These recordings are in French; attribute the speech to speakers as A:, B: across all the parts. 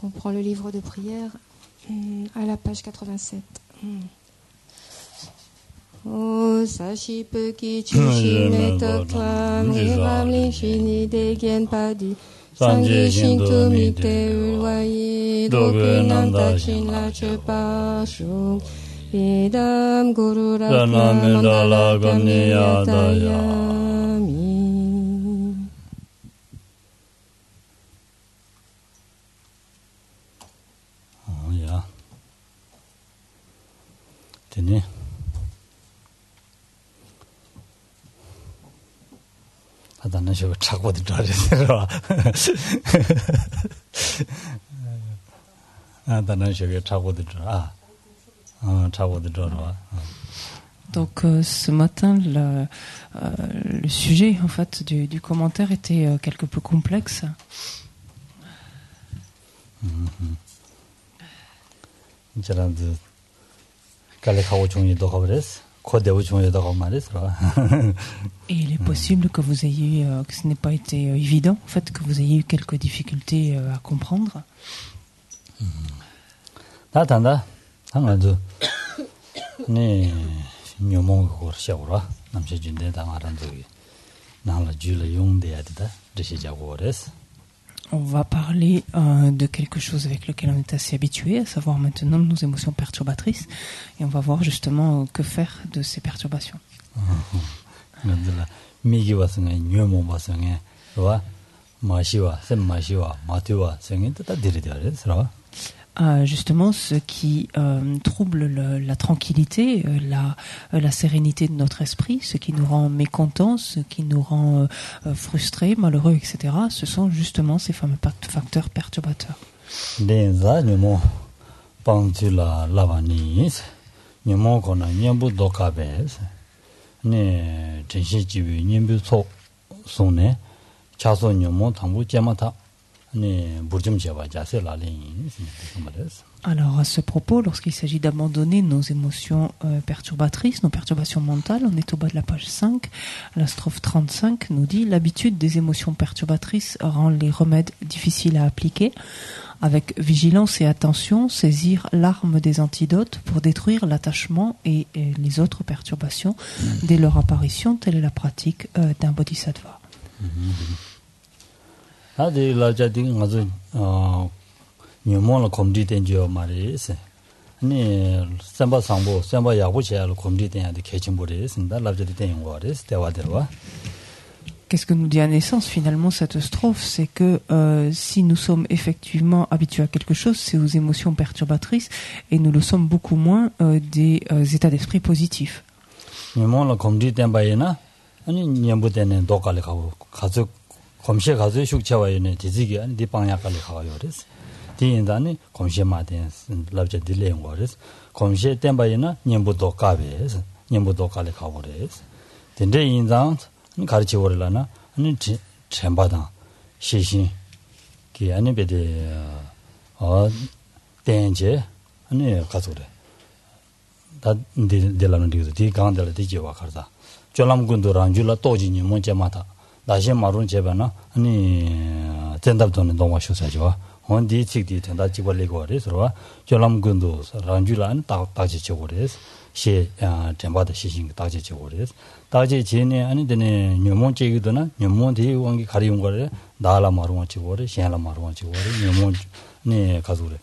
A: On prend le livre de prière à la page 87. O Sashi-Peki Chushi Tokwa Miram Lishini Degen Padi Sanji Shinto Mite Ulwayi Dokunam Tachin Lachepa Shuk Idam Guru Ratna Mandala Gamniyatayami.
B: Oh ja. Tenez. 다는 저 차고도 잘해서 다는 저 차고도 차고도 잘와.
C: Donc ce matin, le sujet en fait du commentaire était quelque peu complexe.
B: 저런데 갈래하고 종이도 가버렸어.
C: Et il est possible que vous ayez, que ce n'ait pas été évident, en fait, que vous ayez eu quelques difficultés à comprendre. On va parler de quelque chose avec lequel on est assez habitué, à savoir maintenant nos émotions perturbatrices, et on va voir justement que faire de ces perturbations. Justement, ce qui trouble la tranquillité, la sérénité de notre esprit, ce qui nous rend mécontents, ce qui nous rend frustrés, malheureux, etc., ce sont justement ces fameux facteurs perturbateurs. Alors à ce propos, lorsqu'il s'agit d'abandonner nos émotions perturbatrices, nos perturbations mentales, on est au bas de la page 5. La strophe 35 nous dit « L'habitude des émotions perturbatrices rend les remèdes difficiles à appliquer. Avec vigilance et attention, saisir l'arme des antidotes pour détruire l'attachement et les autres perturbations dès leur apparition. Telle est la pratique d'un bodhisattva. »
B: 아디 라자딩 아주 녀몬을 검디된지요 말이스. 아니 삼바 상보 삼바 야부체를 검디된한테 개침보리스인다. 라자딩 거리스 대화대와.
C: Qu'est-ce que nous dit à naissance finalement cette strophe? C'est que si nous sommes effectivement habitués à quelque chose, c'est aux émotions perturbatrices, et nous le sommes beaucoup moins des états d'esprit positifs.
B: 녀몬을 검디된 바에나 아니 녀부되는 도가를 가족 검시에 가서 숙제와에는 지지기 아니 디방약까지 가요 그래서 디인단이 검시마된 랍제 딜레인 거래서 검시에 땜바이나 년부도 가베서 년부도 갈래 가버려서 근데 인장 가르쳐 버리려나 아니 쳔바다 시신 기 아니 베데 땡제 아니 가서래 다 딜라는 디도 디 강들 디지와 가다 졸람군도랑 줄라 또지니 뭔제마다 다시 말은 제바나 아니 전답도는 너무 쇼사죠. 언디 직디 된다 집을리고 그래서 졸람군도 란줄란 딱딱지 쳐버려서 시 전바다 시신 딱지 쳐버려서 딱지 지네 아니 되네 녀몬제기도나 녀몬디 왕기 가리운 거래 나라 말은 치고래 시야라 말은 치고래 녀몬 네 가서래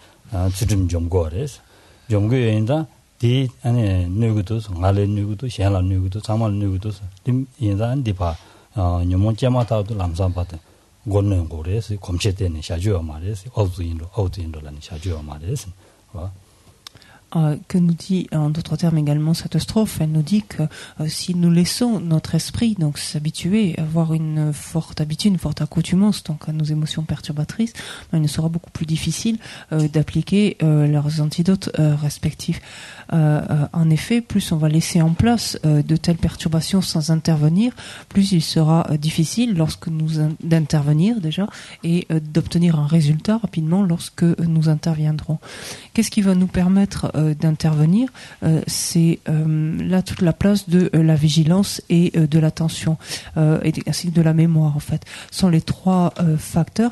B: 주름 좀 거래서 정교인다 디 아니 누구도 말레 누구도 시야라 누구도 자말 누구도 dim 인단 디파 녀몬 제마타도 람산바데 고는 고래서 검체되는 샤주어 말에서 어두인도라는 샤주어 말에서
C: que nous dit en d'autres termes également cette strophe. Elle nous dit que si nous laissons notre esprit donc s'habituer, avoir une forte habitude, une forte accoutumance donc à nos émotions perturbatrices, il nous sera beaucoup plus difficile d'appliquer leurs antidotes respectifs. En effet, plus on va laisser en place de telles perturbations sans intervenir, plus il sera difficile lorsque d'intervenir déjà et d'obtenir un résultat rapidement lorsque nous interviendrons. Qu'est-ce qui va nous permettre d'intervenir? C'est là toute la place de la vigilance et de l'attention ainsi que de la mémoire en fait. Ce sont les trois facteurs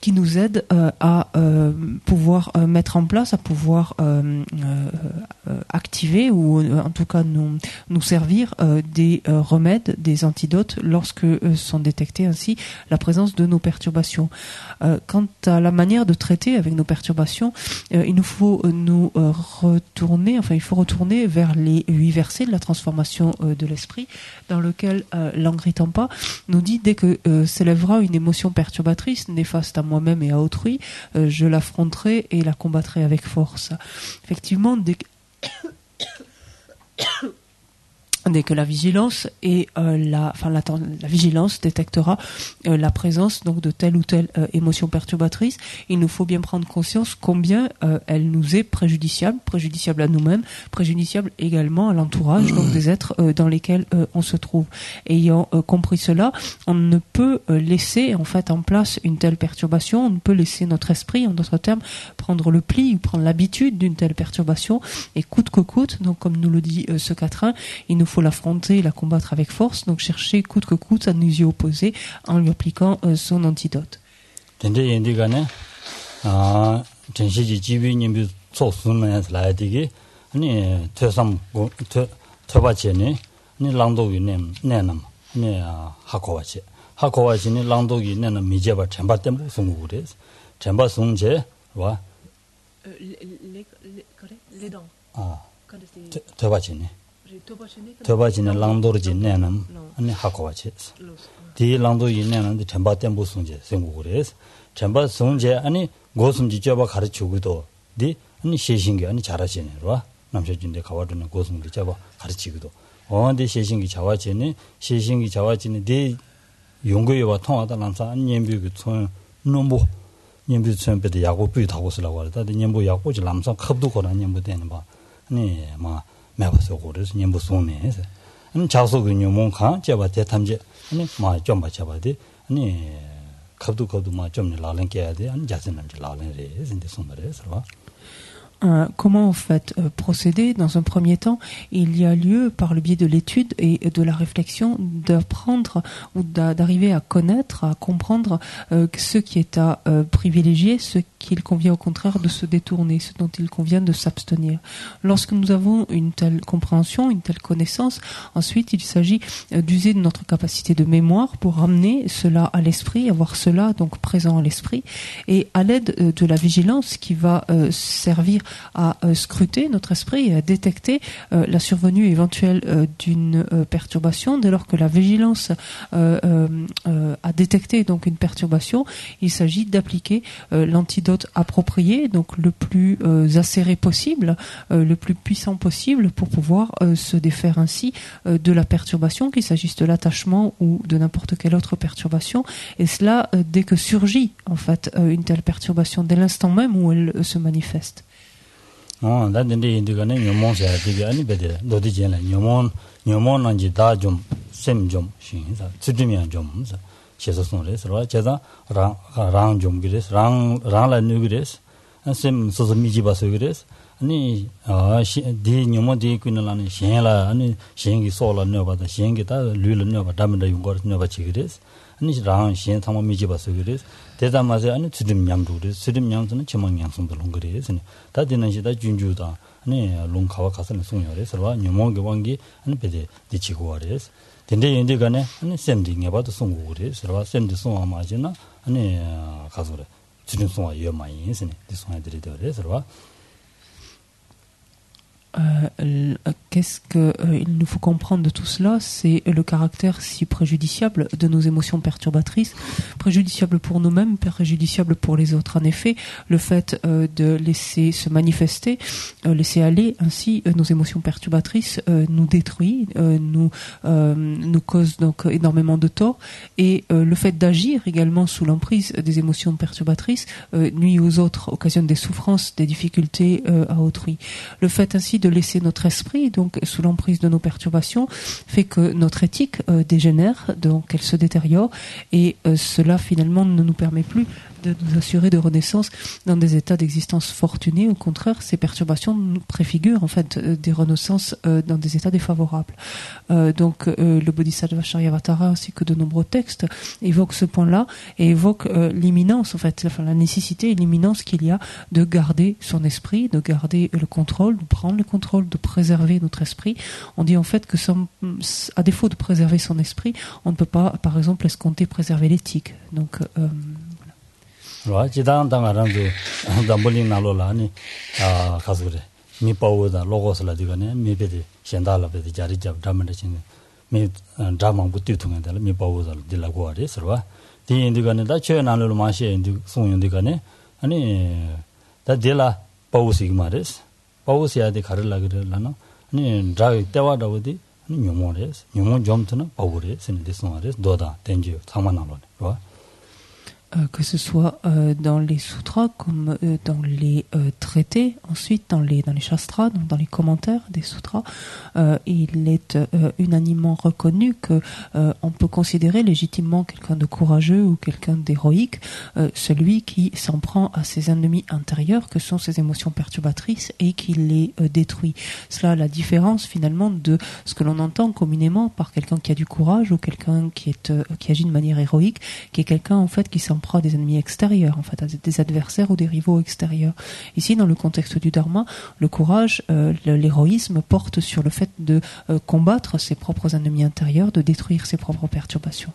C: qui nous aide à pouvoir mettre en place, à pouvoir activer ou en tout cas nous servir des remèdes, des antidotes lorsque sont détectés ainsi la présence de nos perturbations. Quant à la manière de traiter avec nos perturbations, il faut retourner vers les 8 versets de la transformation de l'esprit, dans lequel Langri Tangpa nous dit: dès que s'élèvera une émotion perturbatrice, néfaste à moi-même et à autrui, je l'affronterai et la combattrai avec force. Effectivement, dès que la vigilance et la vigilance détectera la présence donc de telle ou telle émotion perturbatrice, il nous faut bien prendre conscience combien elle nous est préjudiciable à nous-mêmes, préjudiciable également à l'entourage, donc des êtres dans lesquels on se trouve. Ayant compris cela, on ne peut laisser en fait en place une telle perturbation, on ne peut laisser notre esprit, en d'autres termes, prendre le pli ou prendre l'habitude d'une telle perturbation, et coûte que coûte, donc comme nous le dit ce quatrain, il nous faut l'affronter, la combattre avec force, donc chercher coûte que coûte à nous y opposer en lui appliquant son antidote.
A: Les dents.
B: Tobachine Langdorji Nenam, and Hakovachi. The Langdoji Nenam, the Temba Tembo Sunje, Singures, Temba Sunje, any Gosum Java Karachugudo, the any Shashinga, any Charachin, Namshajin de Kawadun, Gosum Java Karachugudo. On the Shashingi Chawachini, Shashingi Chawachini, the Yungu Tonga Lansa, and Yembu Nombo. Yembu Sempe the Yagopu Tawasla, the Yembu Yakuj Lamsa, Kabduko and Yembu Denba, ma. 매버서고르스 님부송네 안 자소그 녀몬카 제바 대탐제 아니 마좀 받자바데 아니 갑도 마좀 라랭게야데 안 자선한지 라랭레 인데 송마레서 봐.
C: Comment en fait procéder? Dans un premier temps, il y a lieu, par le biais de l'étude et de la réflexion, d'apprendre ou d'arriver à connaître, à comprendre ce qui est à privilégier, ce qu'il convient au contraire de se détourner, ce dont il convient de s'abstenir. Lorsque nous avons une telle compréhension, une telle connaissance, ensuite il s'agit d'user de notre capacité de mémoire pour ramener cela à l'esprit, avoir cela donc présent à l'esprit, et à l'aide de la vigilance qui va servir à scruter notre esprit et à détecter la survenue éventuelle d'une perturbation. Dès lors que la vigilance a détecté donc une perturbation, il s'agit d'appliquer l'antidote approprié, donc le plus acéré possible, le plus puissant possible, pour pouvoir se défaire ainsi de la perturbation, qu'il s'agisse de l'attachement ou de n'importe quelle autre perturbation, et cela dès que surgit en fait une telle perturbation, dès l'instant même où elle se manifeste.
B: 어, 나한테 인디가네 녀몬사 되게 아니 베데 너디제나 녀몬한지 다좀 셈좀 신사 츠드미안 좀 제서송레서 제가 랑좀 그래서 랑라 누그레스 셈 소소 미지바서 그래서 아니 디 녀몬디 꾸는라는 신라 아니 신기 소라 너바다 신기 다 류르 너바 담다 용거 너바치 그래서 아니 랑 신 상모 미지바서 그래서 대담하세 아니 주림 냠도르 주림 냠스는 지망 냠송도 롱그레스 다 되는 시다 준주다 아니 롱카와 가서는 송여레서 와 녀몽게 왕기 아니 베데 디치고와레스 근데 인디가네 아니 셈딩에 봐도 송고레서 와 셈디 송아마지나 아니 가서래 주림 송아 여마이스네 디송아들이 되어레서 와
C: Qu'est-ce qu'il nous faut comprendre de tout cela? C'est le caractère si préjudiciable de nos émotions perturbatrices, préjudiciable pour nous-mêmes, préjudiciable pour les autres. En effet, le fait de laisser se manifester, laisser aller ainsi nos émotions perturbatrices nous détruit, nous cause donc énormément de tort, et le fait d'agir également sous l'emprise des émotions perturbatrices nuit aux autres, occasionne des souffrances, des difficultés à autrui. Le fait ainsi de laisser notre esprit donc sous l'emprise de nos perturbations fait que notre éthique dégénère, donc elle se détériore, et cela finalement ne nous permet plus de nous assurer de renaissance dans des états d'existence fortunés. Au contraire, ces perturbations nous préfigurent en fait des renaissances dans des états défavorables. Donc le Bodhisattva Charyavatara ainsi que de nombreux textes évoquent ce point-là et évoquent l'imminence, en fait, enfin, la nécessité et l'imminence qu'il y a de garder son esprit, de garder le contrôle, de prendre le contrôle, de préserver notre esprit. On dit en fait que à défaut de préserver son esprit, on ne peut pas, par exemple, escompter préserver l'éthique. Donc
B: voilà, 지단 당아랑도 담볼링나로라니 가서래. 미빠오다 로고스라 되거네. 미베디 현달라베디 자리잡 담만데신 미 드라마부 뛰통한다. 미빠오다 딜라고 하래서와. 디인디가네 다 최나로 마시에 인디 송용디가네. 아니 다 딜라 파우시기 말레스. 파우시야디 가르라 그러라나. 아니 드라이 때와다오디 아니 뇽모레스. 뇽모 점트나 파우레 신디 송아레스 도다 덴지 상만나로네. 와.
C: Que ce soit dans les sutras comme dans les traités, ensuite dans les shastras, donc dans les commentaires des sutras, il est unanimement reconnu que on peut considérer légitimement quelqu'un de courageux ou quelqu'un d'héroïque, celui qui s'en prend à ses ennemis intérieurs, que sont ses émotions perturbatrices, et qui les détruit. Cela a la différence finalement de ce que l'on entend communément par quelqu'un qui a du courage ou quelqu'un qui agit de manière héroïque, qui est quelqu'un en fait qui s'en prend à des ennemis extérieurs, en fait, à des adversaires ou des rivaux extérieurs. Ici, dans le contexte du Dharma, le courage, l'héroïsme porte sur le fait de combattre ses propres ennemis intérieurs, de détruire ses propres perturbations.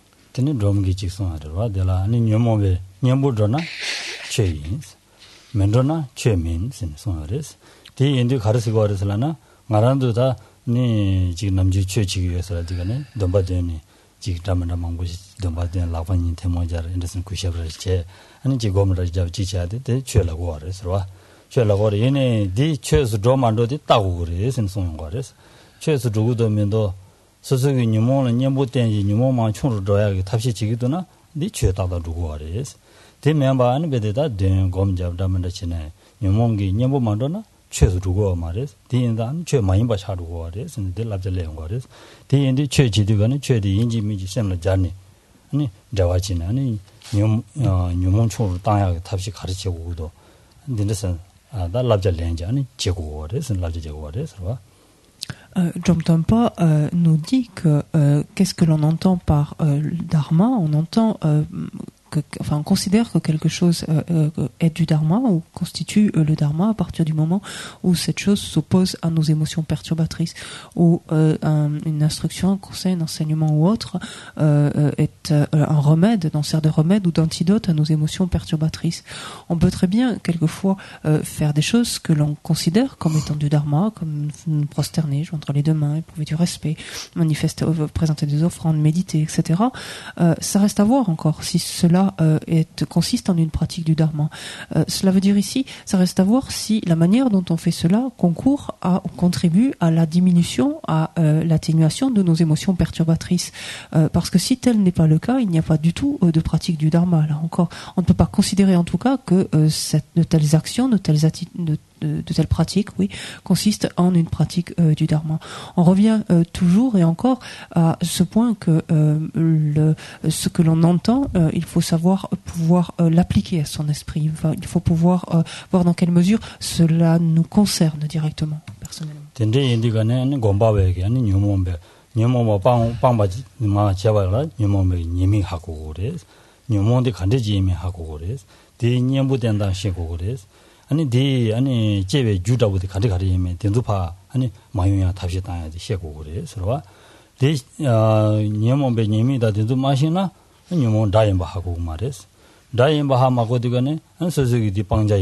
B: 지금다만 망고시 dombaden 라반인 테모자를 인데슨 쿠샤브르체 아니 지고므라 잡지차데 데 쳬라고 하래서와 쳬라고 얘네 디 쳬스 도만도디 따고 그래 선송한 거래서 쳬스 두고도면도 소소기 니모는 녀보된지 니모만 총으로 줘야 탑시 지기도나 니 쳬다다 두고 하래서 대면바 안 베데다 된 검잡다만다 치네 니모기 녀보만도나 최소 두고 말이스 디인단 최 많이 봐 차두고 말이스 근데 랍절래요 말이스 디인디 최지디가는 최디 인지미지 셈을 자니 아니 자와지나 아니 뇽몬초로 땅야 탑시 가르치고도 근데선 다 랍절래인지 아니 제고 말이스 랍절제고 말이스 봐
C: Jomton Pa nous dit que qu'est-ce que l'on entend par dharma? On entend on considère que quelque chose est du dharma ou constitue le dharma à partir du moment où cette chose s'oppose à nos émotions perturbatrices, ou une instruction, un conseil, un enseignement ou autre est un remède, n'en sert de remède ou d'antidote à nos émotions perturbatrices. On peut très bien quelquefois faire des choses que l'on considère comme étant du dharma, comme prosterner, joindre les deux mains, éprouver du respect, manifester, présenter des offrandes, méditer, etc. Ça reste à voir encore si cela consiste en une pratique du dharma. Cela veut dire ici, ça reste à voir si la manière dont on fait cela contribue à la diminution, à l'atténuation de nos émotions perturbatrices. Parce que si tel n'est pas le cas, il n'y a pas du tout de pratique du dharma. Là encore, on ne peut pas considérer en tout cas que de telles actions, de telles pratiques, consistent en une pratique du dharma. On revient toujours et encore à ce point que ce que l'on entend, il faut savoir pouvoir l'appliquer à son esprit. Enfin, il faut pouvoir voir dans quelle mesure cela nous concerne directement, personnellement. 아니 아니 제베 주다부터 가리면 된두파 아니 마용야 탑시 땅야지 셰고 그래 서로와 데 녀몬베 녀미다 된두 마시나 녀몬 다임바 하고 말레스 다임바 하마고 디가네 안서서기 디 방자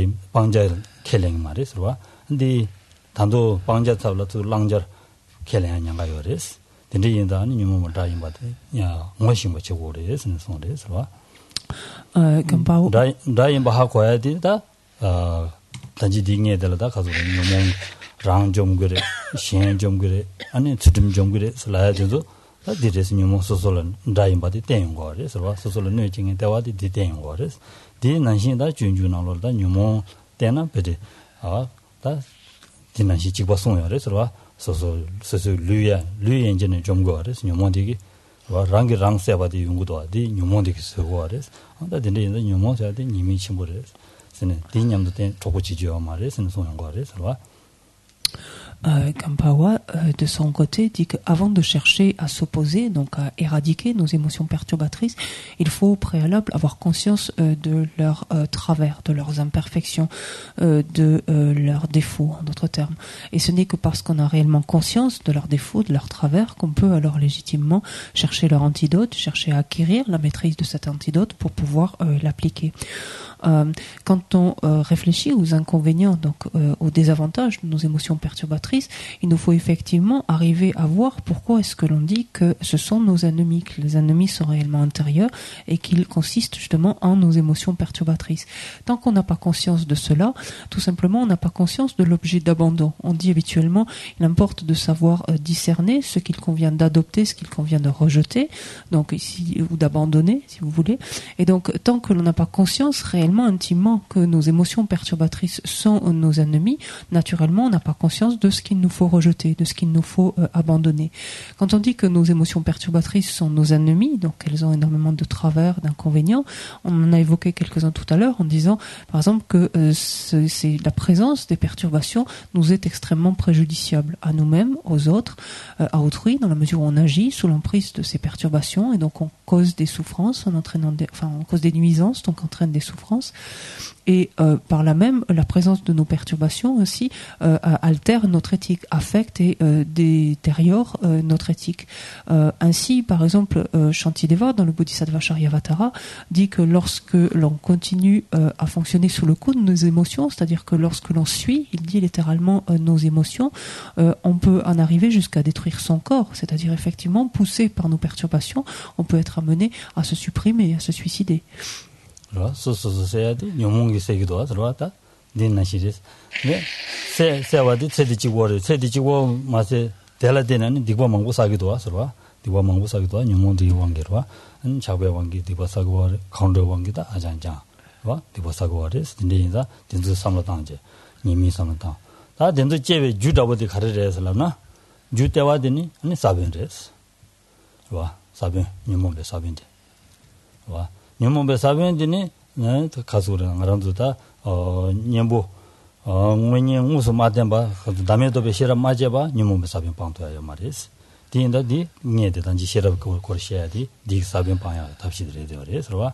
C: 켈랭 말레스 서로와 근데 단도 방자 탑라도 랑저 켈랭 냥가 요레스 근데 인다 아니 녀몬 다임바데 야 뭐신 뭐 저고 그래서 손데 서로와 금바우
B: 다임바 하고 해야 된다 단지 딩에들다 가서 놈 랑좀 그래 신좀 그래 아니 주름 좀 그래 슬라야도 다 디레스 놈 소소는 다임바디 땡인 거래서 소소는 뇌징에 대화디 디땡인 거래서 디 난신다 준준나로다 놈 때나 베데 다 디난시 집어 송여래서 소소 루엔진은 좀 거래서 놈디기 rangi rang 세바디 용구도디 뉴몬디 세고아레스 안다 데네 뉴몬자디 니미 침보레스 세네 디냠도 된 조고지죠 말레스 소용고아레스 와
C: Kampawa, de son côté, dit qu'avant de chercher à s'opposer, donc à éradiquer nos émotions perturbatrices, il faut au préalable avoir conscience de leurs travers, de leurs imperfections, de leurs défauts, en d'autres termes. Et ce n'est que parce qu'on a réellement conscience de leurs défauts, de leurs travers, qu'on peut alors légitimement chercher leur antidote, chercher à acquérir la maîtrise de cet antidote pour pouvoir l'appliquer. Quand on réfléchit aux inconvénients, donc aux désavantages de nos émotions perturbatrices, il nous faut effectivement arriver à voir pourquoi est-ce que l'on dit que ce sont nos ennemis, que les ennemis sont réellement intérieurs et qu'ils consistent justement en nos émotions perturbatrices. Tant qu'on n'a pas conscience de cela, tout simplement on n'a pas conscience de l'objet d'abandon. On dit habituellement, il importe de savoir discerner ce qu'il convient d'adopter, ce qu'il convient de rejeter, donc ici, ou d'abandonner si vous voulez. Et donc tant que l'on n'a pas conscience réellement intimement que nos émotions perturbatrices sont nos ennemis, naturellement on n'a pas conscience de ce qu'il nous faut rejeter, de ce qu'il nous faut abandonner. Quand on dit que nos émotions perturbatrices sont nos ennemis, donc elles ont énormément de travers, d'inconvénients, on en a évoqué quelques-uns tout à l'heure en disant par exemple que c'est la présence des perturbations nous est extrêmement préjudiciable à nous-mêmes, aux autres, à autrui, dans la mesure où on agit sous l'emprise de ces perturbations et donc on cause des souffrances, on cause des nuisances, donc entraîne des souffrances. Et par là même, la présence de nos perturbations aussi altère notre éthique, affecte et détériore notre éthique. Ainsi, par exemple, Shantideva, dans le Bodhisattva Charyavatara, dit que lorsque l'on continue à fonctionner sous le coup de nos émotions, c'est-à-dire que lorsque l'on suit, il dit littéralement nos émotions, on peut en arriver jusqu'à détruire son corps, c'est-à-dire effectivement, poussé par nos perturbations, on peut être amené à se supprimer, à se suicider.
B: 소소소소세야디 뇽몽기 세기도 들어왔다 딘나시리스 네 세와디 세디치고르 세디치고 마세 델라데나니 디고 망고사기도 와서와 디고 망고사기도 뇽몽디 왕게로와 은 자베 왕기 디바사고르 카운터 왕기다 아잔자 와 디바사고르스 딘데인자 딘즈 삼로당제 니미 삼로당 다 딘즈 제베 주다버디 가르레스라나 주때와디니 아니 사벤레스 와 사벤 뇽몽베 사벤데 와 nyumbe sabendini ne kasura ngaranduta nyembo ngwenye ngusu matemba damedo be shira majeba nyumbe saben pangtoya maris dinda di ngede danji shira ko korshedi di saben panya 답시들에 되어서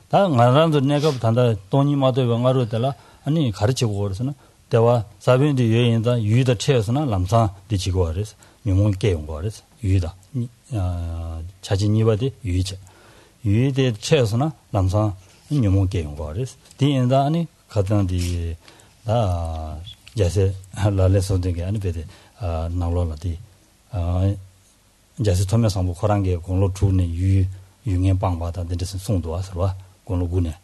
B: 다 ngarandu 내가 단다 돈이 마도 ngaru들라 아니 가르치고 그래서는 대화 사변디 여인다 유의다 채어서나 남사 디지고 그래서 nyumon 깨운 거 그래서 유의다 자진이바디 유의자 유의대 채어서나 남사 녀몽 게임 거리스 디엔다 아니 가던디 다 자세 할랄레서데게 아니 베데 나올라디 자세 토메 상부 코랑게 공로 주네 유응에 방바다 데스 송도 와서와 공로 군에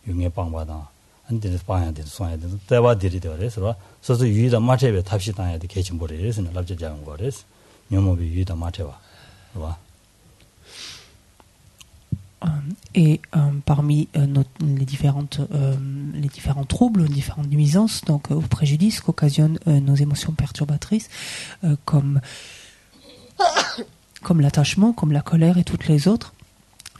B: 유응에 방바다 안데스 방야데 소야데 대바디리 되어서 서서 유의다 마체베 탑시 당야데 개침보레스는 랍자장 거리스 녀몽비 유의다 마체와 와
C: Et parmi les différents troubles, les différentes nuisances, donc aux préjudices qu'occasionnent nos émotions perturbatrices, comme l'attachement, comme la colère et toutes les autres,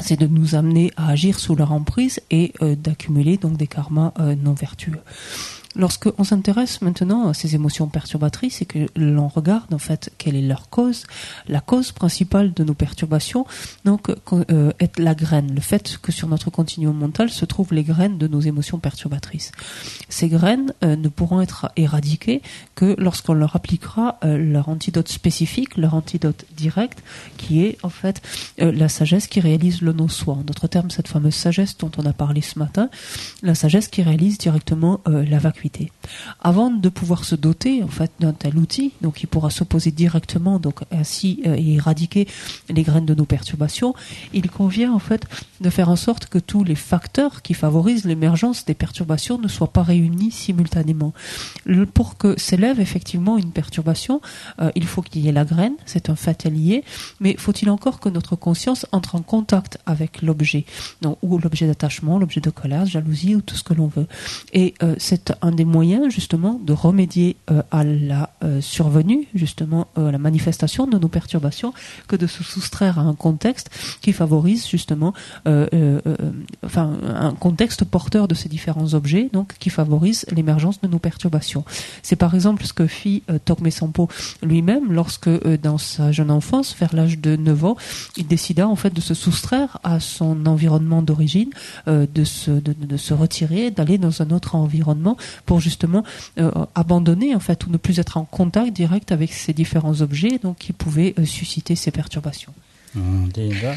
C: c'est de nous amener à agir sous leur emprise et d'accumuler donc des karmas non vertueux. Lorsqu'on s'intéresse maintenant à ces émotions perturbatrices et que l'on regarde en fait quelle est leur cause, la cause principale de nos perturbations donc est la graine, le fait que sur notre continuum mental se trouvent les graines de nos émotions perturbatrices. Ces graines ne pourront être éradiquées que lorsqu'on leur appliquera leur antidote spécifique, leur antidote direct, qui est en fait la sagesse qui réalise le non-soi. En d'autres termes, cette fameuse sagesse dont on a parlé ce matin, la sagesse qui réalise directement la vacuité. Avant de pouvoir se doter en fait d'un tel outil, donc il pourra s'opposer directement, donc ainsi et éradiquer les graines de nos perturbations, il convient en fait de faire en sorte que tous les facteurs qui favorisent l'émergence des perturbations ne soient pas réunis simultanément. Pour que s'élève effectivement une perturbation, il faut qu'il y ait la graine, c'est un fait lié, mais faut-il encore que notre conscience entre en contact avec l'objet, donc ou l'objet d'attachement, l'objet de colère, de jalousie ou tout ce que l'on veut. Et c'est un un des moyens justement de remédier à la survenue, justement à la manifestation de nos perturbations, que de se soustraire à un contexte qui favorise justement un contexte porteur de ces différents objets, donc qui favorise l'émergence de nos perturbations. C'est par exemple ce que fit Tokme Sampo lui-même lorsque dans sa jeune enfance, vers l'âge de 9 ans, il décida en fait de se soustraire à son environnement d'origine, de se retirer, d'aller dans un autre environnement pour justement abandonner en fait ou ne plus être en contact direct avec ces différents objets donc qui pouvaient susciter ces perturbations.
B: 대인가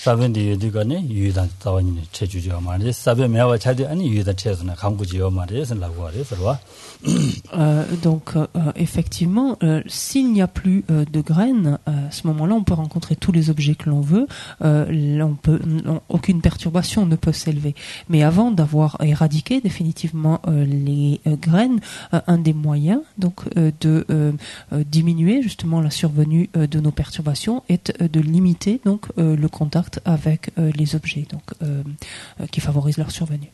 B: 사변디 디가네 유단 자원이 체주죠 말이야 사변 매와 차대 아니 유단 체스나 강구지요 말이야 라고 하래서
C: donc effectivement s'il n'y a plus de graines à ce moment-là on peut rencontrer tous les objets que l'on veut aucune perturbation ne peut s'élever mais avant d'avoir éradiqué définitivement les graines un des moyens donc de diminuer justement la survenue de nos perturbations est de limiter donc le contact avec les objets donc qui favorisent leur survenue.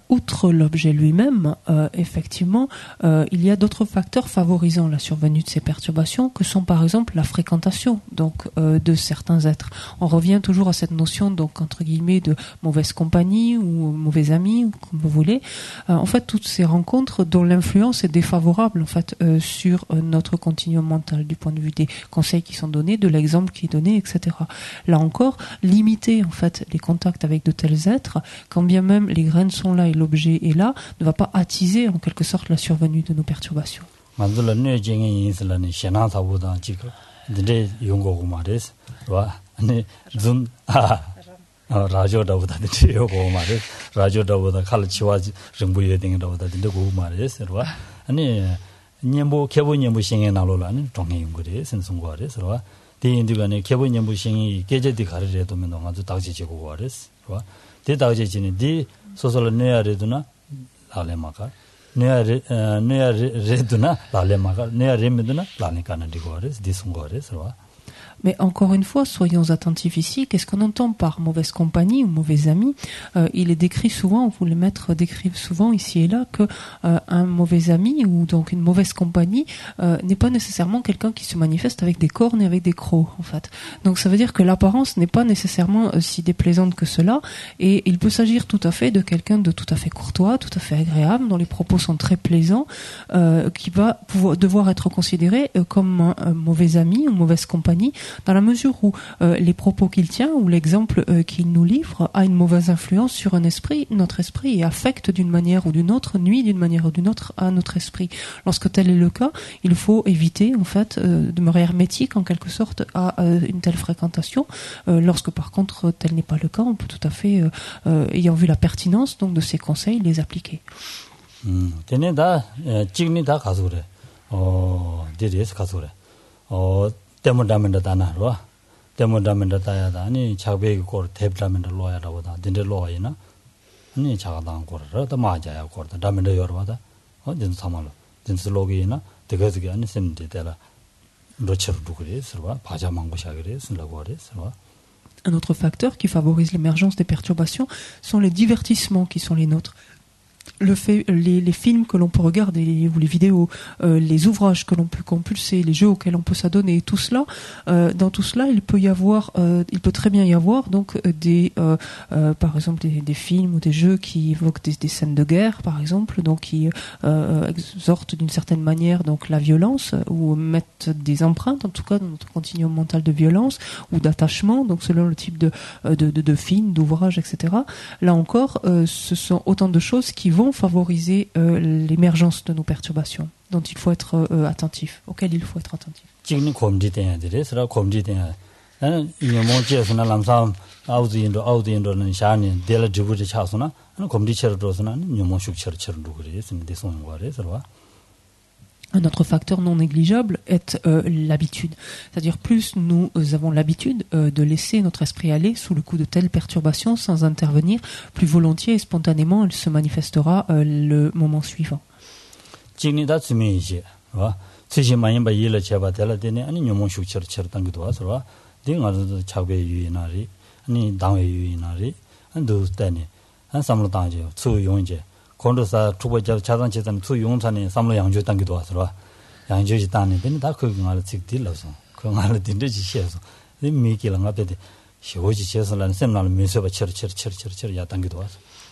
C: Outre l'objet lui-même, effectivement, il y a d'autres facteurs favorisant la survenue de ces perturbations que sont par exemple la fréquentation donc de certains êtres. On revient toujours à cette notion donc entre guillemets de mauvaise compagnie ou mauvais amis ou comme vous voulez. En fait, toutes ces rencontres dont l'influence est défavorable en fait sur notre continuum mental du point de vue des conseils qui sont donnés, de l'exemple qui est donné, etc. Là encore, limiter en fait les contacts avec de tels êtres, quand bien même les graines sont là et l'objet est là, ne va pas attiser en quelque sorte la survenue de nos perturbations.
B: 소설 내야래도나 라레마가 내야래도나 라레마가 내야래메도나 라니까는 디고레스 디송고레스와.
C: Mais encore une fois, soyons attentifs ici. Qu'est-ce qu'on entend par mauvaise compagnie ou mauvais ami? Il est décrit souvent, ou les maîtres décrivent souvent ici et là que un mauvais ami ou donc une mauvaise compagnie n'est pas nécessairement quelqu'un qui se manifeste avec des cornes et avec des crocs, en fait. Donc ça veut dire que l'apparence n'est pas nécessairement si déplaisante que cela, et il peut s'agir tout à fait de quelqu'un de tout à fait courtois, tout à fait agréable, dont les propos sont très plaisants, qui va devoir être considéré comme un mauvais ami ou mauvaise compagnie, dans la mesure où les propos qu'il tient ou l'exemple qu'il nous livre a une mauvaise influence sur un esprit, notre esprit, et affecte d'une manière ou d'une autre, nuit d'une manière ou d'une autre à notre esprit. Lorsque tel est le cas, il faut éviter en fait demeurer hermétique en quelque sorte à une telle fréquentation. Lorsque par contre tel n'est pas le cas, on peut tout à fait, ayant vu la pertinence donc de ces conseils, les appliquer.
B: 때문다면다나로 때문다면다야다 아니 자베기 걸 대ብ다면다 로야라보다 딘데 로이나 아니 자가당 거라다 맞아야 거다 다면다 여러바다 진 사말로 진슬로기나 되게지게 아니 셈데라 로처도 그래서 바자만 것이야 그래서라고 그래서.
C: Un autre facteur qui favorise l'émergence des perturbations sont les divertissements qui sont les nôtres. Les films que l'on peut regarder ou les vidéos, les ouvrages que l'on peut compulser, les jeux auxquels on peut s'adonner, tout cela, dans tout cela, il peut très bien y avoir donc par exemple des films ou des jeux qui évoquent des scènes de guerre, par exemple, donc qui exhortent d'une certaine manière donc la violence ou mettent des empreintes, en tout cas dans notre continuum mental de violence ou d'attachement, donc selon le type de film, d'ouvrage, etc. Là encore, ce sont autant de choses qui vont favoriser l'émergence de nos perturbations, dont il faut être attentif, auxquelles il faut être attentif. Un autre facteur non négligeable est l'habitude. C'est-à-dire plus nous avons l'habitude de laisser notre esprit aller sous le coup de telles perturbations sans intervenir, plus volontiers et spontanément elle se manifestera le moment suivant.
B: jingni da tsumi ji wa tsushi mayin ba yila cheba tela dene ani nyomon shu chir tangido wa so de nga zo chagbe yu na ri ani dangwe yu na ri an do tane an samlo dangje tsu yongje kondo sa chubo chadan chedan tsu yongchane samlo yangju tangido wa so yangju ji tane dene da ko ngal tsikti laso ko ngal dinde ji sheso de mi ki langa bede shoji cheso lan semnal meso ba chir ya tangido wa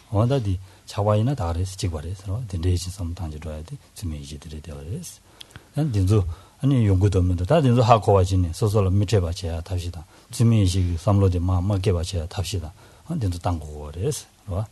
B: 어다디 차와이나 다레스 지과레서 딘데지 좀 당겨줘야 돼. 주민이 들이 되어레스. 난 딘조 아니 연구도 없는데 다 딘조 하고와지니 소소로 밑에 봐야 답시다. 주민이 삼로디 마마게 봐야 답시다. 딘조 당고레스. 봐.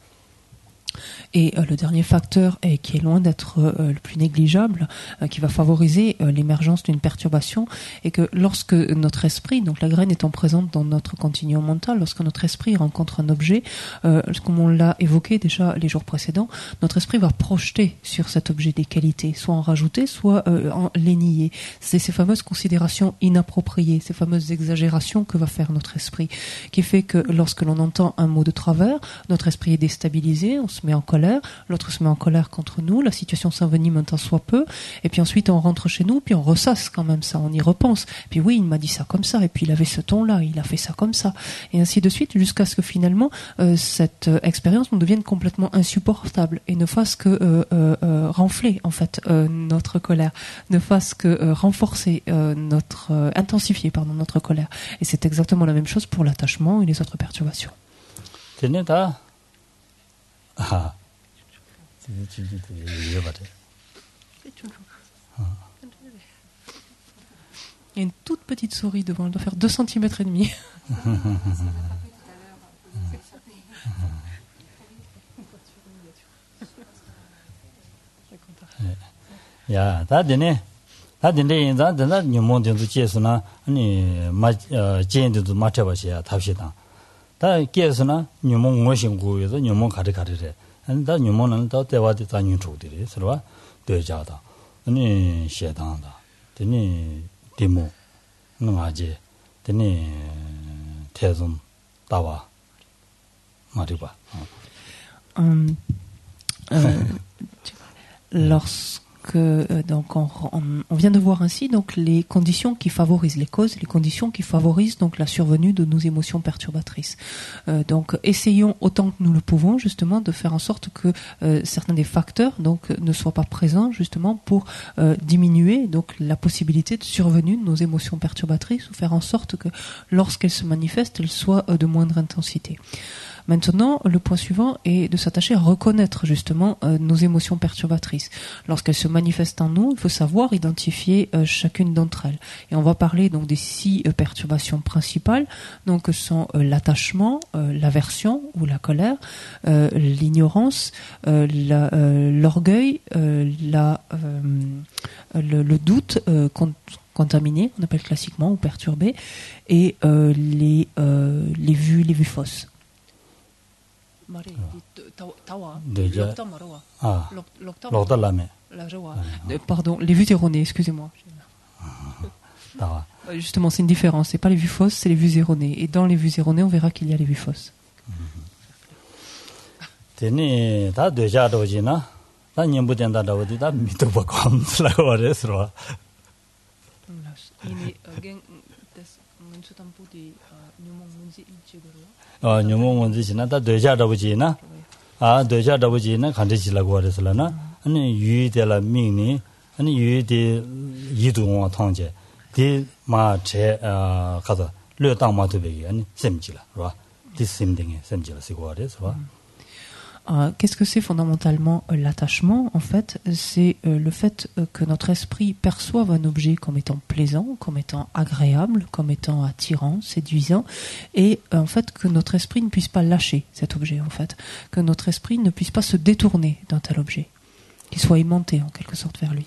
C: Et le dernier facteur qui est loin d'être le plus négligeable, qui va favoriser l'émergence d'une perturbation, est que lorsque notre esprit, donc la graine étant présente dans notre continuum mental, lorsque notre esprit rencontre un objet, comme on l'a évoqué déjà les jours précédents, notre esprit va projeter sur cet objet des qualités, soit en rajouter, soit en les nier. C'est ces fameuses considérations inappropriées, ces fameuses exagérations que va faire notre esprit, qui fait que lorsque l'on entend un mot de travers, notre esprit est déstabilisé, on se met en colère, l'autre se met en colère contre nous, la situation s'envenime un tant soit peu, et puis ensuite on rentre chez nous, puis on ressasse quand même ça, on y repense, puis oui, il m'a dit ça comme ça, et puis il avait ce ton-là, il a fait ça comme ça, et ainsi de suite, jusqu'à ce que finalement cette expérience nous devienne complètement insupportable, et ne fasse que renfler en fait notre colère, ne fasse que renforcer intensifier notre colère, et c'est exactement la même chose pour l'attachement et les autres perturbations.
B: Ah.
C: Il y a une toute petite souris devant, elle doit faire 2 cm et demi.
B: Ya, da dene inza da nyomon den zu jesuna ani ma jen de ma chaba ya tabshida. 다 계스나 nyumong ngoshin gu yo nyumong kare re an da nyumong nan da dewa de da nyun chu de so ba de ja da ni xie dang da de ni demo nga je de ni te zum da wa ma ri ba
C: lorsque donc on vient de voir ainsi donc les conditions qui favorisent les causes, les conditions qui favorisent donc la survenue de nos émotions perturbatrices. Donc essayons autant que nous le pouvons justement de faire en sorte que certains des facteurs donc ne soient pas présents justement pour diminuer donc la possibilité de survenue de nos émotions perturbatrices ou faire en sorte que lorsqu'elles se manifestent, elles soient de moindre intensité. Maintenant, le point suivant est de s'attacher à reconnaître justement nos émotions perturbatrices. Lorsqu'elles se manifestent en nous, il faut savoir identifier chacune d'entre elles. Et on va parler donc des 6 perturbations principales, donc sont l'attachement, l'aversion ou la colère, l'ignorance, l'orgueil, le doute contaminé, on appelle classiquement, ou perturbé, et les vues fausses. Pardon, les vues erronées, excusez-moi. Justement, c'est une différence. C'est pas les vues fausses, c'est les vues erronées. Et dans les vues erronées, on verra qu'il y a les vues fausses.
B: nyumong ngonzi china da deja dabuji na deja dabuji na khandeji la gwa resla na ani yu de la ming ni ani yu de yidu ngwa thangje de ma che kaza le dang ma de be ani semji la ba de semding semji la sigwa reswa.
C: Qu'est-ce que c'est fondamentalement l'attachement? En fait, c'est le fait que notre esprit perçoive un objet comme étant plaisant, comme étant agréable, comme étant attirant, séduisant, et en fait que notre esprit ne puisse pas lâcher cet objet, en fait, que notre esprit ne puisse pas se détourner d'un tel objet, qu'il soit aimanté en quelque sorte vers lui.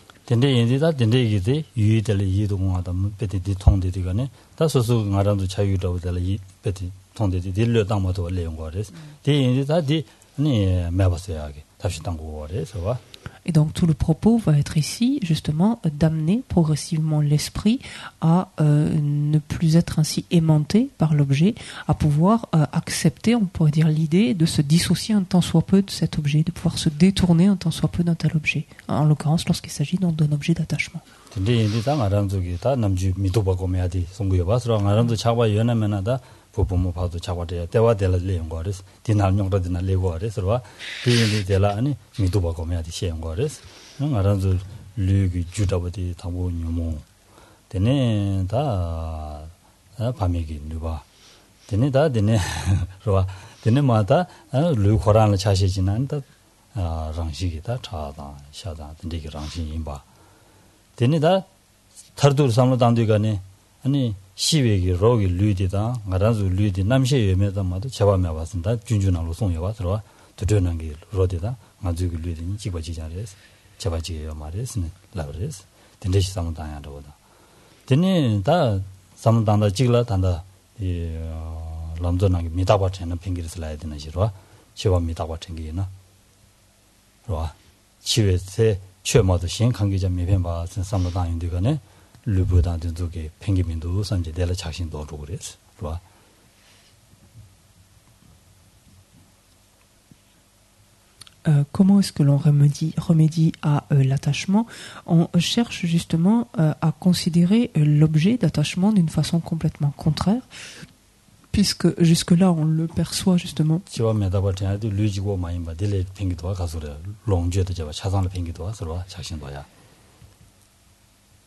C: Et donc tout le propos va être ici justement d'amener progressivement l'esprit à ne plus être ainsi aimanté par l'objet, à pouvoir accepter, on pourrait dire, l'idée de se dissocier un tant soit peu de cet objet, de pouvoir se détourner un tant soit peu d'un tel objet, en l'occurrence lorsqu'il s'agit donc d'un objet d'attachement.
B: 부부모 봐도 잡아야 대화 될 내용거리스 디날 용도드나 레고거리스 봐 디디데라 아니 미도 보고 매야디 시행거리스 응 알아서 류기 주다버디 당고 녀모 되네 다 밤이기 누가 되네 다 되네 봐 되네 마다 류 코란을 차시지난다 랑시기다 차다 샤다 되게 랑시인바 되네 다 터도 삼로 단뒤가네 아니 시외기 로기 류디다 가라주 류디 남셰여메다 마도 잡아며 봤습니다. 준준하로 송여와 들어와 드드는 게 로디다 가지고 류디 집어지자레스 잡아지요 말레스네 라브레스 덴데시 삼단야도다 데네 다 삼단다 지글라 단다 이 람도나기 미다바체는 핑기를 슬라야 되는 시로와 시와 미다바체기나 로와 치외세 최모도 신 관계자 미변바 삼단다 인디가네
C: Comment est-ce que l'on remédie à l'attachement? On cherche justement à considérer l'objet d'attachement d'une façon complètement contraire, puisque jusque-là on le perçoit justement.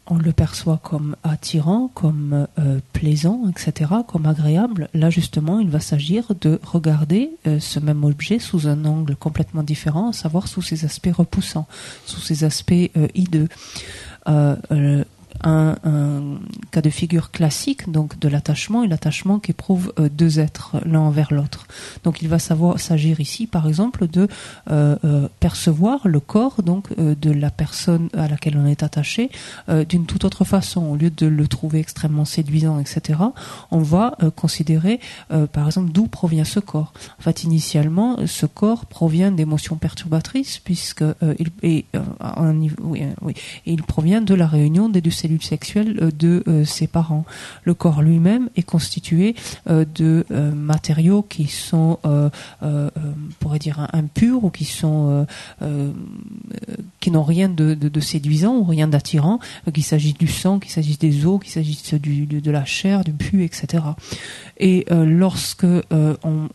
C: On le perçoit comme attirant, comme plaisant, etc., comme agréable. Là, justement, il va s'agir de regarder ce même objet sous un angle complètement différent, à savoir sous ses aspects repoussants, sous ses aspects hideux. Un cas de figure classique donc de l'attachement, et l'attachement qu'éprouvent deux êtres l'un envers l'autre. Donc il va s'agir ici par exemple de percevoir le corps donc de la personne à laquelle on est attaché d'une toute autre façon. Au lieu de le trouver extrêmement séduisant, etc., on va considérer par exemple d'où provient ce corps. En fait, initialement, ce corps provient d'émotions perturbatrices puisque il provient de la réunion des deux cellules sexuelles de ses parents. Le corps lui-même est constitué de matériaux qui sont, on pourrait dire, impurs ou qui n'ont rien de séduisant ou rien d'attirant, qu'il s'agisse du sang, qu'il s'agisse des os, qu'il s'agisse de la chair, du pus, etc. Et lorsque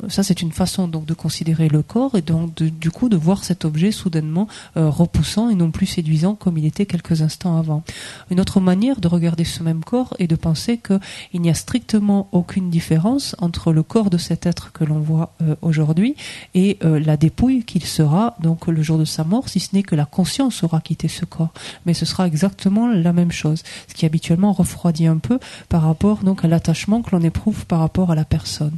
C: ça c'est une façon donc de considérer le corps et donc du coup de voir cet objet soudainement repoussant et non plus séduisant comme il était quelques instants avant. Une autre manière de regarder ce même corps est de penser qu'il n'y a strictement aucune différence entre le corps de cet être que l'on voit aujourd'hui et la dépouille qu'il sera donc le jour de sa mort, si ce n'est que la conscience aura quitté ce corps. Mais ce sera exactement la même chose, ce qui habituellement refroidit un peu par rapport donc à l'attachement que l'on éprouve par rapport à la personne.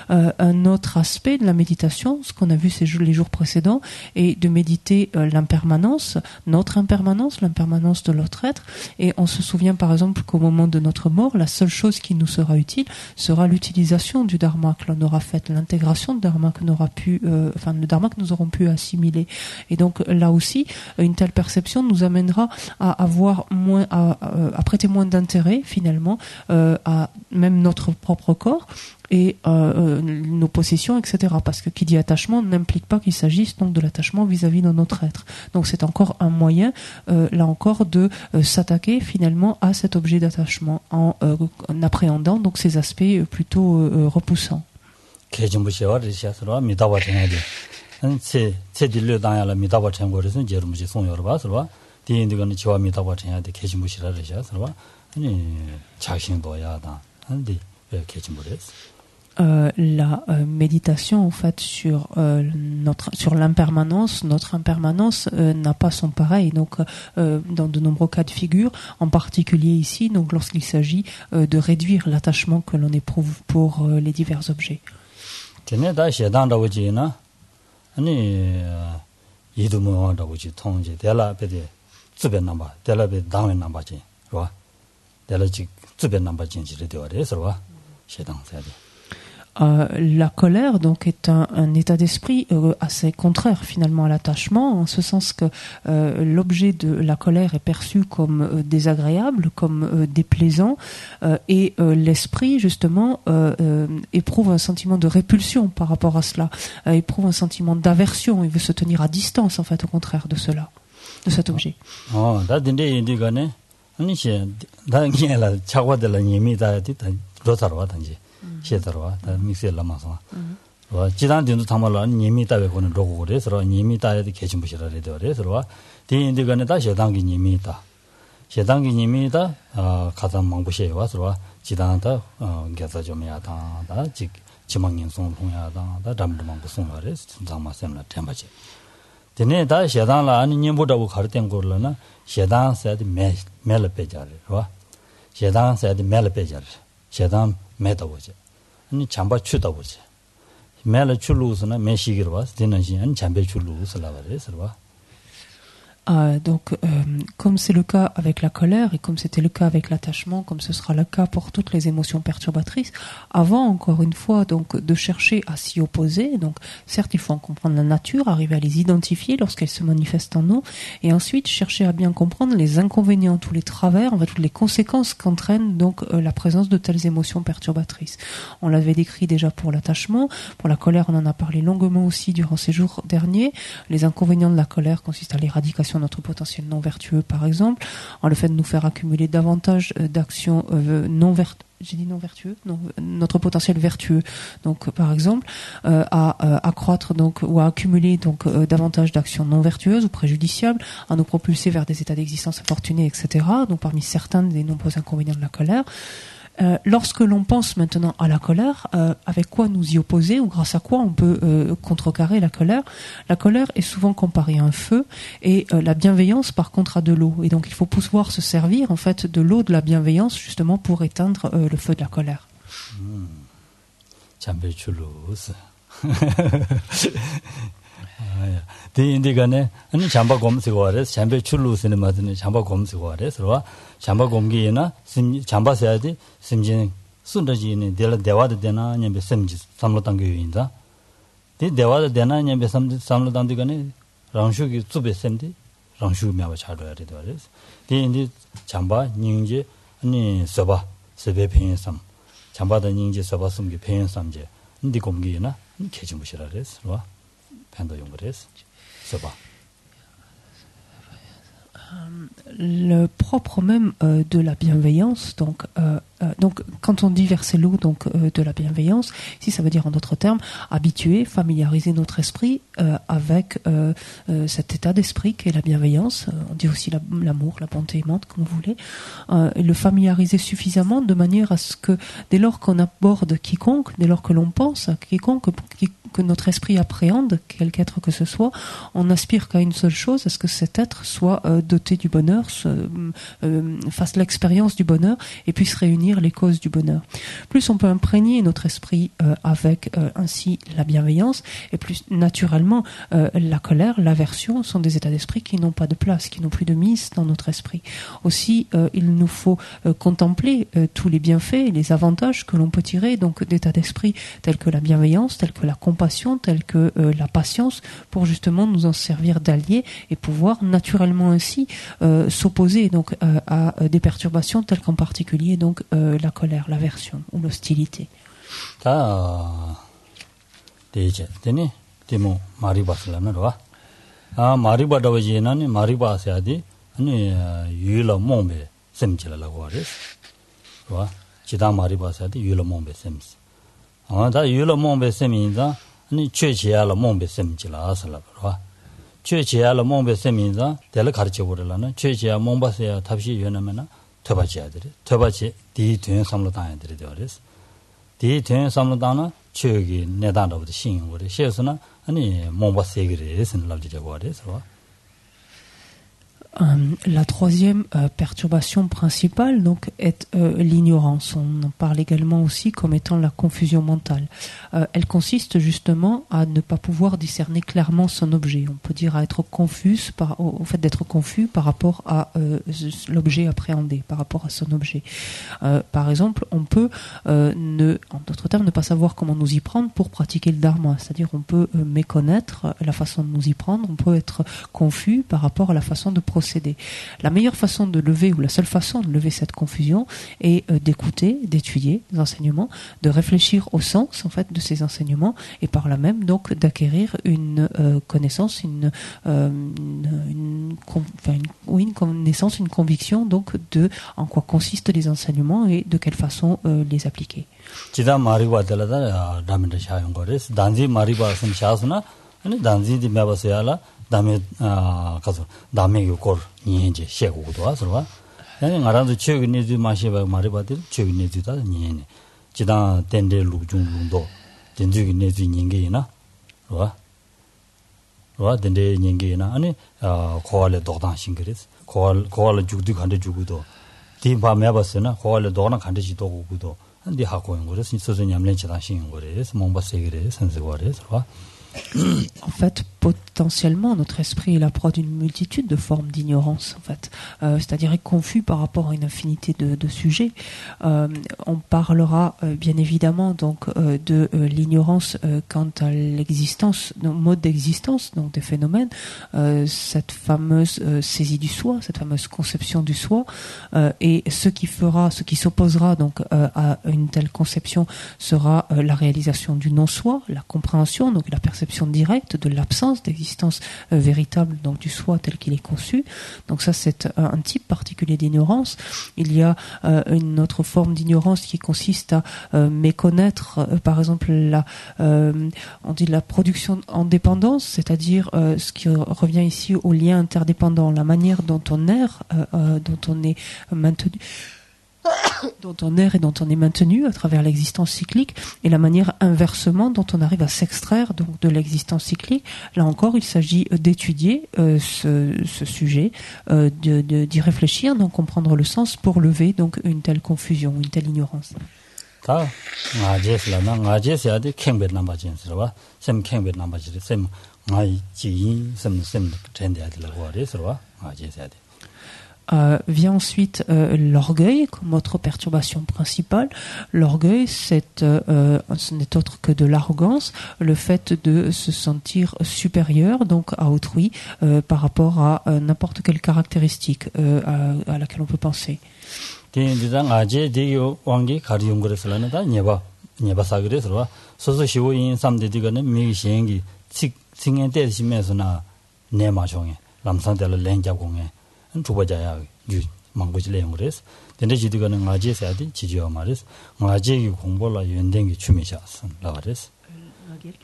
C: Un autre aspect de la méditation, ce qu'on a vu les jours précédents, est de méditer l'impermanence, l'impermanence de l'autre être. Et on se souvient par exemple qu'au moment de notre mort, la seule chose qui nous sera utile sera l'utilisation du dharma que l'on aura fait, l'intégration du dharma que le dharma que nous aurons pu assimiler. Et donc là aussi, une telle perception nous amènera à avoir à prêter moins d'intérêt finalement à même notre propre corps et nos possessions, etc. Parce que qui dit attachement n'implique pas qu'il s'agisse donc de l'attachement vis-à-vis de notre être. Donc c'est encore un moyen, là encore, de s'attaquer finalement à cet objet d'attachement en appréhendant donc ces aspects plutôt repoussants. La méditation en fait sur l'impermanence, notre impermanence n'a pas son pareil. Donc dans de nombreux cas de figure, en particulier ici, donc lorsqu'il s'agit de réduire l'attachement que l'on éprouve pour les divers objets. La colère donc est un état d'esprit assez contraire finalement à l'attachement, en ce sens que l'objet de la colère est perçu comme désagréable, comme déplaisant, et l'esprit justement éprouve un sentiment de répulsion par rapport à cela, éprouve un sentiment d'aversion, il veut se tenir à distance en fait au contraire de cela, de cet objet.
B: 시에더와 다 믹스를 남아서 지단 된도 담아라 님이 따에 거는 로고 그래서 님이 따에 계신 분이라 그래서 디인들간에 다 제단기 님이 있다 제단기 님이 다 가장 망부시에 와서 지단다 계속 좀 해야다 다 지망인 송통야다 다 담담망부 송하래 상마semla 템바지 되네 다 제단라 아니 님보다고 가르된 거라나 제단 세드 매를 빼자래 봐 제단 세드 매를 빼자래 제단 매다보지 아니 잠바 추다보지 매를 출루스나 매시기로 봐 되는 시간 잠배 출루스라 그래서 봐
C: Donc, comme c'est le cas avec la colère et comme c'était le cas avec l'attachement, comme ce sera le cas pour toutes les émotions perturbatrices, avant, encore une fois, donc, de chercher à s'y opposer, donc, certes, il faut en comprendre la nature, arriver à les identifier lorsqu'elles se manifestent en nous, et ensuite chercher à bien comprendre les inconvénients, tous les travers, en fait, toutes les conséquences qu'entraîne donc la présence de telles émotions perturbatrices. On l'avait décrit déjà pour l'attachement, pour la colère, on en a parlé longuement aussi durant ces jours derniers. Les inconvénients de la colère consistent à l'éradication de notre potentiel non vertueux, par exemple, en le fait de nous faire accumuler davantage d'actions non vertueuses. J'ai dit non vertueux, non, notre potentiel vertueux. Donc, par exemple, à accroître donc ou à accumuler donc davantage d'actions non vertueuses ou préjudiciables, à nous propulser vers des états d'existence infortunés, etc. Donc, parmi certains des nombreux inconvénients de la colère. Lorsque l'on pense maintenant à la colère, avec quoi nous y opposer ou grâce à quoi on peut contrecarrer la colère est souvent comparée à un feu et la bienveillance par contre à de l'eau. Et donc il faut pouvoir se servir en fait de l'eau de la bienveillance justement pour éteindre le feu de la colère.
B: 대인들간에 아니 잠바 검색고 하래서 잠배 출루스는 맞는 잠바 검색고 하래서 잠바 검기에나 잠바 써야지 심진 순더지는 대화도 되나 아니면 심지 삼로 단계인다 대 대화도 되나 아니면 삼로 단계간에 랑슈기 쭈베 셈디 랑슈 мява 차려야 돼 그래서 대인들 잠바 닝제 아니 서바 서베 편삼 잠바다 닝제 서바 숨기 편삼제 근데 검기에나 개심부시라 그래서
C: Le propre même de la bienveillance, donc quand on dit verser l'eau donc de la bienveillance, ici ça veut dire en d'autres termes habituer, familiariser notre esprit avec cet état d'esprit qu'est la bienveillance. On dit aussi l'amour, la bonté aimante, comme vous voulez, et le familiariser suffisamment de manière à ce que dès lors qu'on aborde quiconque, dès lors que l'on pense à quiconque, que notre esprit appréhende quelque être que ce soit, on aspire qu'à une seule chose, à ce que cet être soit doté du bonheur, fasse l'expérience du bonheur et puisse réunir les causes du bonheur. Plus on peut imprégner notre esprit avec ainsi la bienveillance, et plus naturellement la colère, l'aversion sont des états d'esprit qui n'ont pas de place, qui n'ont plus de mise dans notre esprit. Aussi, il nous faut contempler tous les bienfaits et les avantages que l'on peut tirer donc d'états d'esprit tels que la bienveillance, tels que la compassion, tels que la patience, pour justement nous en servir d'alliés et pouvoir naturellement ainsi s'opposer donc à des perturbations telles qu'en particulier donc la colère, l'aversion ou l'hostilité.
B: 최제야로 몸베 세민자 될 가르쳐 버려라는 최제야 몸바세야 답시 연하면은 퇴바지야들이 퇴바지 뒤된 삼로 당야들이 되어서 뒤된 삼로 당은 최기 내단도부터 신용을 시에서는 아니 몸바세기를 해서 납지되고 그래서
C: La troisième perturbation principale donc est l'ignorance. On en parle également aussi comme étant la confusion mentale. Elle consiste justement à ne pas pouvoir discerner clairement son objet. On peut dire à être confus au fait d'être confus par rapport à l'objet appréhendé, par rapport à son objet. Par exemple, on peut en d'autres termes ne pas savoir comment nous y prendre pour pratiquer le dharma. C'est-à-dire on peut méconnaître la façon de nous y prendre, on peut être confus par rapport à la façon de procéder. La meilleure façon de lever, ou la seule façon de lever cette confusion est d'écouter, d'étudier les enseignements, de réfléchir au sens en fait de ces enseignements et par là même donc d'acquérir une connaissance, une connaissance, une conviction donc de en quoi consistent les enseignements et de quelle façon les appliquer.
B: 지다 마리바 달라다 다면데 샤용 거레스 단지 마리바 선 샤스나 아니 단지디 메바세야라 다음에 가서 다음에 요걸 이제 시작하고도 와서 아니 나라도 최근에 마시바 마리바들 최근에 주다 니네 지다 덴데 루중루도 덴주기 내주 인게이나 와 덴데 인게이나 아니 고알에 도당신 그랬어 고알 죽디 간데 죽고도 디바 메바스나 고알에 도나 간데지도 오고도 근데 하고 있는 거를 진짜로 냠렌치다 신경 거래서 뭔가 세계를 선수거래서
C: En fait, potentiellement, notre esprit est la proie d'une multitude de formes d'ignorance, en fait. C'est-à-dire est confus par rapport à une infinité de sujets. On parlera bien évidemment donc de l'ignorance quant à l'existence, nos modes d'existence, donc des phénomènes, cette fameuse saisie du soi, cette fameuse conception du soi, et ce qui s'opposera donc à une telle conception sera la réalisation du non-soi, la compréhension, donc la perception directe de l'absence d'existence véritable donc du soi tel qu'il est conçu. Donc ça c'est un type particulier d'ignorance. Il y a une autre forme d'ignorance qui consiste à méconnaître par exemple on dit la production en dépendance, c'est-à-dire ce qui revient ici au lien interdépendant, la manière dont on erre, dont on est maintenu dont on erre et dont on est maintenu à travers l'existence cyclique, et la manière inversement dont on arrive à s'extraire donc de l'existence cyclique. Là encore, il s'agit d'étudier ce sujet, d'y réfléchir, d'en comprendre le sens pour lever donc une telle confusion, une telle ignorance. Vient ensuite l'orgueil comme autre perturbation principale. L'orgueil, ce n'est autre que de l'arrogance, le fait de se sentir supérieur donc à autrui par rapport à n'importe quelle caractéristique à laquelle on peut penser.
B: 주바자야 유 망고지 내용으로서 된대지도가는 마제사디 지지어 말이스 마제기 공부라 연den기 추미샤선 라바레스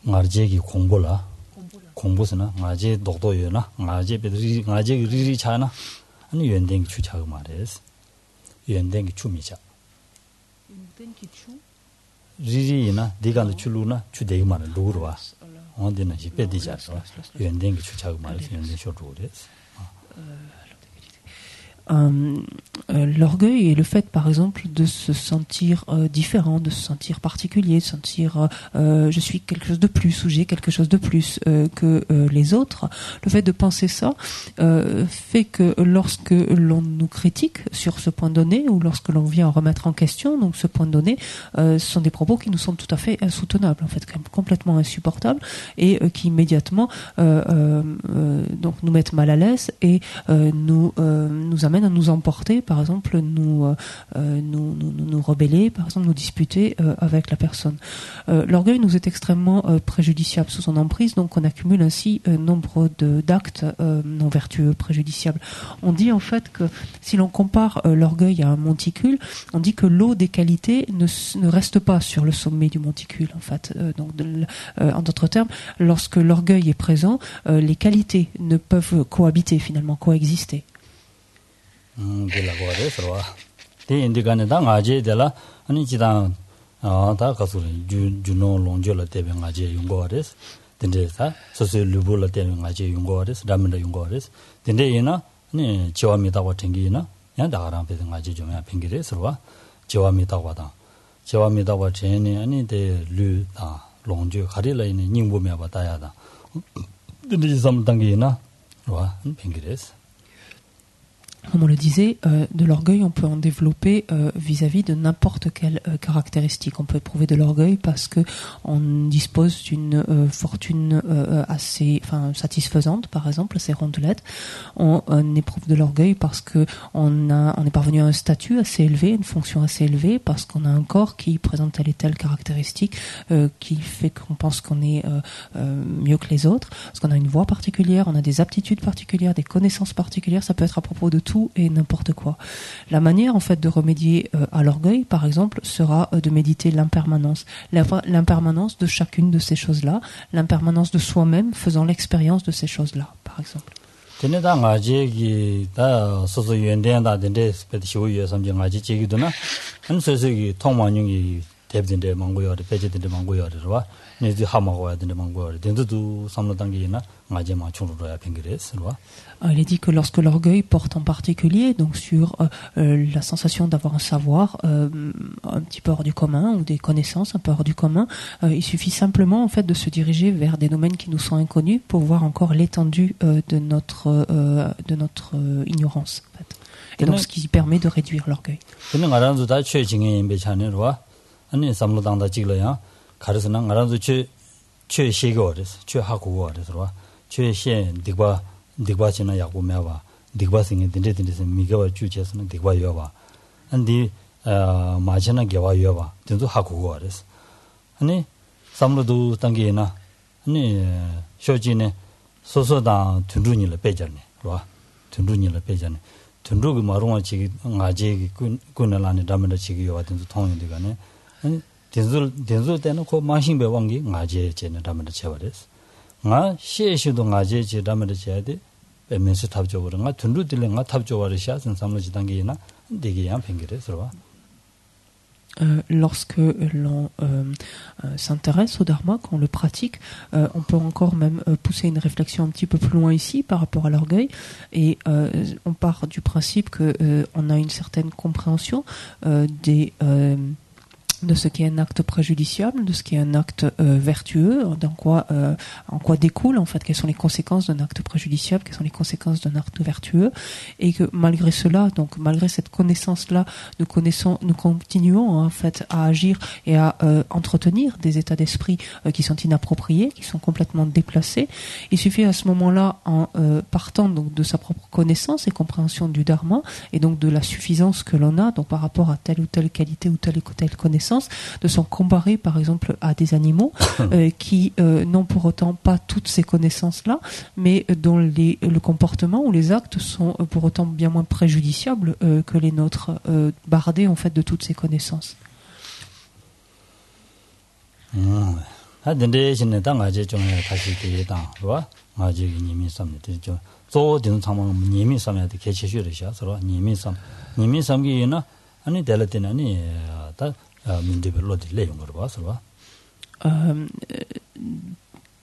B: 마제기 공부라 공부스나 마제 독도여나 마제 베드리 마제 리리 차나 아니 연den기 추차고 말이스 연den기 추미샤 연den기 추 리리나 디간의 출루나 추대기 말은 루르와 언데는 지베디자서 연den기 추차고 말이스 연den기 쇼르레스
C: l'orgueil est le fait, par exemple, de se sentir différent, de se sentir particulier, de se sentir je suis quelque chose de plus ou j'ai quelque chose de plus que les autres. Le fait de penser ça fait que lorsque l'on nous critique sur ce point donné ou lorsque l'on vient remettre en question donc ce point donné, ce sont des propos qui nous semblent tout à fait insoutenables, en fait, quand même complètement insupportables et qui immédiatement donc nous mettent mal à l'aise et nous amènent à nous emporter, par exemple, nous rebeller, par exemple, nous disputer avec la personne. L'orgueil nous est extrêmement préjudiciable sous son emprise, donc on accumule ainsi nombre d'actes non vertueux, préjudiciables. On dit en fait que si l'on compare l'orgueil à un monticule, on dit que l'eau des qualités ne reste pas sur le sommet du monticule, en fait. En d'autres termes, lorsque l'orgueil est présent, les qualités ne peuvent cohabiter, finalement, coexister.
B: de la guardia solo de indigane da ngaje de la ani jida da ka su ju no lonjo la te ngaje yungo res dende sa so se lubu la te ngaje yungo res damenda yungo res dende ina 아니 지와미다고 땡기나 양다가랑 배는 가지 좀 핑기래서와 지와미다고다 지와미다고 제니 아니데 류다 롱주 가리라 있는 닝보며 받아야다 근데 좀 당기나 와 핑기래서.
C: Comme on le disait, de l'orgueil, on peut en développer vis-à-vis de n'importe quelle caractéristique. On peut éprouver de l'orgueil parce que on dispose d'une fortune assez, satisfaisante, par exemple, assez rondelette. On éprouve de l'orgueil parce que on est parvenu à un statut assez élevé, une fonction assez élevée, parce qu'on a un corps qui présente telle et telle caractéristique, qui fait qu'on pense qu'on est mieux que les autres, parce qu'on a une voix particulière, on a des aptitudes particulières, des connaissances particulières. Ça peut être à propos de tout et n'importe quoi. La manière en fait de remédier à l'orgueil, par exemple, sera de méditer l'impermanence. L'impermanence de chacune de ces choses-là, l'impermanence de soi-même faisant l'expérience de ces choses-là, par exemple. Il est dit que lorsque l'orgueil porte en particulier donc sur la sensation d'avoir un savoir un petit peu hors du commun ou des connaissances un peu hors du commun, il suffit simplement en fait de se diriger vers des domaines qui nous sont inconnus pour voir encore l'étendue de notre ignorance en fait. Et donc ce qui permet de réduire l'orgueil.
B: 딕바치나 야고메와 딕바싱이 딘데딘데서 미가와 주체스는 딕바여와 안디 마치나 개와여와 된도 하고고 그래서 아니 삼로도 단계나 아니 쇼지네 소소다 둔루니를 빼잖네 와 둔루니를 빼잖네 둔루가 마롱아 지기 nga지 군나라니 담을 지기와 된도 통용되가네 아니 된도 때는 그 마신배 왕기 nga지 제는 담을 쳐버렸어 nga 시에시도 ngaje 지담을 지야데 메시 탑적으로 nga 둔루들레 nga 탑적으로 시아선 삼로지 단계나 되게야 팽기래서
C: lorsque l'on s'intéresse au dharma, quand on le pratique, on peut encore même pousser une réflexion un petit peu plus loin ici par rapport à l'orgueil et on part du principe que on a une certaine compréhension de ce qui est un acte préjudiciable, de ce qui est un acte vertueux, en quoi découle en fait, quelles sont les conséquences d'un acte préjudiciable, quelles sont les conséquences d'un acte vertueux, et que malgré cela, donc malgré cette connaissance-là, nous continuons en fait à agir et à entretenir des états d'esprit qui sont inappropriés, qui sont complètement déplacés. Il suffit à ce moment-là, en partant donc de sa propre connaissance et compréhension du dharma, et donc de la suffisance que l'on a donc par rapport à telle ou telle qualité ou telle connaissance, de s'en comparer par exemple à des animaux qui n'ont pour autant pas toutes ces connaissances-là, mais dont le comportement ou les actes sont pour autant bien moins préjudiciables que les nôtres, bardés en fait de toutes ces connaissances.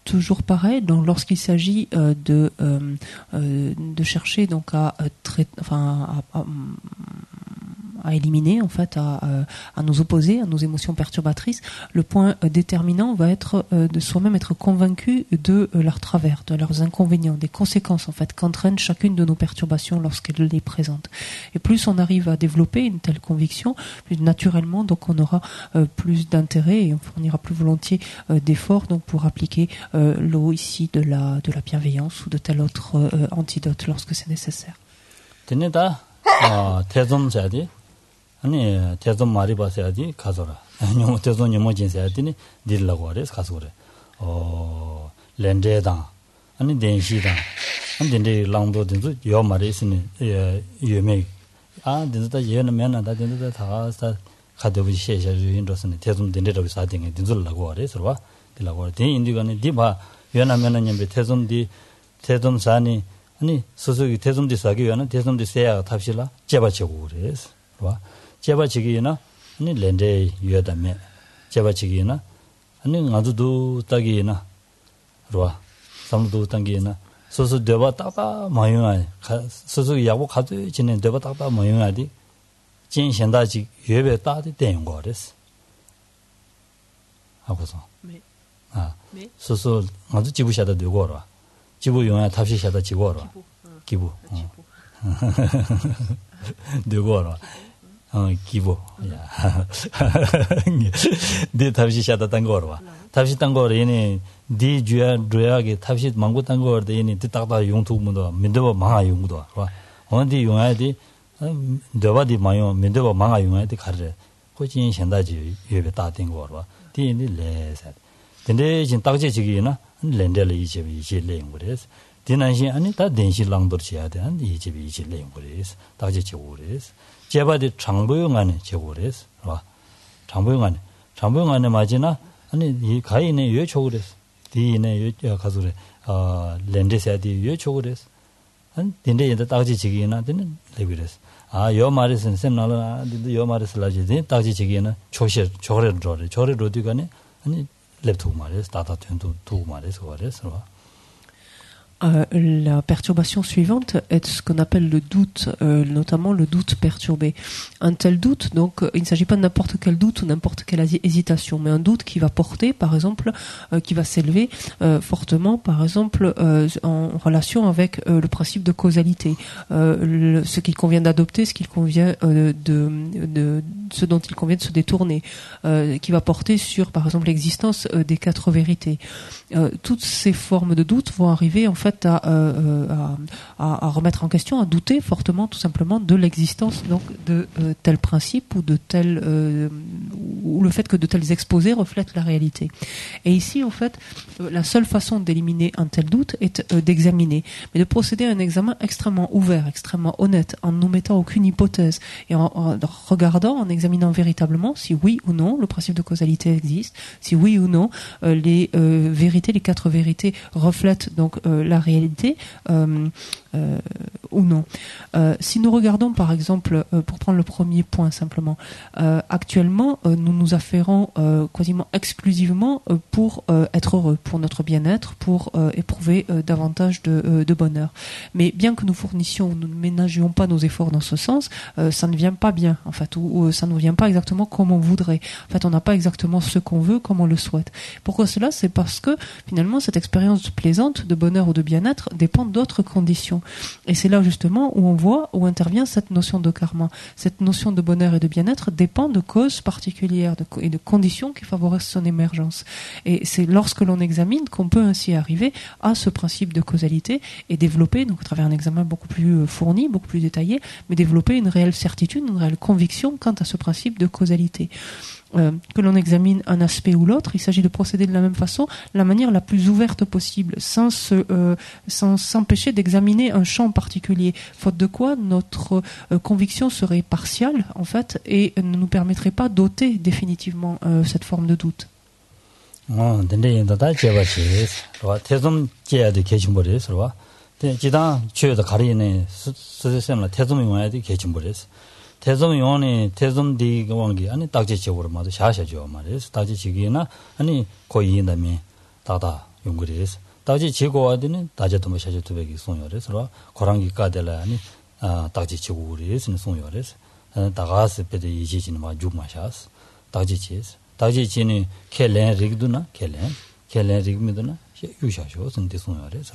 C: Toujours pareil, donc lorsqu'il s'agit de chercher donc à éliminer en fait, à nous opposer à nos émotions perturbatrices, le point déterminant va être de soi-même être convaincu de leur travers, de leurs inconvénients, des conséquences en fait qu'entraîne chacune de nos perturbations lorsqu'elle les présente. Et plus on arrive à développer une telle conviction, plus naturellement donc on aura plus d'intérêt et on fournira plus volontiers d'efforts donc pour appliquer l'eau ici de la bienveillance ou de tel autre antidote lorsque c'est nécessaire.
B: 아니 대전 말이 봐서야지 가서라. 아니요 대전 녀모 진짜야더니 딜라고 그래서 가서 그래. 렌데다. 아니 덴시다. 안 덴데 랑도 된도 요 말이 있으니 예메 아 된다 예는 면다 된다 다사 가도비 셰셔주인도스네 대전 덴데라고 사딩에 된줄라고 그래서 봐. 딜라고 된 인디가네 디바 연하면은 녀베 대전 산이 아니 소소기 대전디 사기 위한 대전디 세야 탑실라 제바치고 그래서 봐. 제바치기나 아니 렌데 유야다메 제바치기나 아니 나도도 따기나 로아 삼도 당기나 소소 되바 딱다 마용아 소소 야고 가도 지는 되바 딱다 마용아디 진현다지 예배 따디 된 거랬어 하고서 소소 아주 지부샤다 되고 알아 지부 용야 탑시샤다 지고 알아 기부 되고 알아 기부 야 네 탑시샤다 딴거 알아 탑시 딴거 얘네 디 주야게 탑시 망고 딴거 얘네 딱다 용투문도 민도 망아 용도 봐 어디 용야디 더바디 마요 민도 망아 용야디 가르 고진 현다지 예배 따된 거 알아 디니 레사 근데 진 딱지 지기나 렌델 이제 내용 그래서 디난시 아니 다 den시 랑도르지야 돼 이제 내용 그래서 딱지 지고 그래서 제바디 장보용 안에 지고 그래서 봐 장보용 안에 맞이나 아니 이 가인의 요초 그래서 디네 요 가서래 렌데세디 요초 그래서 한 딘데 이제 딱지 지기나 되는 레비레스 요 말에서 셈나라 요 말에서 라지데 딱지 지기나 조래 로디가네 아니 랩투 말에서 다다 텐도 두 말에서 그래서
C: La perturbation suivante est ce qu'on appelle le doute, notamment le doute perturbé. Un tel doute, donc, il ne s'agit pas de n'importe quel doute ou n'importe quelle hésitation, mais un doute qui va porter, par exemple, qui va s'élever fortement, par exemple, en relation avec le principe de causalité, ce qu'il convient d'adopter, ce qu'il convient ce dont il convient de se détourner, qui va porter sur, par exemple, l'existence des quatre vérités. Toutes ces formes de doute vont arriver, en fait, à remettre en question, à douter fortement, tout simplement, de l'existence donc de tel principe ou de tel ou le fait que de tels exposés reflètent la réalité. Et ici, en fait, la seule façon d'éliminer un tel doute est d'examiner, mais de procéder à un examen extrêmement ouvert, extrêmement honnête, en ne mettant aucune hypothèse et en regardant, en examinant véritablement si oui ou non le principe de causalité existe, si oui ou non les vérités, les quatre vérités reflètent donc la réalité ou non. Si nous regardons par exemple, pour prendre le premier point simplement, actuellement nous nous affairons quasiment exclusivement pour être heureux, pour notre bien-être, pour éprouver davantage de bonheur. Mais bien que nous fournissions, nous ne ménagions pas nos efforts dans ce sens, ça ne vient pas bien en fait, ou ça ne vient pas exactement comme on voudrait. En fait, on n'a pas exactement ce qu'on veut, comme on le souhaite. Pourquoi cela? C'est parce que finalement cette expérience plaisante de bonheur ou de bien-être dépend d'autres conditions. Et c'est là justement où on voit, où intervient cette notion de karma. Cette notion de bonheur et de bien-être dépend de causes particulières et de conditions qui favorisent son émergence. Et c'est lorsque l'on examine qu'on peut ainsi arriver à ce principe de causalité et développer, donc à travers un examen beaucoup plus fourni, beaucoup plus détaillé, mais développer une réelle certitude, une réelle conviction quant à ce principe de causalité. Que l'on examine un aspect ou l'autre, il s'agit de procéder de la même façon, la manière la plus ouverte possible, sans s'empêcher d'examiner un champ particulier, faute de quoi notre conviction serait partiale en fait et ne nous permettrait pas d'ôter définitivement cette forme de doute.
B: 대성용원이 대성디 원기 아니 딱지적으로 말도 샤샤죠 말이에요. 딱지지기나 아니 거의인다면 다다 용거리에서 딱지지고 와드는 다제도 뭐 샤제도 베기 송요래서 고랑기 까들라 아니 딱지지고 우리에서 송요래서 다가스 베데 이지진 마 죽마샤스 딱지지에서 딱지지는 켈렌 리그도나 켈렌 리그미도나 유샤쇼 선데 송요래서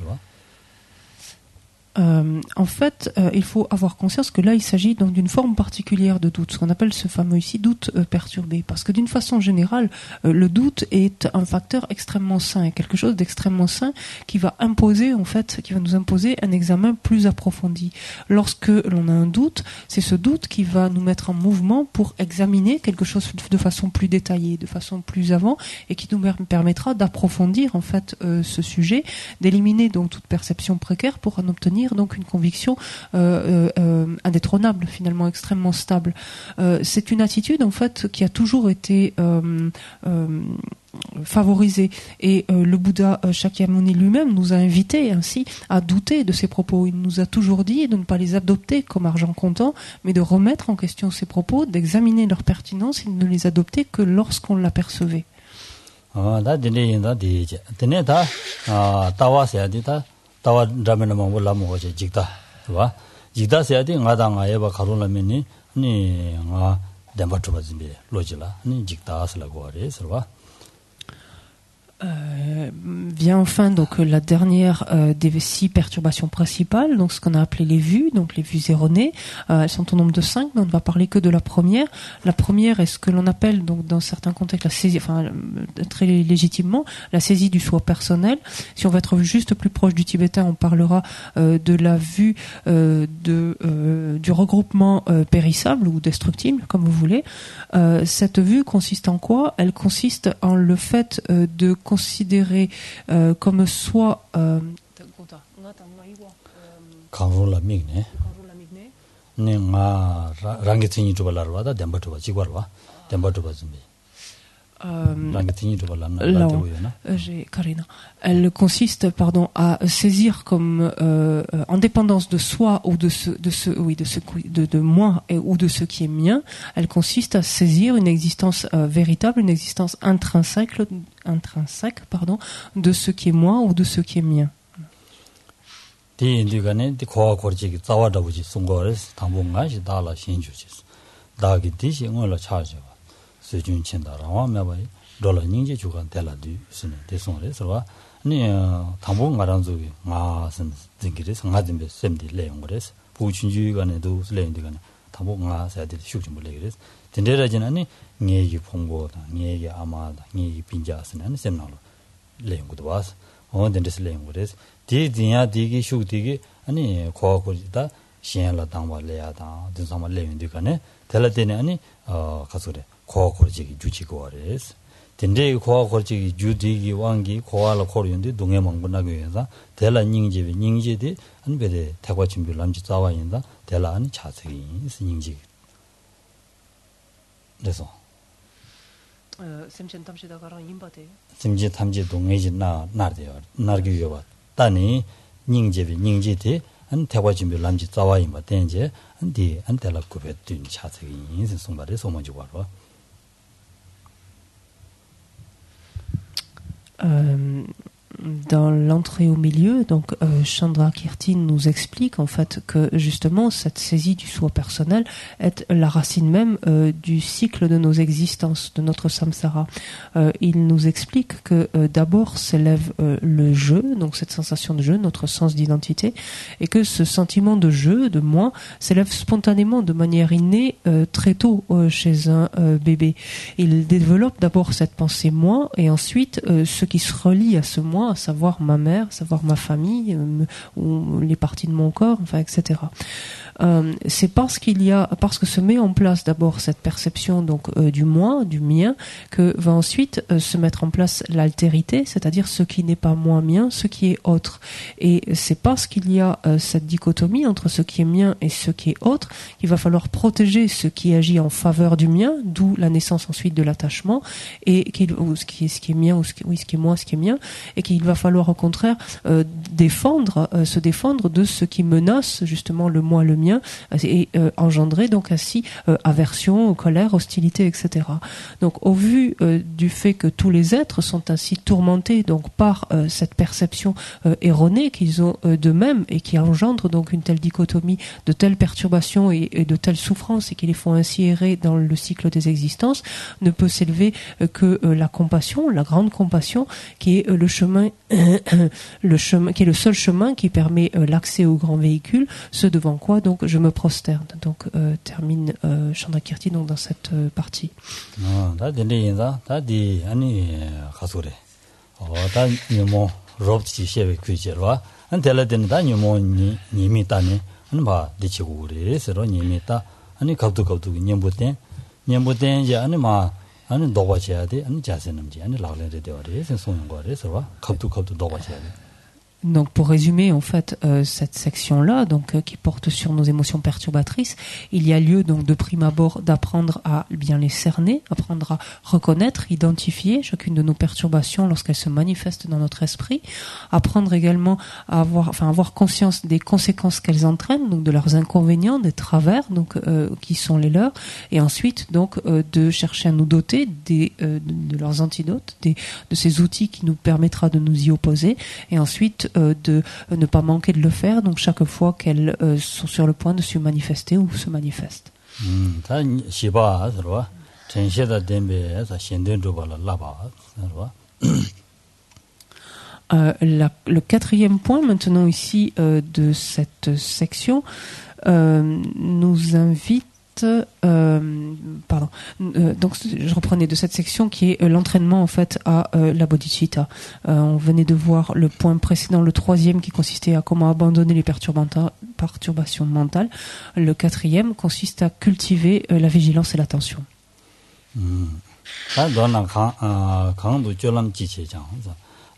C: en fait, il faut avoir conscience que là, il s'agit donc d'une forme particulière de doute, ce qu'on appelle ce fameux ici doute perturbé. Parce que d'une façon générale, le doute est un facteur extrêmement sain, quelque chose d'extrêmement sain qui va imposer, en fait, qui va nous imposer un examen plus approfondi. Lorsque l'on a un doute, c'est ce doute qui va nous mettre en mouvement pour examiner quelque chose de façon plus détaillée, de façon plus avant, et qui nous permettra d'approfondir, en fait, ce sujet, d'éliminer donc toute perception précaire pour en obtenir donc une conviction indétrônable, finalement extrêmement stable. C'est une attitude en fait qui a toujours été favorisée et le Bouddha Shakyamuni lui-même nous a invités ainsi à douter de ses propos. Il nous a toujours dit de ne pas les adopter comme argent comptant, mais de remettre en question ses propos, d'examiner leur pertinence et de ne les adopter que lorsqu'on l'apercevait.
B: tawa drama na mo la mo je jikta ba jikta se ade nga da nga ye ba kharon la meni ni nga demba to ba zimbe lojila ni jikta asla go re ba.
C: Vient enfin donc la dernière des 6 perturbations principales, donc ce qu'on a appelé les vues, donc les vues erronées. Elles sont au nombre de 5, mais on ne va parler que de la première. La première est ce que l'on appelle donc dans certains contextes la saisie, enfin très légitimement la saisie du soi personnel. Si on va être juste plus proche du tibétain, on parlera de la vue du regroupement périssable ou destructible, comme vous voulez. Cette vue consiste en quoi? Elle consiste en le fait de considérer comme soit
B: kanrola migne ne nga rangitini to balarwa da demba to chigwarwa demba to bazumbi rangitini to balana la teboyana
C: j'ai Karina. Elle consiste à saisir comme en dépendance de soi ou de moi ou de ce qui est mien. Elle consiste à saisir une existence véritable, une existence intrinsèque de ce qui est moi ou de ce qui est mien.
B: Di indigane di koa korji zawa da buji sungores tambunga shi dala shinju chis dagi di shi ngola charge ba sujun chinda rawa me ba dola ningje jugan tela du sune de songre so ni tambunga ranzu nga sen dingire nga dimbe semdi le ngores bu chunju gane do le indigane tambunga sa de shukjum le gres dindera jinani ngegi phongbo da ngegi ama da ngegi pinja sene semnalo le ngudo was on dendes le ngores di dinya digi shuk digi ani koa korita shienla tangwa leya tang dinsama leyin dikane tela tene ani kasure koa korchigi juchi koa res dinde koa korchigi ju digi wangi koa la kor yundi dunga mangbu na goyenza tela nyingjebi nyingje ani bede tekwa chimbi lamji tsawa yinda tela ani chatsegi isi nyingji deso semje tamje dungaji na nardeyo nargi yoba tani 닝제비 닝제데 안 대화준비 람지 자와이 마 된제 안디 안텔라 쿠베 든 차세기 인생 송바레 소모지 와로
C: Dans l'entrée au milieu, donc Chandra Kirti nous explique en fait que justement cette saisie du soi personnel est la racine même du cycle de nos existences, de notre samsara. Il nous explique que d'abord s'élève le jeu, donc cette sensation de jeu, notre sens d'identité, et que ce sentiment de jeu, de moi, s'élève spontanément de manière innée très tôt chez un bébé. Il développe d'abord cette pensée moi, et ensuite ce qui se relie à ce moi, à savoir ma mère, à savoir ma famille, ou les parties de mon corps, enfin, etc. C'est parce que se met en place d'abord cette perception donc du moi, du mien, que va ensuite se mettre en place l'altérité, c'est-à-dire ce qui n'est pas moi mien, ce qui est autre. Et c'est parce qu'il y a cette dichotomie entre ce qui est mien et ce qui est autre qu'il va falloir protéger ce qui agit en faveur du mien, d'où la naissance ensuite de l'attachement, et ce qui est mien, ce qui est moi, ce qui est mien, et qu'il va falloir au contraire se défendre de ce qui menace justement le moi, le mien, et engendrer donc ainsi aversion, colère, hostilité, etc. Donc au vu du fait que tous les êtres sont ainsi tourmentés donc par cette perception erronée qu'ils ont d'eux-mêmes et qui engendre donc une telle dichotomie, de telles perturbations et de telles souffrances et qui les font ainsi errer dans le cycle des existences, ne peut s'élever que la compassion, la grande compassion, qui est le chemin, qui est le seul chemin qui permet l'accès au grand véhicule, ce devant quoi donc je me prosterne. Donc termine Chandra Kirti donc dans cette partie.
B: 아니 도와줘야 돼. 아니 자세는지 아니 라글레데 되어래. 생소는 거래. 서와 갑도 도와줘야 돼.
C: Donc pour résumer en fait cette section-là, donc qui porte sur nos émotions perturbatrices, il y a lieu donc de prime abord d'apprendre à bien les cerner, apprendre à reconnaître, identifier chacune de nos perturbations lorsqu'elles se manifestent dans notre esprit, apprendre également à avoir conscience des conséquences qu'elles entraînent, donc de leurs inconvénients, des travers donc qui sont les leurs, et ensuite donc de chercher à nous doter de leurs antidotes, de ces outils qui nous permettra de nous y opposer, et ensuite but de ne pas manquer de le faire, donc chaque fois qu'elles sont sur le point de se manifester ou se manifestent. Le quatrième point maintenant ici de cette section nous invite donc je reprenais de cette section qui est l'entraînement en fait à la bodhicitta. On venait de voir le point précédent, le troisième, qui consistait à comment abandonner les perturbations mentales. Le quatrième consiste à cultiver la vigilance et l'attention.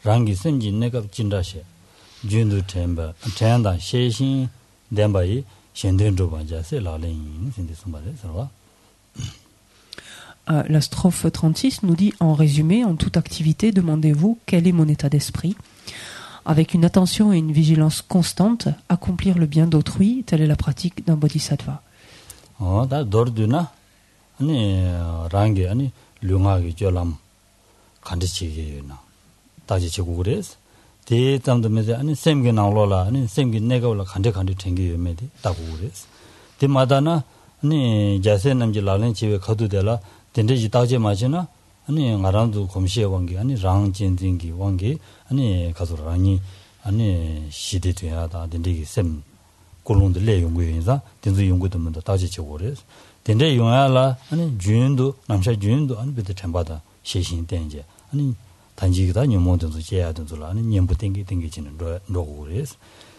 B: rangi semji nekab jindashe jundu temba tenda sheshin dembai shenden droba jase lalen sindi sumbare sarwa.
C: La strophe 36 nous dit en résumé, en toute activité, demandez-vous quel est mon état d'esprit. Avec une attention et une vigilance constante, accomplir le bien d'autrui, telle est la pratique d'un bodhisattva.
B: Da dorduna ani rangi ani lunga gi jolam kandichi na 다지 지고 그래서 대담도면서 아니 샘게 나올라 아니 샘게 내가 올라 간데 땡기 메디 다고 그래서 대마다나 아니 자세 남지 라는 집에 가도 되라 된대지 다지 마지나 아니 나랑도 검시해 원게 아니 랑진딩기 원게 아니 가서라니 아니 시대 돼야다 된대기 샘 꼴론들 내용고인자 된도 연구도 문도 다지 지고 그래서 된대 용야라 아니 주인도 남샤 주인도 아니 베드 템바다 시신 된제 아니 단지기다 녀모든도 제야든도라 아니 녀부 땡기지는 로고레스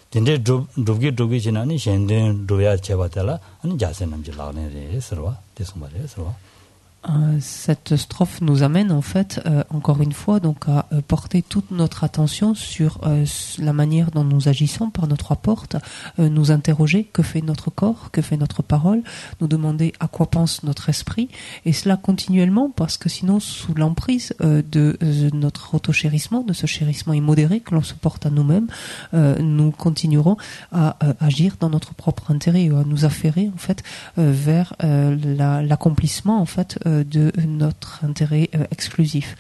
B: 근데 도기 지나니 셴된 도야 제바달라 아니 자세 남지 라네레 서와 대송바레 서와.
C: Cette strophe nous amène en fait encore une fois donc à porter toute notre attention sur la manière dont nous agissons par nos trois portes, nous interroger que fait notre corps, que fait notre parole, nous demander à quoi pense notre esprit, et cela continuellement, parce que sinon sous l'emprise de notre autochérissement, de ce chérissement immodéré que l'on se porte à nous-mêmes, nous continuerons à agir dans notre propre intérêt, à nous affairer en fait vers l'accomplissement en fait de notre intérêt exclusif.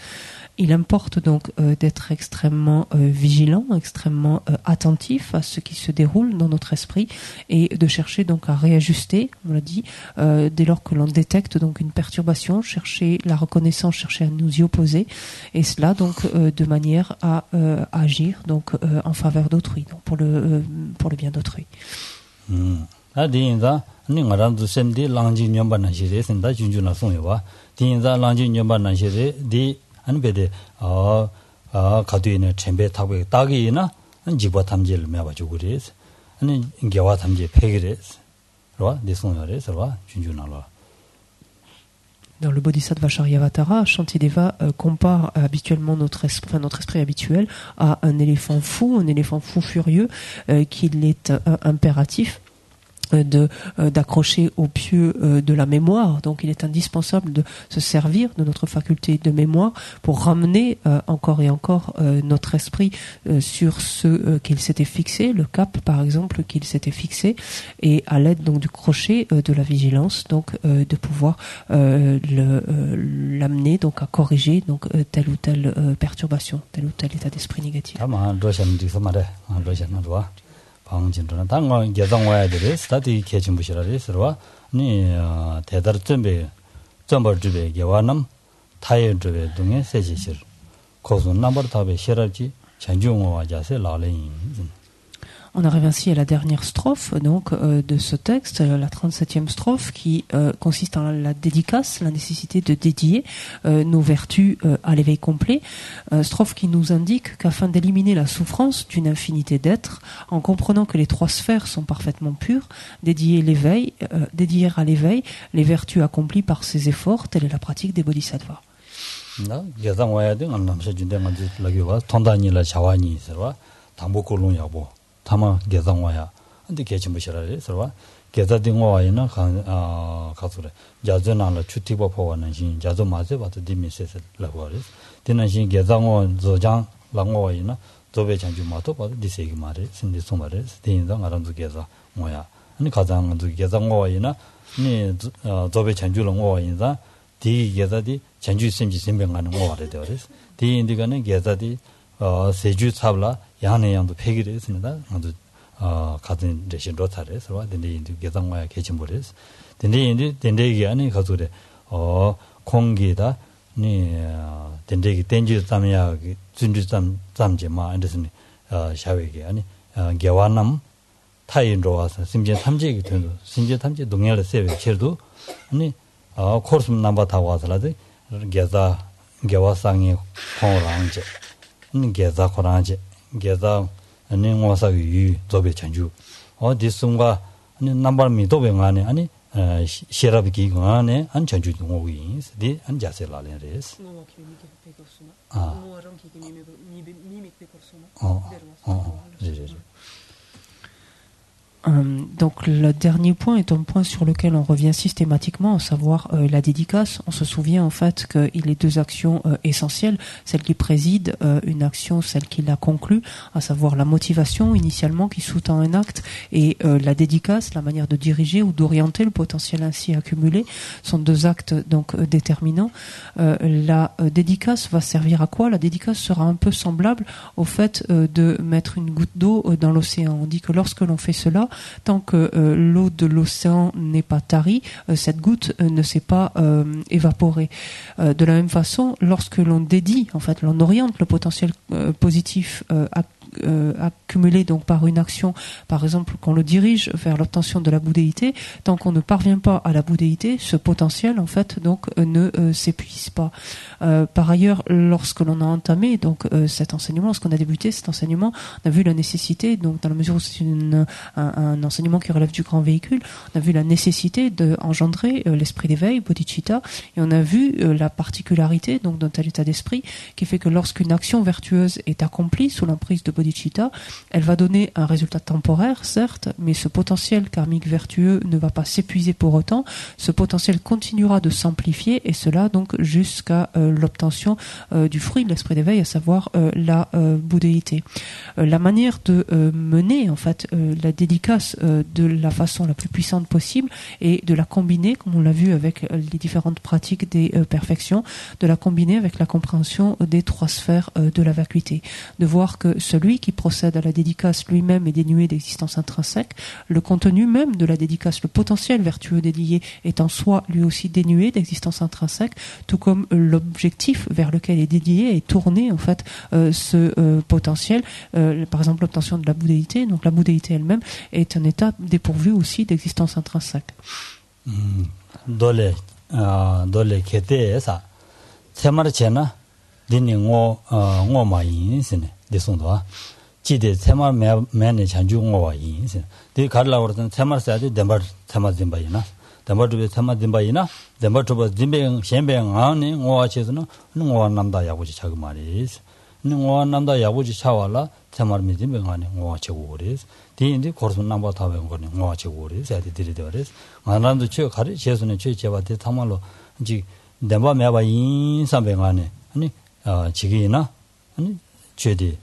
C: Il importe donc d'être extrêmement vigilant, extrêmement attentif à ce qui se déroule dans notre esprit et de chercher donc à réajuster, on l'a dit, dès lors que l'on détecte donc une perturbation, chercher la reconnaissance, chercher à nous y opposer, et cela donc de manière à agir donc en faveur d'autrui, donc pour le bien d'autrui.
B: ni ngarandu semdi langji nyomba na shire senda junjuna songyoba dinza langji nyomba na shire di anbede kaduine chembe tabwe dagina jibo tamjel mewa jugures ani ngewa tamje pegires ro de songyore serwa junjuna lo.
C: Dans le Bodhisattva Charyavatara, Shantideva compare habituellement notre esprit habituel à un éléphant fou furieux qu'il est impératif d'accrocher au pieu de la mémoire. Donc il est indispensable de se servir de notre faculté de mémoire pour ramener encore et encore notre esprit sur ce qu'il s'était fixé, le cap par exemple qu'il s'était fixé, et à l'aide donc du crochet de la vigilance donc de pouvoir l'amener donc à corriger donc telle ou telle perturbation, tel ou tel état d'esprit négatif.
B: 방진도는 당과 개정와야들이 스타디 개침부시라리스와 니 대다르 점벌주베 개와남 타이르베 동에 세지실 고선 넘버 답에 시라지 전중어와 자세 라레인.
C: On arrive ainsi à la dernière strophe donc de ce texte, la 37e strophe qui consiste en la dédicace, la nécessité de dédier nos vertus à l'éveil complet. Strophe qui nous indique qu'afin d'éliminer la souffrance d'une infinité d'êtres, en comprenant que les trois sphères sont parfaitement pures, dédier à l'éveil les vertus accomplies par ces efforts, telle est la pratique des bodhisattvas.
B: 타마 개상와야 근데 개침부시라래 서와 개자딩와이나 가수래 자전나라 추티버 포와는 신 자조 마제 바도 디미세스 라고레 디나신 개상원 조장 랑와이나 조베 장주 마도 바도 디세기 말에 신디 소말에 디인당 아람도 개자 뭐야 아니 가장도 개상와이나 니 조베 장주 랑와이나 디 개자디 장주 심지 심병하는 거와래 되어레 디인디가는 개자디 세주 잡라 야네 양도 폐기를 했습니다. 모두 같은 대신 로타레스 와 근데 이제 계산과 개침버렸어. 근데 이제 된대기 안에 가서래 공기다 니 된대기 땡주 담이야 준주 담제마 안데스니 샤웨기 아니 개와남 타인으로 와서 심지어 탐지기 된도 심지어 탐지 동해를 세베 쳐도 아니 코스 넘버 타고 와서라도 개와상이 공랑제 게자 코랑제 게자 아니 와사기 조베 chanju 디스ум과 아니 넘버미 도뱅안에 아니 시라비기 안에 안 chanju 동오이 디 안 자세라레스
C: Donc le dernier point est un point sur lequel on revient systématiquement, à savoir la dédicace. On se souvient en fait qu'il est deux actions essentielles, celle qui préside une action, celle qui la conclut, à savoir la motivation initialement qui sous-tend un acte, et la dédicace, la manière de diriger ou d'orienter le potentiel ainsi accumulé, sont deux actes donc déterminants. La dédicace va servir à quoi? La dédicace sera un peu semblable au fait de mettre une goutte d'eau dans l'océan. On dit que lorsque l'on fait cela, tant que l'eau de l'océan n'est pas tarie, cette goutte ne s'est pas évaporée. De la même façon, lorsque l'on dédie, en fait, l'on oriente le potentiel positif accumulé donc par une action, par exemple qu'on le dirige vers l'obtention de la bouddhéité, tant qu'on ne parvient pas à la bouddhéité, ce potentiel en fait donc ne s'épuise pas. Par ailleurs, lorsque l'on a entamé donc cet enseignement, lorsqu'on a débuté cet enseignement, on a vu la nécessité, donc dans la mesure où c'est un enseignement qui relève du grand véhicule, on a vu la nécessité d'engendrer l'esprit d'éveil, bodhicitta, et on a vu la particularité donc d'un tel état d'esprit qui fait que lorsqu'une action vertueuse est accomplie sous l'emprise de bodhicitta, elle va donner un résultat temporaire, certes, mais ce potentiel karmique vertueux ne va pas s'épuiser pour autant. Ce potentiel continuera de s'amplifier, et cela donc jusqu'à l'obtention du fruit de l'esprit d'éveil, à savoir la bouddhéité. La manière de mener en fait la dédicace de la façon la plus puissante possible et de la combiner, comme on l'a vu avec les différentes pratiques des perfections, de la combiner avec la compréhension des trois sphères de la vacuité, de voir que celui qui procède à la dédicace lui-même est dénué d'existence intrinsèque, le contenu même de la dédicace, le potentiel vertueux dédié est en soi lui aussi dénué d'existence intrinsèque, tout comme l'objectif vers lequel est dédié est tourné en fait ce potentiel, par exemple l'obtention de la bouddhéité. Donc la bouddhéité elle-même est un état dépourvu aussi d'existence intrinsèque.
B: Dole kete sa temar chena dini ngo ma yin sine de sondwa chide temar me chanju ngo wa yin sine de karla ordan temar sa de dembar temar dimba ina dembar de temar dimba ina dembar to dimbe shenbe ngane ngo wa chesno ngo namda yabuji chag maris ngo namda yabuji chawala temar me dimbe ngane ngo wa chego ores 디인데 코르스 넘버 타베 거는 뭐 하고 세디 드리더레스 만란도 쳐 가리 제수는 쳐 제바데 타말로 이제 내가 매바 인사뱅안에 아니 지기나 아니 죄디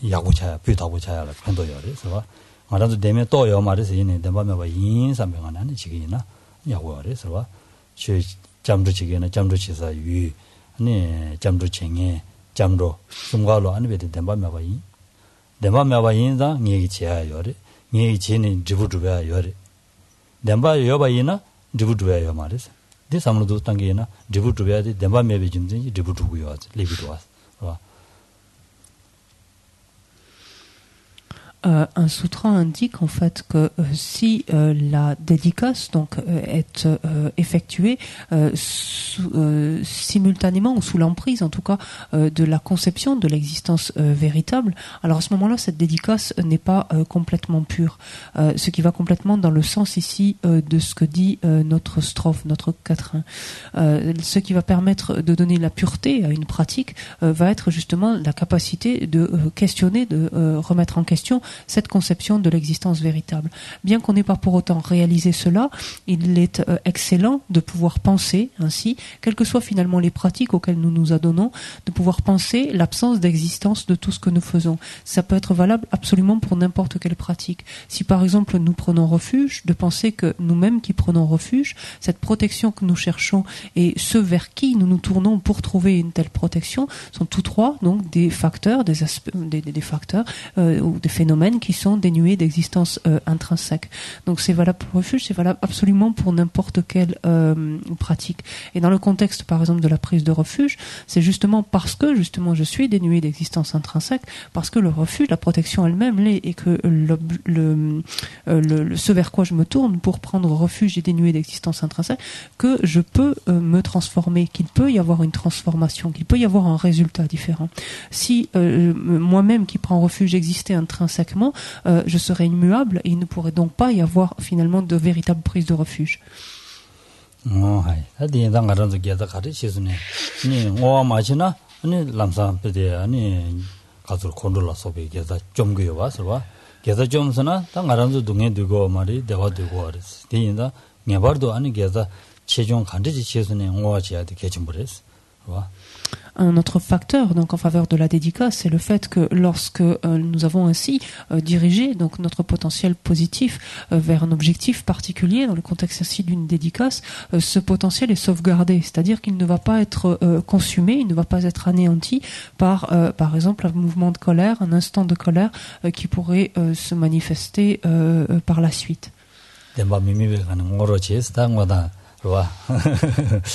B: 야구차야 비타고차야 편도요래서 만란도 되면 또요 말해서 이네 내가 매바 인사뱅안에 아니 지기나 야구요래서 저 잠도 지기나 잠도 치사 유 아니 잠도 챙에 잠도 숨가로 아니 베데 내가 매바 Demba mewa yinza ngeki chea yore, ngeki chee ni dribu drubaya yore. Demba yoba yina dribu drubaya yo maris. Di samlo du tangi yina dribu drubaya di demba mewe jimzi dribu drubu yo wazi, libi do wazi.
C: Un sutra indique en fait que si la dédicace donc est effectuée simultanément ou sous l'emprise en tout cas de la conception de l'existence véritable, alors à ce moment-là cette dédicace n'est pas complètement pure, ce qui va complètement dans le sens ici de ce que dit notre strophe, notre quatrain. Ce qui va permettre de donner la pureté à une pratique va être justement la capacité de questionner, de remettre en question cette conception de l'existence véritable. Bien qu'on n'ait pas pour autant réalisé cela, il est excellent de pouvoir penser ainsi, quelles que soient finalement les pratiques auxquelles nous nous adonnons, de pouvoir penser l'absence d'existence de tout ce que nous faisons. Ça peut être valable absolument pour n'importe quelle pratique. Si par exemple nous prenons refuge, de penser que nous-mêmes qui prenons refuge, cette protection que nous cherchons et ceux vers qui nous nous tournons pour trouver une telle protection sont tous trois donc des facteurs, des facteurs ou des phénomènes qui sont dénués d'existence intrinsèque. Donc c'est valable pour le refuge, c'est valable absolument pour n'importe quelle pratique. Et dans le contexte par exemple de la prise de refuge, c'est justement parce que justement je suis dénué d'existence intrinsèque, parce que le refuge, la protection elle-même l'est, et que ce vers quoi je me tourne pour prendre refuge et dénué d'existence intrinsèque, que je peux me transformer, qu'il peut y avoir une transformation, qu'il peut y avoir un résultat différent. Si moi-même qui prends refuge existais intrinsèquement, je serais immuable et il ne pourrait donc pas y avoir finalement de véritable prise de refuge.
B: 게다 좀서나 당가란도 동에 두고 말이 대화 되고 그랬어. 대인다 냐바도 아니 게다 최종 간지지 치에서는 오아지야 돼 개침버렸어. 봐.
C: Un autre facteur donc en faveur de la dédicace, c'est le fait que lorsque nous avons ainsi dirigé donc notre potentiel positif vers un objectif particulier dans le contexte ainsi d'une dédicace, ce potentiel est sauvegardé, c'est-à-dire qu'il ne va pas être consumé, il ne va pas être anéanti par exemple un mouvement de colère, un instant de colère qui pourrait se manifester par la suite.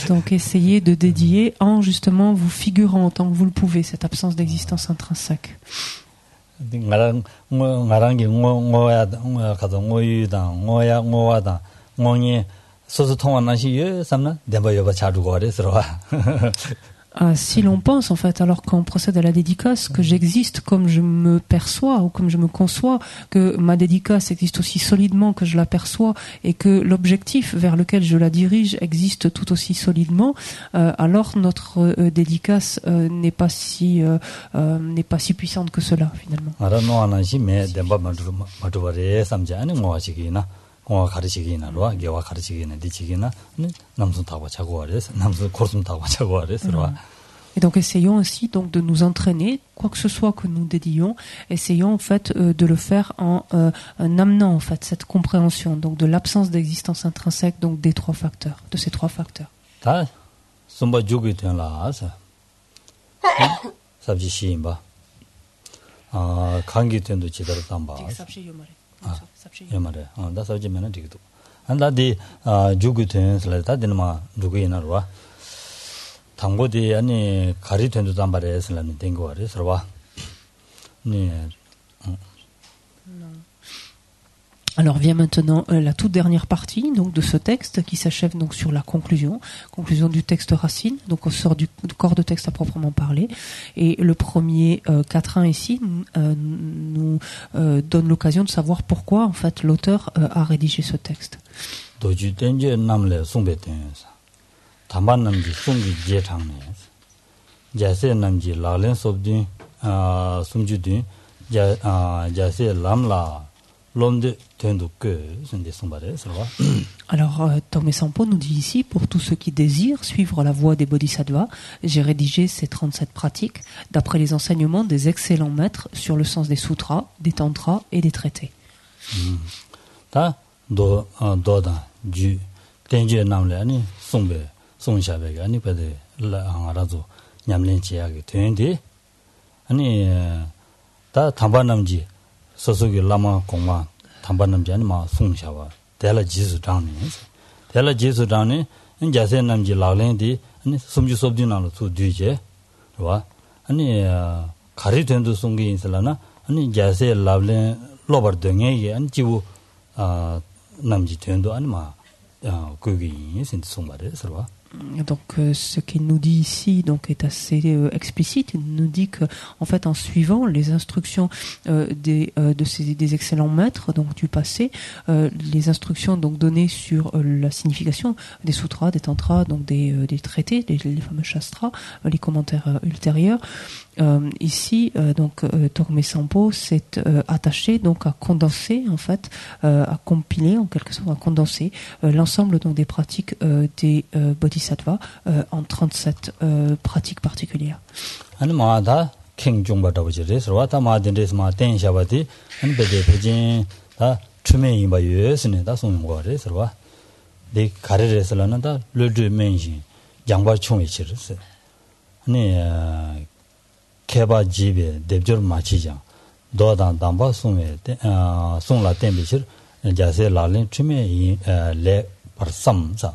C: Donc essayez de dédier en justement vous figurant autant que vous le pouvez cette absence d'existence intrinsèque. Si l'on pense, en fait, alors quand on procède à la dédicace, que j'existe comme je me perçois ou comme je me conçois, que ma dédicace existe aussi solidement que je la perçois et que l'objectif vers lequel je la dirige existe tout aussi solidement, alors notre dédicace n'est pas si puissante que cela, finalement. Et donc essayons ainsi donc de nous entraîner, quoi que ce soit que nous dédions, essayons en fait de le faire en amenant en fait cette compréhension donc de l'absence d'existence intrinsèque donc des trois facteurs, de ces trois facteurs. Alors vient maintenant la toute dernière partie donc de ce texte qui s'achève donc sur la conclusion du texte racine, donc on sort du corps de texte à proprement parler, et le premier quatrain ici nous donne l'occasion de savoir pourquoi en fait l'auteur a rédigé ce texte. Alors, Tongme Sampo nous dit ici, pour tous ceux qui désirent suivre la voie des bodhisattvas, j'ai rédigé ces 37 pratiques d'après les enseignements des excellents maîtres sur le sens des sutras, des tantras et des traités.
B: 소속이 라마 공마 담반남지 아니마 송샤와 대라 지수장네 대라 지수장네 인자세 남지 라렌디 아니 숨주섭디나로 수 뒤제 와 아니 가리된도 송기 인슬라나 아니 자세 라렌 로버등에게 안지우 남지 된도 아니마 거기 신도 송마레 서와.
C: Donc ce qu'il nous dit ici donc est assez explicite. Il nous dit que en fait en suivant les instructions des excellents maîtres donc du passé, les instructions donc données sur la signification des sutras, des tantras, donc des traités, les fameux shastras, les commentaires ultérieurs, ici, donc Torme Sampo s'est attaché donc à condenser en fait, à compiler en quelque sorte, à condenser l'ensemble donc des pratiques des bodhisattvas en 37 pratiques particulières.
B: king jungba da buje res wa ta ma den res ma ten sha ba ti an be de phejin da chume yin ba yue sne da song ngo res wa de kare res la na da le de men yin yang ba chung yi chi res ni ke ba ji be de jor ma chi jang do dan dan ba song ye song la ten bi chi ja se la len chume yin le par sam sa.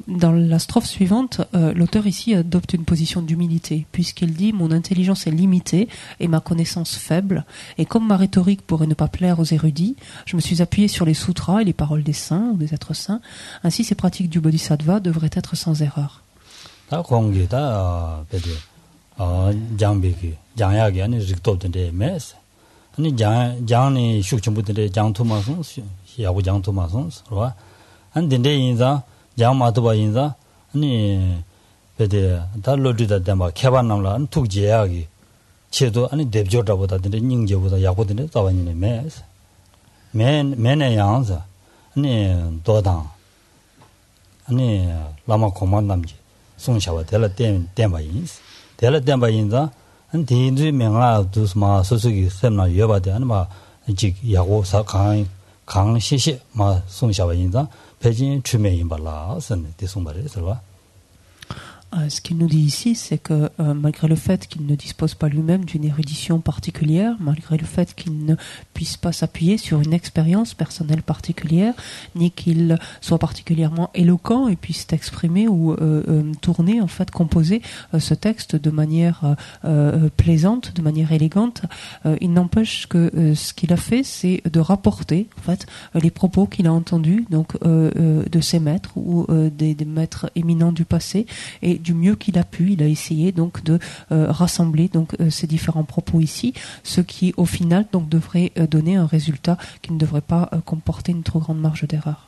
C: Dans la strophe suivante, l'auteur ici adopte une position d'humilité, puisqu'il dit « Mon intelligence est limitée et ma connaissance faible, et comme ma rhétorique pourrait ne pas plaire aux érudits, je me suis appuyé sur les sutras et les paroles des saints ou des êtres saints. Ainsi, ces pratiques du bodhisattva devraient être sans erreur. »
B: 장 마도바 인자 아니 베데 달로드다 담바 케반남라 툭제야기 제도 아니 뎁조다보다데 닝제보다 야고데 자와니네 메스 맨에 양자 아니 도당 아니 라마 코만남지 송샤와 델라 댐바인스 델라 댐바인자 안 디인지 명아 두스마 소소기 셈나 여바데 아니마 지 야고 사강 강시시 마 송샤와 인자 배진 주메인 발라 선네 대송발에 들어와.
C: Ce qu'il nous dit ici, c'est que malgré le fait qu'il ne dispose pas lui-même d'une érudition particulière, malgré le fait qu'il ne puisse pas s'appuyer sur une expérience personnelle particulière, ni qu'il soit particulièrement éloquent et puisse exprimer ou tourner, en fait, composer ce texte de manière plaisante, de manière élégante, il n'empêche que ce qu'il a fait, c'est de rapporter, en fait, les propos qu'il a entendus, donc de ses maîtres ou des maîtres éminents du passé, et du mieux qu'il a pu, il a essayé donc de rassembler donc ces différents propos ici, ce qui au final donc devrait donner un résultat qui ne devrait pas comporter une trop grande marge d'erreur.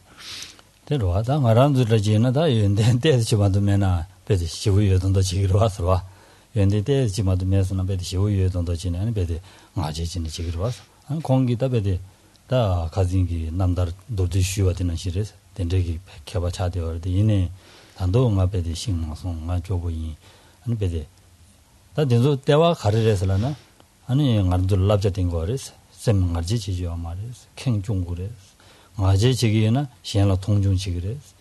B: 단도가 베디 신망송 가 조보이 아니 베디 다 된소 대화 가르래서라나 아니 나들 랍자된 거레스 셈 가지 지지와 말레스 캥 중국레스 마제 지기나 시행로 통중 지기레스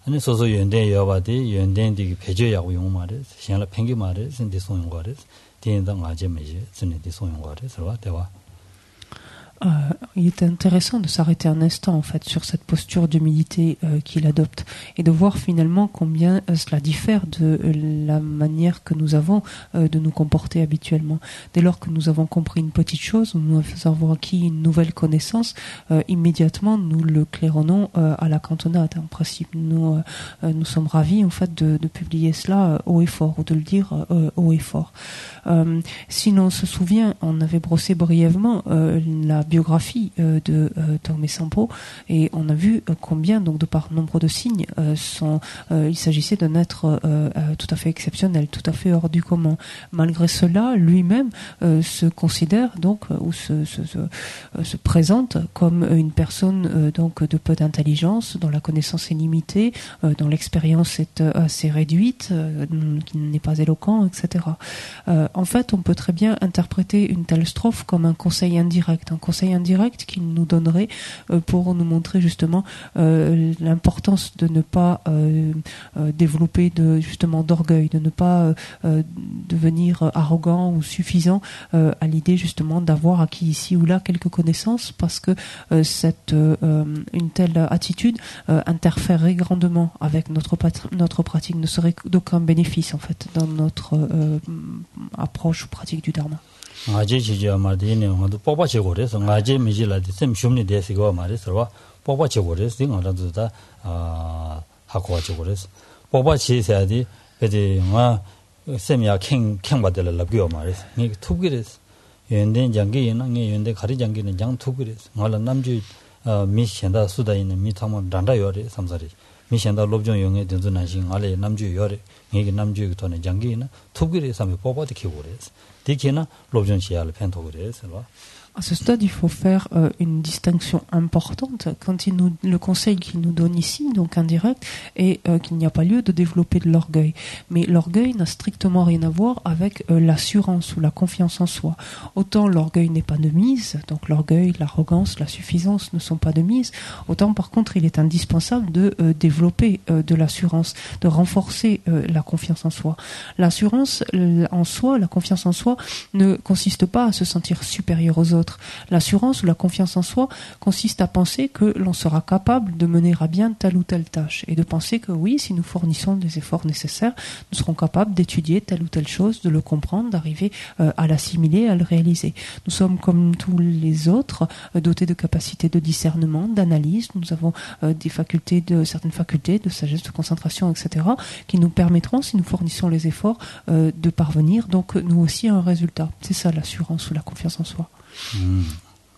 B: 아니 소소 연대 여바디 연대디 배제하고 용 말레스 시행로 팽기 말레스 인데 소용 거레스 된다 마제 메제 스네디 소용 거레스 와 대화.
C: Il est intéressant de s'arrêter un instant en fait sur cette posture d'humilité qu'il adopte et de voir finalement combien cela diffère de la manière que nous avons de nous comporter habituellement. Dès lors que nous avons compris une petite chose, nous avons acquis une nouvelle connaissance, immédiatement nous le claironnons à la cantonade. En principe, nous sommes ravis en fait de publier cela haut et fort ou de le dire haut et fort. Si l'on se souvient, on avait brossé brièvement la biographie de Torme Sampo et on a vu combien, donc de par nombre de signes, il s'agissait d'un être tout à fait exceptionnel, tout à fait hors du commun. Malgré cela, lui-même se considère donc ou se présente comme une personne donc de peu d'intelligence, dont la connaissance est limitée, dont l'expérience est assez réduite, qui n'est pas éloquent, etc. En fait, on peut très bien interpréter une telle strophe comme un conseil indirect qu'il nous donnerait pour nous montrer justement l'importance de ne pas développer justement d'orgueil, de ne pas devenir arrogant ou suffisant à l'idée justement d'avoir acquis ici ou là quelques connaissances, parce que une telle attitude interférerait grandement avec notre pratique, ne serait d'aucun bénéfice en fait dans notre approche ou pratique du Dharma.
B: ngaje jiya mardi ne ngado popa chegore so ngaje mijila de sem shumni de sigo mare so popa chegore sing ngada da hakwa chegore popa chi seadi bede nga semya king badela labyo mare ni tubgires yenden jangi na nge yende khari jangi ne jang tubgires ngala namju mi shenda suda ine mi thama danda yore samsari 미션다 롭종 용에 된도 나신 알레 남주 요래 이게 남주 돈에 장기나 투기를 삼에 뽑아도 키고 그래서 디키나 롭종 시야를 펜토 그래서
C: À ce stade, il faut faire une distinction importante quand le conseil qu'il nous donne ici, donc indirect, est qu'il n'y a pas lieu de développer de l'orgueil. Mais l'orgueil n'a strictement rien à voir avec l'assurance ou la confiance en soi. Autant l'orgueil n'est pas de mise, donc l'orgueil, l'arrogance, la suffisance ne sont pas de mise, autant par contre il est indispensable de développer de l'assurance, de renforcer la confiance en soi. L'assurance en soi, la confiance en soi, ne consiste pas à se sentir supérieur aux autres. L'assurance ou la confiance en soi consiste à penser que l'on sera capable de mener à bien telle ou telle tâche et de penser que oui, si nous fournissons des efforts nécessaires, nous serons capables d'étudier telle ou telle chose, de le comprendre, d'arriver à l'assimiler, à le réaliser. Nous sommes comme tous les autres, dotés de capacités de discernement, d'analyse. Nous avons certaines facultés de sagesse, de concentration, etc., qui nous permettront, si nous fournissons les efforts, de parvenir donc nous aussi à un résultat. C'est ça l'assurance ou la confiance en soi.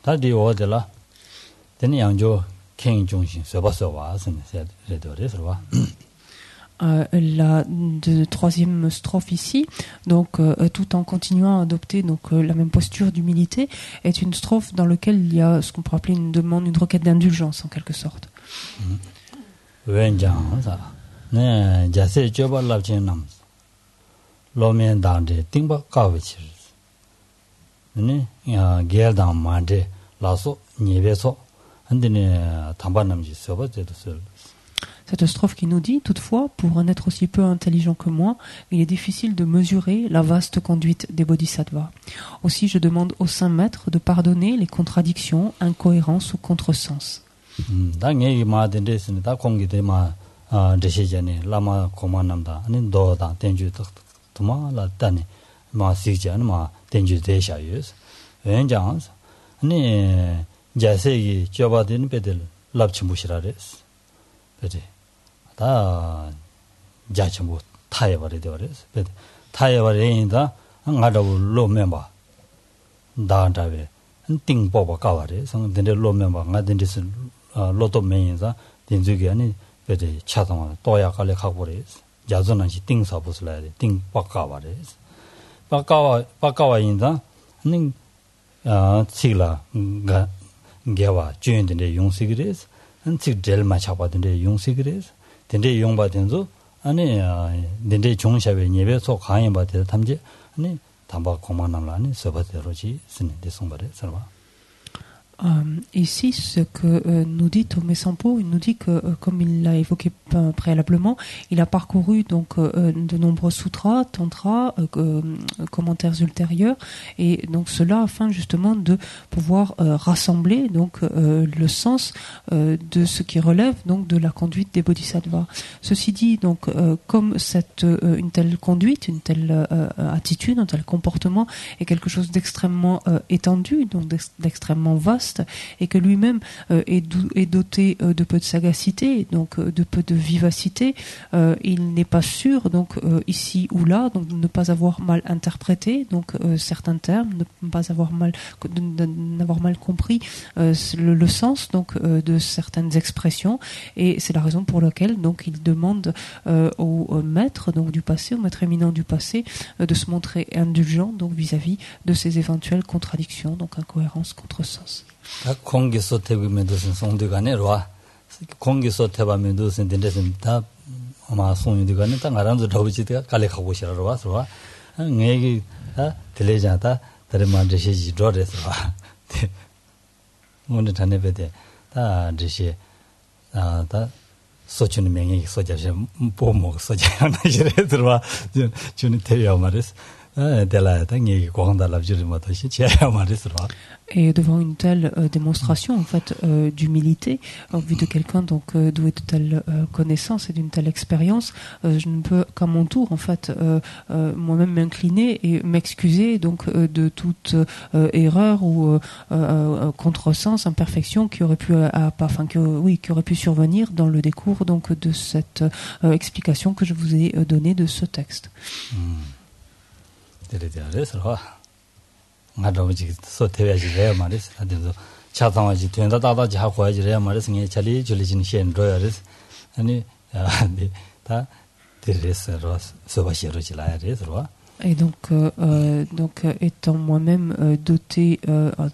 B: 다디 오데라 데니 양조 킹 중심 서버서와 선세레도레서와
C: la troisième strophe ici, donc tout en continuant à adopter donc la même posture d'humilité, est une strophe dans laquelle il y a ce qu'on pourrait appeler une demande, une requête d'indulgence en quelque sorte.
B: 웬장사 네 자세 줘발랍진남 로면당데 띵바 까위치 네 게르당 만데 라소 니베소 안데네 담반남지 서버제도
C: Cette strophe qui nous dit, toutefois, pour un être aussi peu intelligent que moi, il est difficile de mesurer la vaste conduite des bodhisattvas. Aussi, je demande au Saint Maître de pardonner les contradictions, incohérences ou contresens.
B: 다 자침부 타해버리 되어서 타해버리다 안가다고 로멤바 다한다베 띵보바 가와레 성된데 로멤바 가된데스 로또 메인자 된주기 아니 베데 차동아 또야 갈래 가고레 야전한시 띵사부슬라데 띵바가와레 바가와인다 ning 치라 가 게와 주인데 용식이레스 직 델마 잡아든데 용식이레스 덴데 용바된도 아니 덴데 종샤베 예배소 강연 받을 탐지 아니 담바 고만남라니 서버대로지 스는데 송바레 설마.
C: Ici, ce que nous dit Tomé Sampo, il nous dit que, comme il l'a évoqué préalablement, il a parcouru donc de nombreux sutras, tantras, commentaires ultérieurs, et donc cela afin justement de pouvoir rassembler donc le sens de ce qui relève donc de la conduite des bodhisattvas. Ceci dit, donc comme une telle conduite, une telle attitude, un tel comportement est quelque chose d'extrêmement étendu, donc d'extrêmement vaste, et que lui-même est doté de peu de sagacité, donc de peu de vivacité, il n'est pas sûr donc ici ou là donc de ne pas avoir mal interprété donc certains termes, de ne pas avoir n'avoir mal compris le sens donc de certaines expressions, et c'est la raison pour laquelle donc il demande au maître donc du passé, au maître éminent du passé, de se montrer indulgent donc vis-à-vis de ces éventuelles contradictions, donc incohérences, contresens.
B: 공기소 태국에 두신 송대가네로와 공기소 태바면 두신 된데선 다 아마 송유대가네 땅 알아서 더우지가 갈래 가고 싶어라 와서 내기 다 들려자다 다른 데시지 저래서 오늘 전에베데 다 데시 다 소춘 명이 소자시 보모 소자나 이래 들어와 주는 태요 말이스 데라다 내기 고한달랍지를 못하시 제야 말이스
C: Et devant une telle démonstration en fait d'humilité, en vue de quelqu'un donc doué de telle connaissance et d'une telle expérience, je ne peux qu'à mon tour en fait moi-même m'incliner et m'excuser donc de toute erreur ou contresens, imperfection qui aurait pu qui aurait pu survenir dans le décours donc de cette explication que je vous ai donnée de ce texte.
B: 나도지 소태야지래 말이스 아데도 차상화지 된다다다지 하고 해야지래 말이스 게 자리 줄리진 시엔 로야리스 아니 다 데레스로 소바시로 지라야레스로.
C: Et donc étant moi-même doté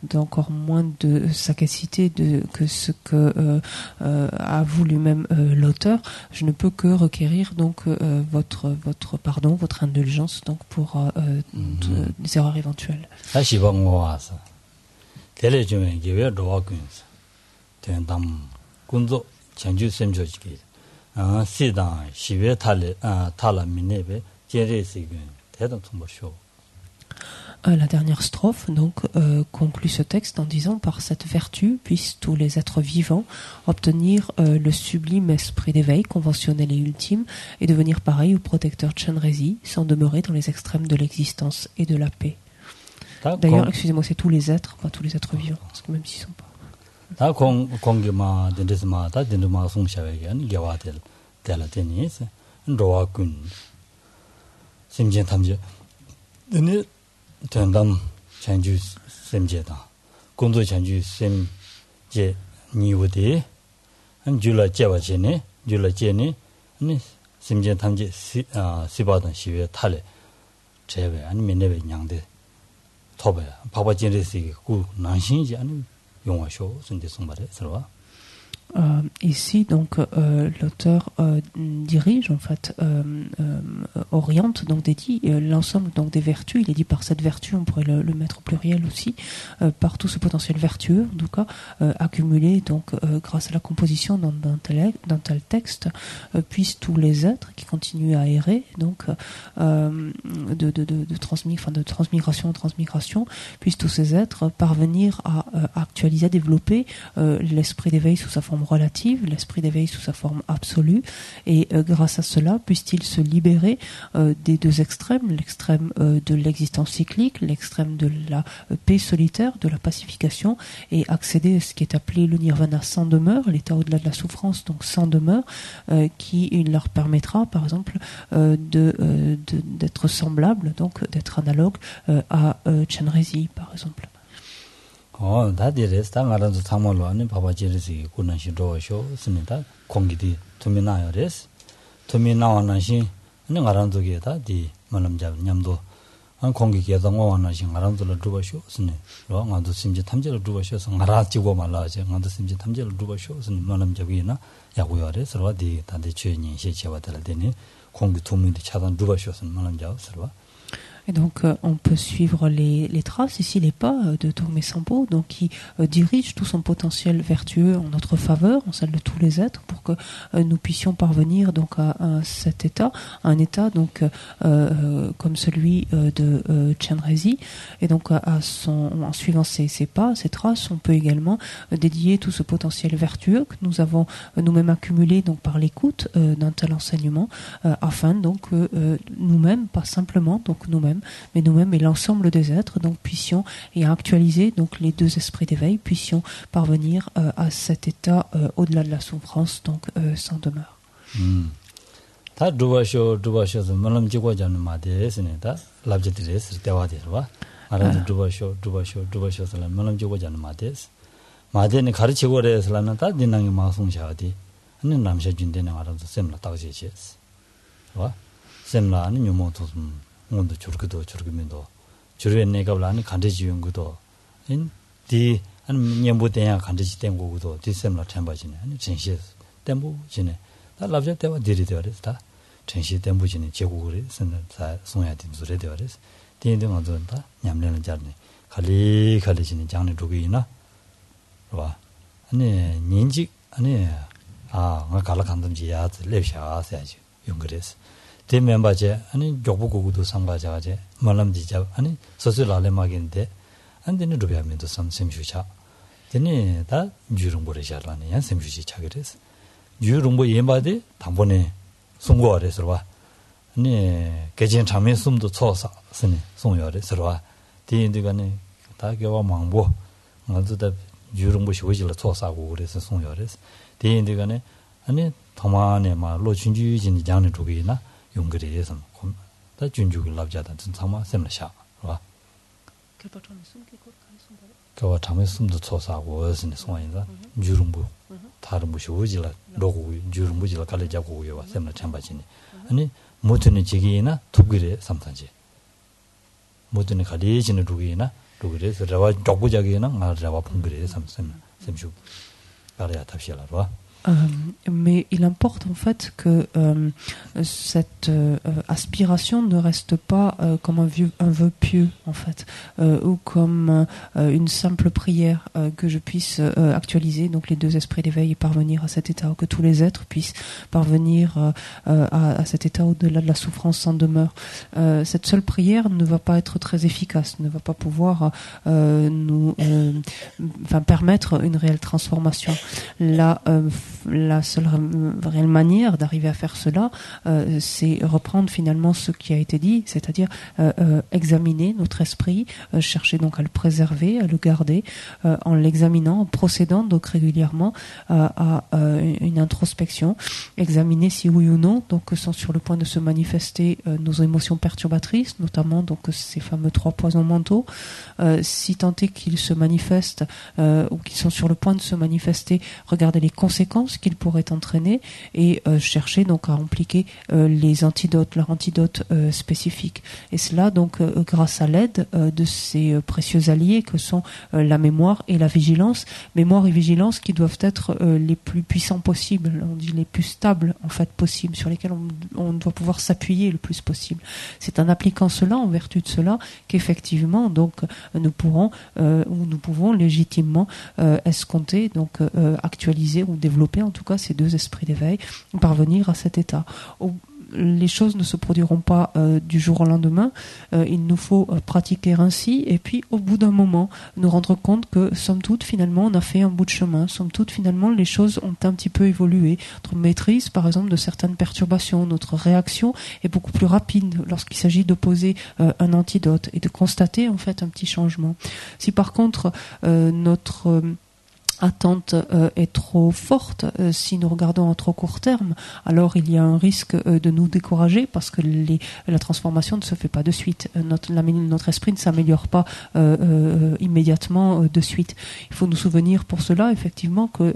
C: d'encore moins de sagacité que ce que a voulu même l'auteur, je ne peux que requérir donc votre pardon, votre indulgence donc pour des erreurs éventuelles. La dernière strophe donc conclut ce texte en disant: par cette vertu puissent tous les êtres vivants obtenir le sublime esprit d'éveil conventionnel et ultime et devenir pareil au protecteur Chenrezig sans demeurer dans les extrêmes de l'existence et de la paix. D'ailleurs, excusez-moi, c'est tous les êtres, pas tous les êtres vivants, parce que même s'ils sont pas.
B: dene tendam chanju semje da gondo chanju semje niwode an jula jewa jene jula jene ni semje tamje sibadan siwe tale 제외 아니면 내외 냥데 토베 바바 진리시 구 난신지 아니 용화쇼 선대 송발에 서와.
C: Ici, donc, l'auteur dirige, en fait, oriente, donc dédie l'ensemble donc des vertus. Il est dit par cette vertu, on pourrait le mettre au pluriel aussi, par tout ce potentiel vertueux, en tout cas, accumulé donc grâce à la composition d'un tel texte, puissent tous les êtres qui continuent à errer, donc de transmigration en transmigration, puissent tous ces êtres parvenir à actualiser, à développer l'esprit d'éveil sous sa forme relative, l'esprit d'éveil sous sa forme absolue, et grâce à cela puisse-t-il se libérer des deux extrêmes, l'extrême de l'existence cyclique, l'extrême de la paix solitaire, de la pacification, et accéder à ce qui est appelé le nirvana sans demeure, l'état au-delà de la souffrance, donc sans demeure, qui leur permettra par exemple d'être semblable, donc d'être analogue à Chenrezig par exemple.
B: 다디레스 당아라도 참말로 아니 바바지르시 군나시 도쇼 스니다 공기디 투미나요레스 투미나와나시 아니 가란도게다 디 만남자 냠도 안 공기게다 오와나시 가란도를 두바쇼 스네 로 나도 심지 탐제를 두바쇼서 가라지고 말라지 나도 심지 탐제를 두바쇼 스네 만남자기나 야고요레스 로디 다데 최니 시체와들 되니 공기 투미디 차단 두바쇼스 만남자 서와.
C: Et donc, on peut suivre les traces, ici les pas de Tongme Sampo, donc qui dirige tout son potentiel vertueux en notre faveur, en celle de tous les êtres, pour que nous puissions parvenir donc à cet état, un état donc comme celui de Chenrezig. Et donc, en suivant ces pas, ces traces, on peut également dédier tout ce potentiel vertueux que nous avons nous-mêmes accumulé donc par l'écoute d'un tel enseignement, afin donc nous-mêmes, pas simplement donc nous-mêmes, mais nous-mêmes et l'ensemble des êtres, donc puissions, et à actualiser donc les deux esprits d'éveil, puissions parvenir à cet état au-delà de la souffrance, donc sans demeure.
B: Ta dubasho malam jigwa janu made sene ta labjitire sirtewa derwa ara dubasho sala malam jigwa janu made ne 가르치고 레슬라나 다 dinangi 마송샤디 아니 남샤 준데네 알아서 셈라 따지체스 와 셈라 아니 묘모도 뭔도 저렇게면도 주르에 내가 라니 간대지 연구도 인디 한 년부대야 간대지 된 거고도 디셈라 템바지네 아니 전시 템부 지네 다 랍자 때와 디리되어서 다 전시 템부 지네 제국을 선다 송야 딘소래 되어서 디인도 얻는다 냠내는 자네 갈리지는 장내 두기나 와 아니 년직 아니 나 갈라 간담지야 랩샤야지 용그레스 대 멤버제 아니 교부고도 상가자제 말람지자 아니 소설알레마긴데 안되는 루비아면도 삼sem주차 되네 다 주름보레샤라네 야 sem주지 차게레스 주름보 예마데 당번에 송고아레서 봐 아니 개진 참에 숨도 쳐서 쓰네 송요레서 봐 디인들간에 다 교와 망보 나도다 주름보 시고질로 쳐서고 그래서 송요레스 디인들간에 아니 도마네 마 로춘주진 장내 두기나 용거리에서 다 준주를 납자다 진짜마 셈라샤 봐. kawa tame sumdo tsosa wasini songinza jurumbu tarumbu shujila logu jurumbu jila kale jago yewa semna chambachini ani mutuni jigina tugire samtanji mutuni khalejini dugina dugire rawa jogu jagina nga rawa pungire samsem semju kare atapshila ro.
C: Mais il importe en fait que cette aspiration ne reste pas comme un vœu pieux en fait, ou comme une simple prière que je puisse actualiser donc les deux esprits d'éveil et parvenir à cet état, ou que tous les êtres puissent parvenir à cet état au-delà de la souffrance sans demeure. Cette seule prière ne va pas être très efficace, ne va pas pouvoir nous permettre une réelle transformation. La seule réelle manière d'arriver à faire cela, c'est reprendre finalement ce qui a été dit, c'est-à-dire examiner notre esprit, chercher donc à le préserver, à le garder, en l'examinant, en procédant donc régulièrement à une introspection, examiner si oui ou non donc sont sur le point de se manifester nos émotions perturbatrices, notamment donc ces fameux 3 poisons mentaux, si tant est qu'ils se manifestent ou qu'ils sont sur le point de se manifester, regarder les conséquences qu'ils pourraient entraîner et chercher donc à impliquer les antidotes, leur antidote spécifique. Et cela donc grâce à l'aide de ces précieux alliés que sont la mémoire et la vigilance. Mémoire et vigilance qui doivent être les plus puissants possibles, on dit les plus stables en fait possibles, sur lesquels on doit pouvoir s'appuyer le plus possible. C'est en appliquant cela, en vertu de cela, qu'effectivement donc nous pouvons légitimement escompter, donc actualiser ou développer en tout cas ces deux esprits d'éveil, parvenir à cet état. Les choses ne se produiront pas du jour au lendemain, il nous faut pratiquer ainsi et puis au bout d'un moment nous rendre compte que somme toute finalement on a fait un bout de chemin, somme toute finalement les choses ont un petit peu évolué, notre maîtrise par exemple de certaines perturbations, notre réaction est beaucoup plus rapide lorsqu'il s'agit d'opposer un antidote et de constater en fait un petit changement. Si par contre notre attente est trop forte, si nous regardons à trop court terme, alors il y a un risque de nous décourager parce que la transformation ne se fait pas de suite. Notre esprit ne s'améliore pas immédiatement de suite. Il faut nous souvenir pour cela effectivement que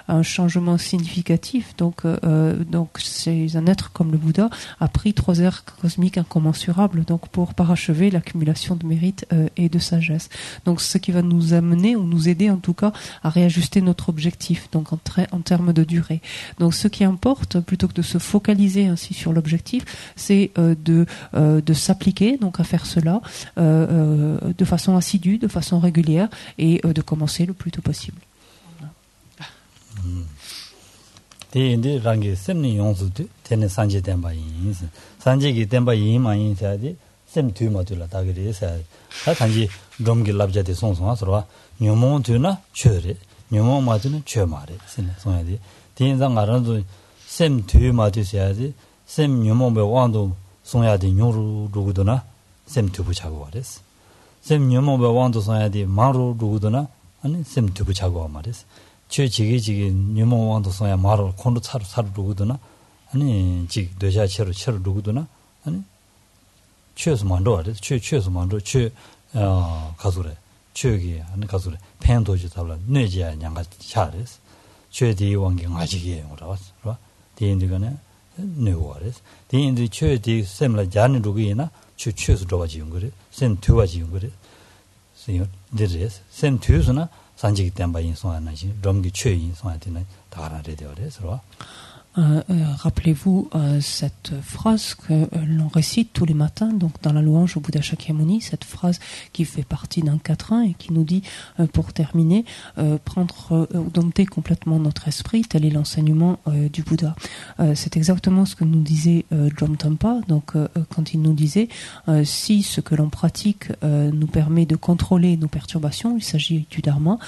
C: un changement significatif, donc c'est un être comme le Bouddha a pris 3 ères cosmiques incommensurables donc pour parachever l'accumulation de mérite et de sagesse. Donc ce qui va nous amener ou nous aider en tout cas à réajuster notre objectif, donc en termes de durée. Donc ce qui importe, plutôt que de se focaliser ainsi sur l'objectif, c'est de s'appliquer donc à faire cela de façon assidue, de façon régulière et de commencer le plus tôt possible.
B: Tende rangi semni yonsu tu tene sanje tenpa yin sanje ki tenpa yin ma yin sayade sem tu ma tu la tagiri sayade ta sanje domgi labja de song song asarwa nyomon tu na chö re nyomon ma tu na chö ma re sayade ten zang aran tu sem tu ma tu sayade sem nyomon be wangdo songyade nyoru rugudo na sem tu bu chago wa res sem nyomon be wangdo songyade maru rugudo na sem tu bu chago wa ma res 최 지기 뉴모왕도 소야 말을 콘도 차로 누구도나 아니 지 되자 채로 누구도나 아니 최소 만도 알아 최소 만도 가수래 최기 아니 가수래 팬도지 달라 뇌지야 양가 차레스 최디 왕경 아직이에 오라왔어 봐 디인들가네 뇌고아레스 디인들 최디 셈라 자니 누구이나 최소 들어가지 용거래 셈 두가지 용거래 세요 데레스 셈 두스나 산지기 때문에 인송하나지 롬기 최인 송한테는 다가라래 되어서
C: Rappelez-vous cette phrase que l'on récite tous les matins, donc dans la louange au Bouddha Shakyamuni, cette phrase qui fait partie d'un quatrain et qui nous dit, pour terminer, dompter complètement notre esprit, tel est l'enseignement du Bouddha. C'est exactement ce que nous disait Dromtampa, donc quand il nous disait, si ce que l'on pratique nous permet de contrôler nos perturbations, il s'agit du Dharma,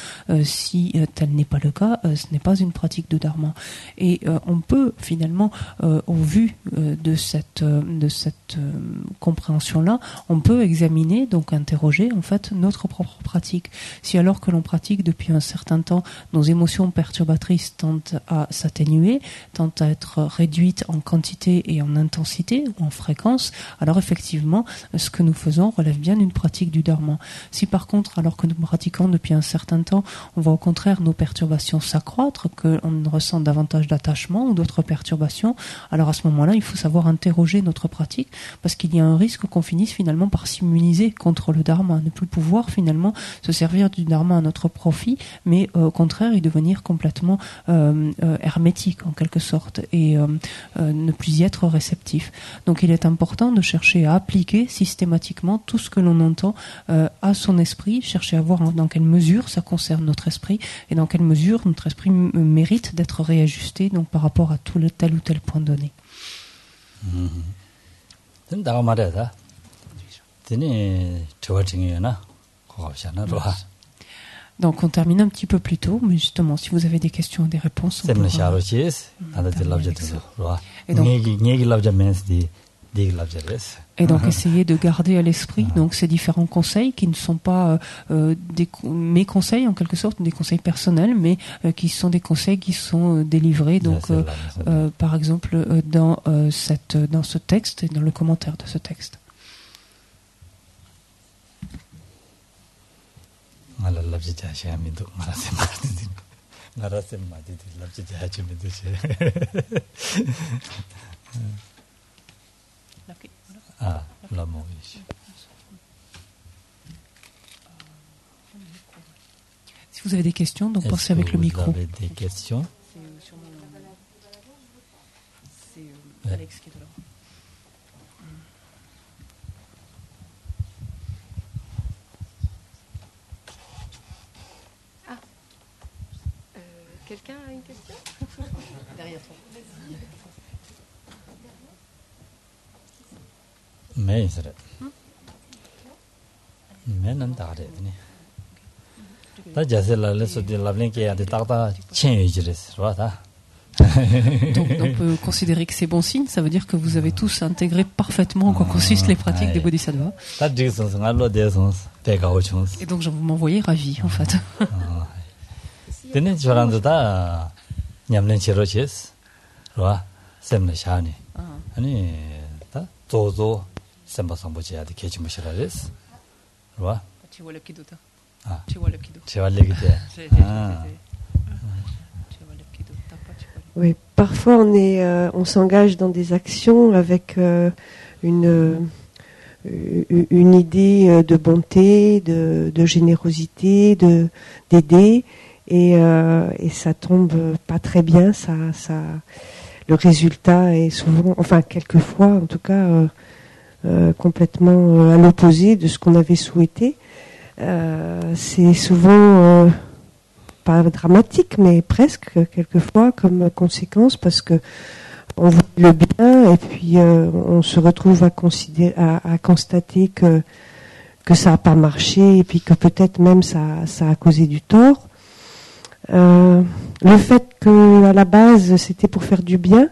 C: si tel n'est pas le cas, ce n'est pas une pratique de Dharma. Et on peut peut finalement, au vu de cette compréhension-là, on peut examiner, donc interroger en fait notre propre pratique. Si alors que l'on pratique depuis un certain temps, nos émotions perturbatrices tendent à s'atténuer, tendent à être réduites en quantité et en intensité ou en fréquence, alors effectivement, ce que nous faisons relève bien d'une pratique du dharma. Si par contre, alors que nous pratiquons depuis un certain temps, on voit au contraire nos perturbations s'accroître, qu'on ressent davantage d'attachement ou d'autres perturbations, alors à ce moment-là, il faut savoir interroger notre pratique, parce qu'il y a un risque qu'on finisse finalement par s'immuniser contre le dharma, ne plus pouvoir finalement se servir du dharma à notre profit, mais au contraire y devenir complètement hermétique en quelque sorte, et ne plus y être réceptif. Donc il est important de chercher à appliquer systématiquement tout ce que l'on entend à son esprit, chercher à voir dans quelle mesure ça concerne notre esprit et dans quelle mesure notre esprit mérite d'être réajusté donc par rapport à tel ou tel point donné. Donc on termine un petit peu plus tôt, mais justement, si vous avez des questions ou des réponses, on pourra... Et donc essayez de garder à l'esprit donc ces différents conseils qui ne sont pas mes conseils en quelque sorte, des conseils personnels, mais qui sont des conseils qui sont délivrés donc par exemple dans ce texte et dans le commentaire de ce texte. Si vous avez des questions, donc pensez avec le micro.
B: Vous avez des questions?
C: C'est Alex qui est là.
A: Quelqu'un a une question?
C: Derrière toi.
B: Mais c'est mais non d'arrêter. Donc
C: on peut considérer que c'est bon signe, ça veut dire que vous avez tous intégré parfaitement en quoi consistent les pratiques des bodhisattvas. Et donc je vous m'envoyez ravi en fait.
D: Oui, parfois on s'engage dans des actions avec une idée de bonté, de générosité, d'aider, et ça tombe pas très bien. Le résultat est souvent, enfin quelquefois en tout cas, complètement à l'opposé de ce qu'on avait souhaité. C'est souvent pas dramatique, mais presque quelquefois comme conséquence, parce que on voit le bien et puis on se retrouve à constater que ça n'a pas marché et puis que peut-être même ça a causé du tort. Le fait que à la base c'était pour faire du bien,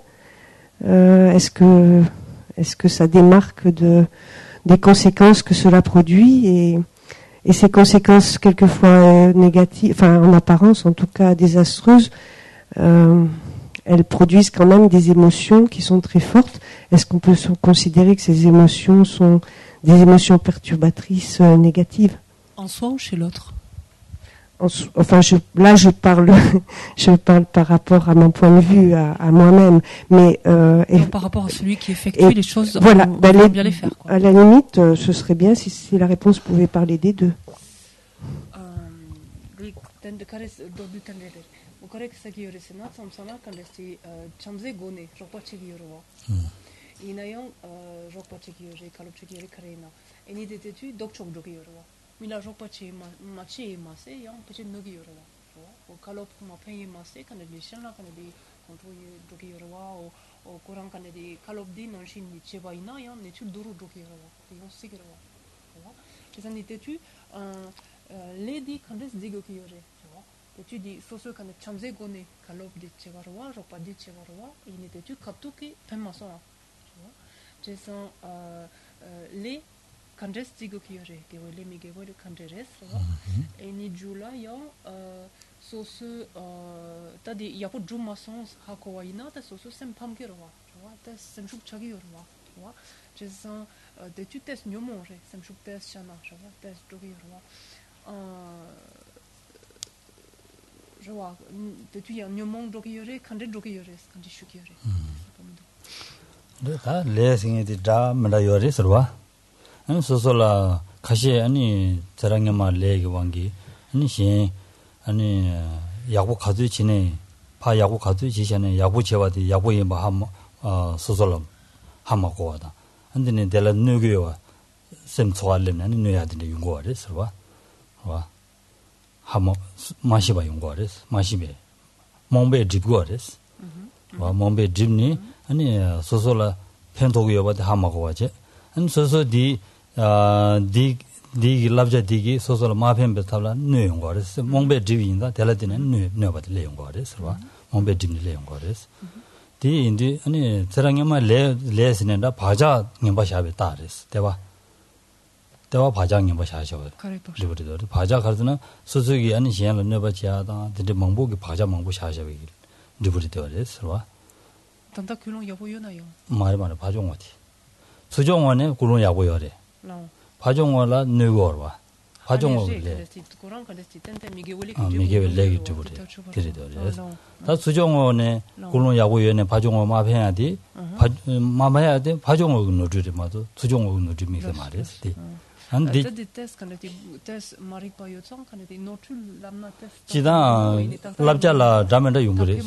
D: est-ce que ça démarque des conséquences que cela produit, et ces conséquences quelquefois négatives, enfin en apparence en tout cas désastreuses, elles produisent quand même des émotions qui sont très fortes. Est-ce qu'on peut considérer que ces émotions sont des émotions perturbatrices négatives?
C: En soi ou chez l'autre?
D: Enfin, je parle par rapport à mon point de vue, à moi-même, mais
C: par rapport à celui qui effectue les choses,
D: voilà,
C: on va bien les faire, quoi.
D: À la limite, ce serait bien si la réponse pouvait parler des deux.
C: Mila Ropache Machi Mase, young Pachin Nogi Yorwa, or Kalop Mape Mase, can it be Shana, can it be Contoy Dogi Yorwa, or Koran can it be Kalop Din and Shin Cheba Inayan, the two Duru Dogi Yorwa, the young Sigarwa. Isn't it tu lady can this Digo Yore? tu dis soso quand chamze gone kalop de chevarwa ropa de chevarwa il était tu kaptuki pemason tu vois je sens les kandes tigo kiore que les migego de kandes et ni jula yo soso tadi yapo jumason hakoina ta soso sem pamgerwa tu vois ta sem chuk chagiorwa tu vois je sens de tu test mieux manger sem chuk test chana tu vois test jogiorwa je vois de tu ya mieux manger jogiore kandes jogiore kandes shukiore
B: 다 레싱이 다 말아요리 서와 안 소소라 가시 아니 저랑에만 레기 왕기 아니 신 아니 야구 가도 지네 파 야구 가도 지전에 야구 제와디 야구에 뭐함 소소로 함하고 와다 근데 내가 누구요 셈 좋아하는 아니 누야한테 용거를 서와 와 함 마시바 용거를 마시베 몽베 집거를 와 몽베 집니 아니 소소라 펜토고요 바데 함하고 와제 안 소소디 디 랍자 디기 소소라 마펜베 탑라 뇌용 거레스 몽베 디윈다 델라디는 뇌바데 레용 거레스 와 몽베 디니 레용 거레스 디 인디 아니 저랑에마 레스는다 바자 님바샤베 따레스 대바 바자 님바샤셔 리버리도 바자 가르드나 소소기 아니 시안로 뇌바지야다 디 몽보기 바자 몽보샤셔베 리버리도레스 와
C: 단다 굴론 여보요나요
B: 말이 바종어티 수종원에 굴론 야고요래 바종어라 누고와 바종어래 미게벨레기 두부리 그리더래 다 수종원에 굴론 야고요네 바종어 마해야디 마마야데 바종어 누르리 마도 수종어 누르리 미게 말했지 안디 지다 랍자라 자면다 용거래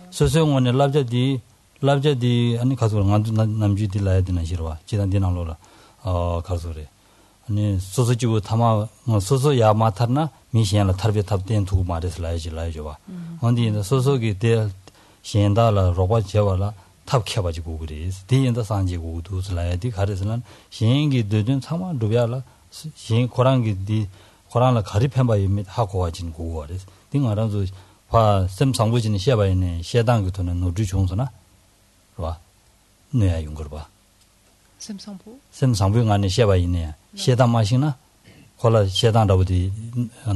B: 수종원에 랍자디 아니 가서 남주디 라야 되나 싫어와 지단 디나로라 가서래 아니 소소지고 타마 소소 야마타나 미시야라 타르베 탑된 두고 말해서 라야지 봐 언디 소소기 대 신다라 로바 제와라 탑 켜가지고 그래 대인다 산지고 두슬라야디 가르스는 신기 되든 상마 루비아라 신 고랑기 고랑라 가리펜바 이미 하고 와진 고거래 딩아라도 바 셈상부진 시야바이네 시야당 그토는 노주 종소나 봐. 뇌야 용거 봐. 셈상부 안에 시야바 있네. 시야당 마시나? 콜라 시야당라고디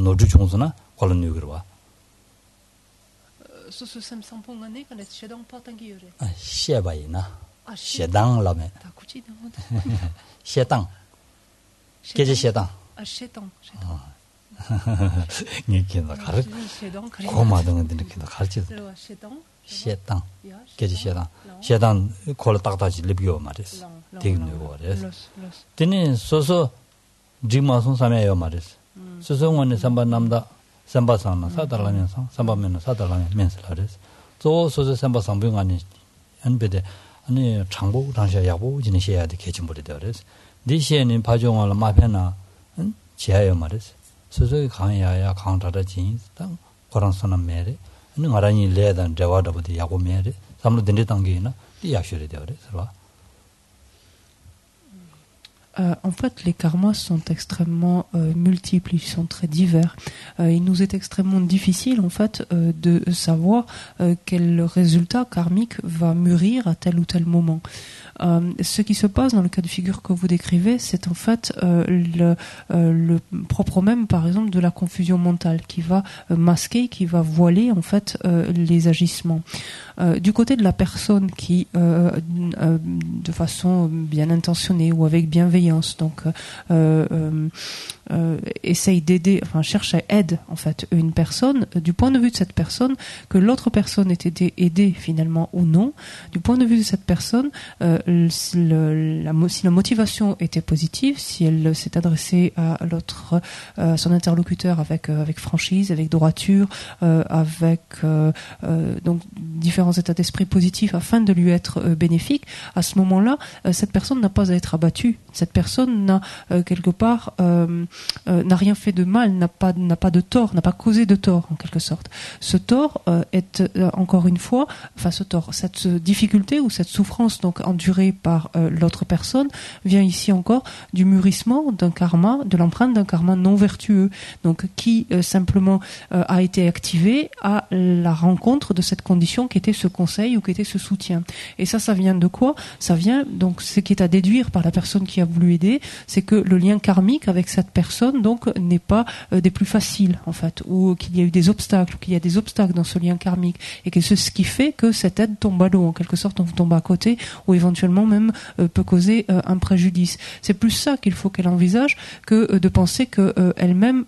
B: 노주 종소나? 콜라 뉴거 봐.
C: 소소 셈상부 안에 근데 시야당 파탄기요래.
B: 시야바 있나? 시야당 라메.
C: 다 구치다.
B: 시야당. 계제 시야당.
C: 시야당.
B: 니케나 가르. 고마던 데니케나 가르치. 시야당. 계제 시야당 콜라 딱다지 리비오 말이스 되겠네요 그래서 되는 소소 지마송 삼해요 말이스 소송원에 삼반 남다 삼바상나 사달라면서 삼바면은 사달라면 면설하래서 또 소소 삼바상병 아니 안베데 아니 장보 당시에 야보 지는 시야에 개침벌이 되어서 니시에는 바종을 마페나 지하여 말이스 소소의 강야야 강다다 진 땅 고랑선은 매래 는 아라니 레단 데와다부디 야고 매래 삼로 덴데 단계나 야셔레 되어래 서로
C: En fait, les karmas sont extrêmement multiples, ils sont très divers. Il nous est extrêmement difficile, en fait, de savoir quel résultat karmique va mûrir à tel ou tel moment. Ce qui se passe dans le cas de figure que vous décrivez, c'est en fait le propre même, par exemple, de la confusion mentale qui va masquer, qui va voiler en fait les agissements. Du côté de la personne qui, de façon bien intentionnée ou avec bienveillance, donc essaye d'aider, enfin cherche à aider en fait une personne, du point de vue de cette personne, que l'autre personne ait été aidée finalement ou non, du point de vue de cette personne, si la motivation était positive, si elle s'est adressée à l'autre, son interlocuteur avec franchise, avec droiture, avec donc différents états d'esprit positifs afin de lui être bénéfique, à ce moment-là, cette personne n'a pas à être abattue. Cette personne n'a quelque part n'a rien fait de mal, n'a pas de tort, n'a pas causé de tort en quelque sorte. Ce tort est encore une fois, enfin ce tort, cette difficulté ou cette souffrance donc endurée par l'autre personne vient ici encore du mûrissement d'un karma, de l'empreinte d'un karma non vertueux, donc qui simplement a été activé à la rencontre de cette condition qui était ce conseil ou qui était ce soutien. Et ça vient de quoi? Ça vient donc ce qui est à déduire par la personne qui a voulu aider, c'est que le lien karmique avec cette personne donc n'est pas des plus faciles en fait, ou qu'il y a eu des obstacles, ou qu'il y a des obstacles dans ce lien karmique, et que c'est ce qui fait que cette aide tombe à l'eau en quelque sorte, on tombe à côté, ou éventuellement même peut causer un préjudice. C'est plus ça qu'il faut qu'elle envisage que de penser que elle-même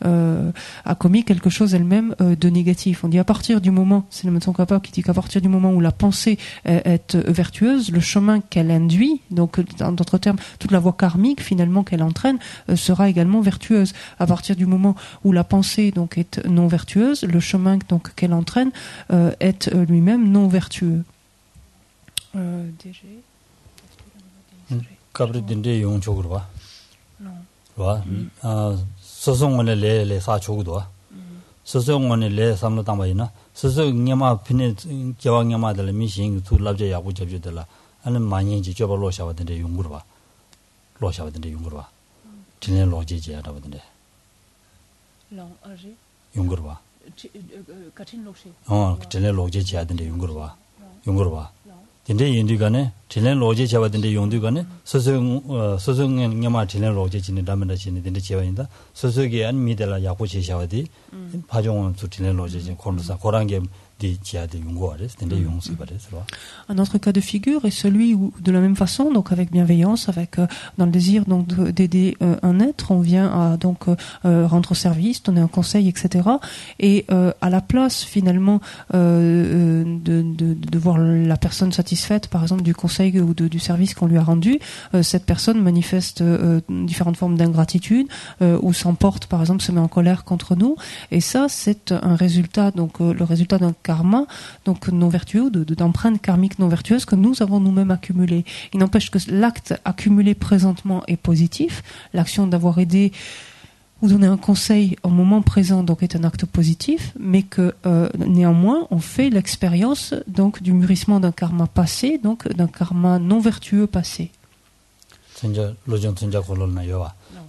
C: a commis quelque chose elle-même de négatif. On dit à partir du moment, c'est le médecin capable qui dit qu'à partir du moment où la pensée est vertueuse, le chemin qu'elle induit, donc en d'autres termes, toute la voie karmique finalement qu'elle entraîne sera également vertueuse. À partir du moment où la pensée donc est non vertueuse, le chemin donc qu'elle entraîne est lui-même non vertueux. DG.
B: kabri dinde yung chogro ba
C: Non.
B: wa sosong ne le sa chogdo sosong ne le samlo tang ba ina soso nyama pine jawa nyama de mi sing tu labje ya bu jabje de la an ma yin ji joba lo sha wa de yung gro ba lo sha wa de yung gro ba tine lo ji ji ya da ba de
C: Non, âgé.
B: yung gro ba
C: Kachin loche.
B: tine lo ji ji ya de yung gro ba dinde yindi gane tine lo ji cha wa de yung du gane soso nyama tine lo ji ni da ma da ni de che wa yin da soso ge an mi de la ya bu chi sha wa di 파종은 두티네 로제진 코르사 고랑게
C: Un autre cas de figure est celui où, de la même façon, donc avec bienveillance, avec dans le désir donc d'aider un être, on vient à donc rendre service, donner un conseil, etc. Et à la place finalement de voir la personne satisfaite, par exemple du conseil ou du service qu'on lui a rendu, cette personne manifeste différentes formes d'ingratitude ou s'emporte, par exemple, se met en colère contre nous. Et ça, c'est un résultat, donc le résultat d'un karma, donc non vertueux, d'empreintes karmiques non vertueuses que nous avons nous-mêmes accumulées. Il n'empêche que l'acte accumulé présentement est positif. L'action d'avoir aidé ou donner un conseil au moment présent donc est un acte positif, mais que néanmoins on fait l'expérience donc du mûrissement d'un karma passé, donc d'un karma non vertueux passé.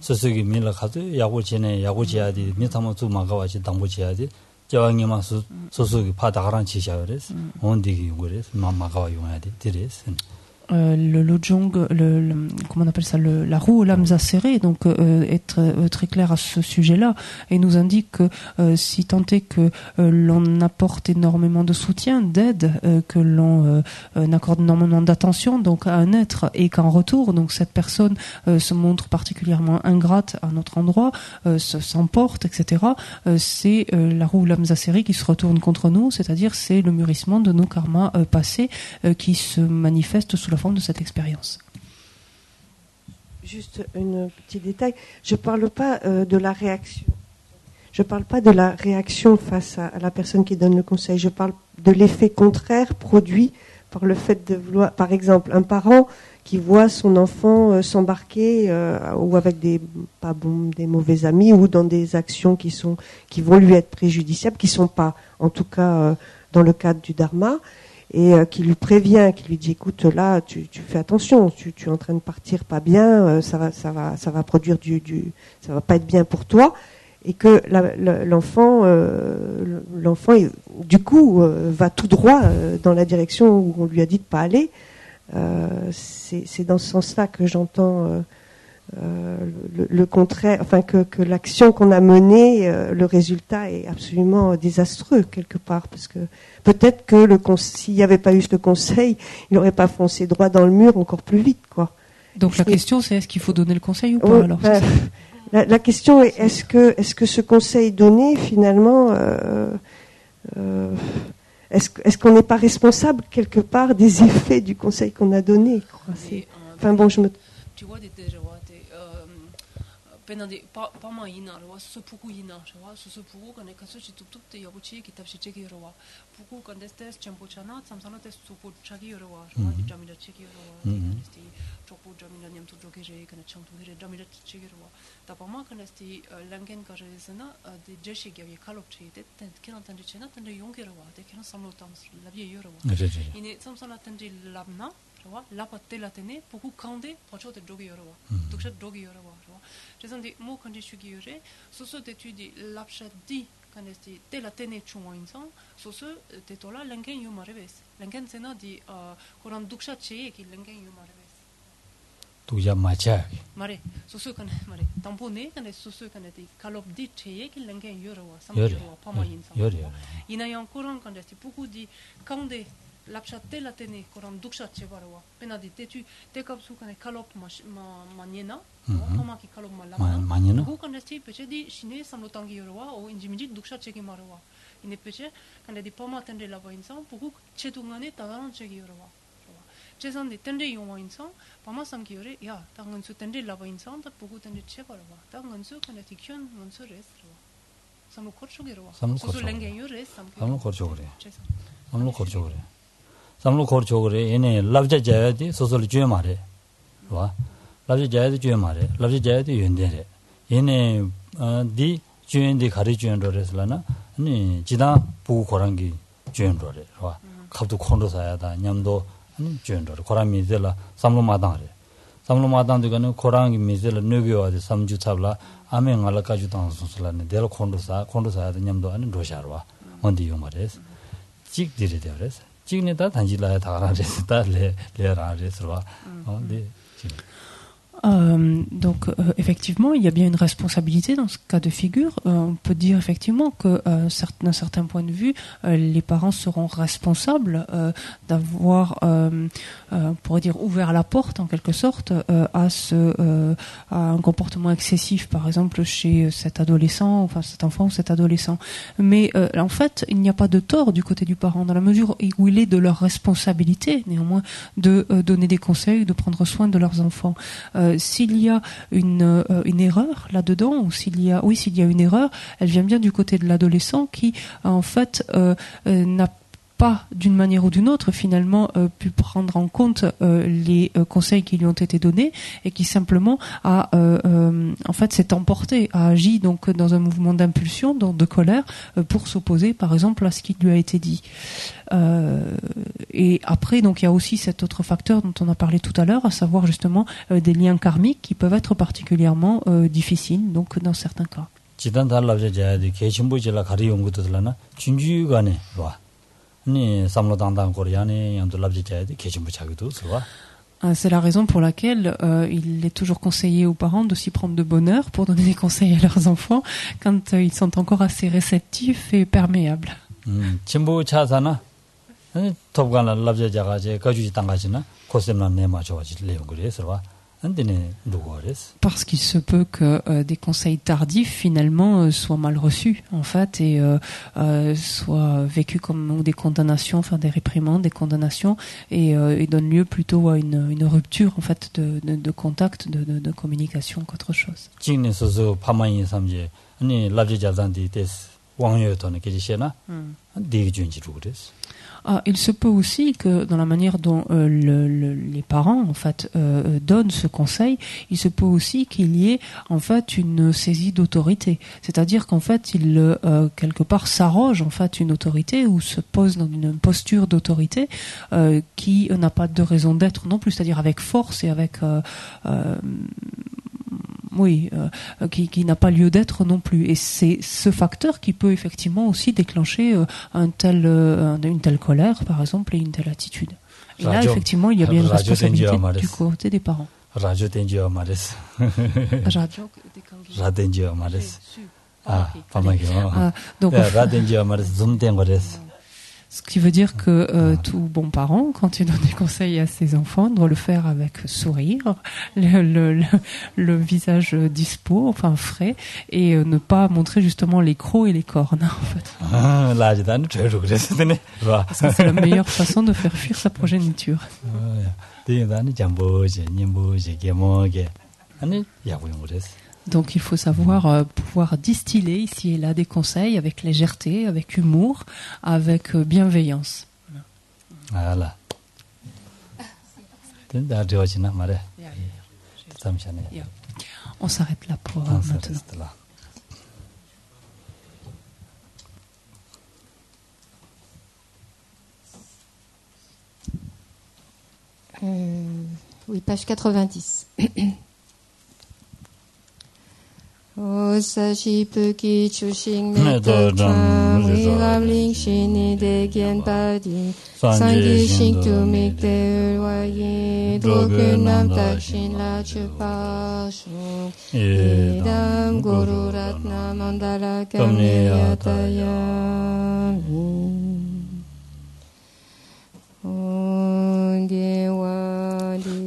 B: 스스기 밀라 가도 야고치네 야고치야디 미타모투 마가와치 담보치야디 자왕이마 소소기 파다가란 치샤레스 온디기 요레스 마마가와 용야디 디레스
C: le lojong, comment on appelle ça, la roue aux lames acérées, donc est très clair à ce sujet-là, et nous indique que si tant est que l'on apporte énormément de soutien, d'aide, que l'on accorde énormément d'attention donc à un être, et qu'en retour, donc cette personne se montre particulièrement ingrate à notre endroit, s'emporte, etc., c'est la roue aux lames acérées qui se retourne contre nous, c'est-à-dire c'est le mûrissement de nos karmas passés qui se manifeste sous la forme de cette expérience.
D: Juste un petit détail, je parle pas de la réaction. Je parle pas de la réaction face à la personne qui donne le conseil. Je parle de l'effet contraire produit par le fait de vouloir, par exemple, un parent qui voit son enfant s'embarquer ou avec des mauvais amis ou dans des actions qui vont lui être préjudiciables, qui sont pas, en tout cas, dans le cadre du dharma. Et qui lui prévient, qui lui dit écoute là tu fais attention, tu es en train de partir pas bien, ça va produire ça va pas être bien pour toi, et que l'enfant du coup va tout droit dans la direction où on lui a dit de pas aller. C'est dans ce sens-là que j'entends le contraire, enfin que l'action qu'on a menée, le résultat est absolument désastreux quelque part, parce que peut-être que s'il n'y avait pas eu ce conseil, il n'aurait pas foncé droit dans le mur encore plus vite, quoi.
C: Donc la question c'est est-ce qu'il faut donner le conseil ou pas alors
D: la question est est-ce que ce conseil donné finalement est-ce qu'on n'est pas responsable quelque part des effets du conseil qu'on a donné, quoi. Enfin bon, tu vois
C: penandi pama ina ro so puku ina so puku kan ka so chi tup tup te yabuchi kitab chi cheki ro puku kan destes champo chana samsana tes supu chagi ro di jamila cheki ro sti chopu jamila nyam tu jogere kan champu gere jamila cheki ro ta pama kan sti langen ka resana de jeshi gye kalop chi te kiran tan chena tan de yong ro te kiran samlo tam labye ro ine samsana tan de labna la patte la tene beaucoup kande pocho te jogi yorwa duksha jogi yorwa jesandi mo kandi shugi yore so d'étude lapsha di kanesti te la tene chunwa insan so te tola lengen yumareves lengen sena di koran duksha cheye ki lengen yumareves
B: tuja macha
C: mare so kan mare tampone kan so kan di kalop di cheye ki lengen yorwa samyorwa pama insan ina yan koran kanesti beaucoup di kande lapsate la tene koran duksha chebarwa penadi tetu tekapsu kan kalop maniena pama ki kalop
B: maniena
C: ko kan sti peche di shine samlotangi yorwa o injimiji duksha cheki marwa ine peche kan di pama tende la insan puku chetungane tagaran cheki yorwa chesandi tende yongwa insan pama samki yore ya tangan su tende la insan ta puku tende chebarwa tangan su kan di kyon monsu res samlo korcho yorwa so lengen yore
B: samlo korcho kore samlo korcho kore samlo korcho kore ene labja jayadi sosol jue mare wa labja jayadi jue mare labja jayadi yendere ene di juendi gari juendo reslana 아니 지다 부고 고랑기 주연로래 와 갑도 콘도 사야다 냠도 아니 주연로래 고랑미 zel라 삼로마당래 삼로마당도 가는 고랑이 미zel라 느교와데 삼주 잡라 아메 알라까지 당선슬라네 델 콘도 사야다 냠도 아니 로샤로와 언디 요마레스 찍디레 되어레스 찍네다 단지라야 다라레스 달레라레스와 네
C: Donc effectivement, il y a bien une responsabilité dans ce cas de figure. On peut dire effectivement que d'un certain point de vue, les parents seront responsables d'avoir, on pourrait dire, ouvert la porte en quelque sorte à un comportement excessif, par exemple chez cet adolescent, enfin cet enfant ou cet adolescent. Mais en fait, il n'y a pas de tort du côté du parent dans la mesure où il est de leur responsabilité, néanmoins, de donner des conseils, de prendre soin de leurs enfants. S'il y a une erreur là-dedans, ou s'il y a une erreur, elle vient bien du côté de l'adolescent qui, en fait, n'a pas, d'une manière ou d'une autre, finalement, pu prendre en compte les conseils qui lui ont été donnés et qui simplement a, en fait, s'est emporté, a agi donc dans un mouvement d'impulsion, donc de colère, pour s'opposer, par exemple, à ce qui lui a été dit. Et après, donc, il y a aussi cet autre facteur dont on a parlé tout à l'heure, à savoir justement des liens karmiques qui peuvent être particulièrement difficiles, donc dans certains cas. C'est la raison pour laquelle il est toujours conseillé aux parents de s'y prendre de bonne heure pour donner des conseils à leurs enfants quand ils sont encore assez réceptifs et perméables. Parce qu'il se peut que des conseils tardifs finalement soient mal reçus en fait et soient vécus comme des condamnations, enfin des réprimandes, des condamnations et donnent lieu plutôt à une rupture en fait de contact, de communication qu'autre chose. Il se peut aussi que dans la manière dont les parents en fait donnent ce conseil, il se peut aussi qu'il y ait en fait une saisie d'autorité, c'est-à-dire qu'en fait il quelque part s'arroge en fait une autorité ou se pose dans une posture d'autorité qui n'a pas de raison d'être non plus, c'est-à-dire avec force et avec qui n'a pas lieu d'être non plus. Et c'est ce facteur qui peut effectivement aussi déclencher une telle colère, par exemple, et une telle attitude. Et là, effectivement, il y a bien une responsabilité du côté des parents. Ce qui veut dire que tout bon parent, quand il donne des conseils à ses enfants, doit le faire avec sourire, le visage dispo, enfin frais, et ne pas montrer justement les crocs et les cornes, en fait. Parce que c'est la meilleure façon de faire fuir sa progéniture. Donc il faut savoir pouvoir distiller ici et là des conseils avec légèreté, avec humour, avec bienveillance.
B: Voilà.
C: On s'arrête là pour maintenant.
A: Oui, page 90. Osashi puki chushin metta cham wilam ling shini de gen padi sangi shing tu mikte urwaye drogun nam takshin la chupa shung idam guru ratna mandala kamne yatayami onge wadi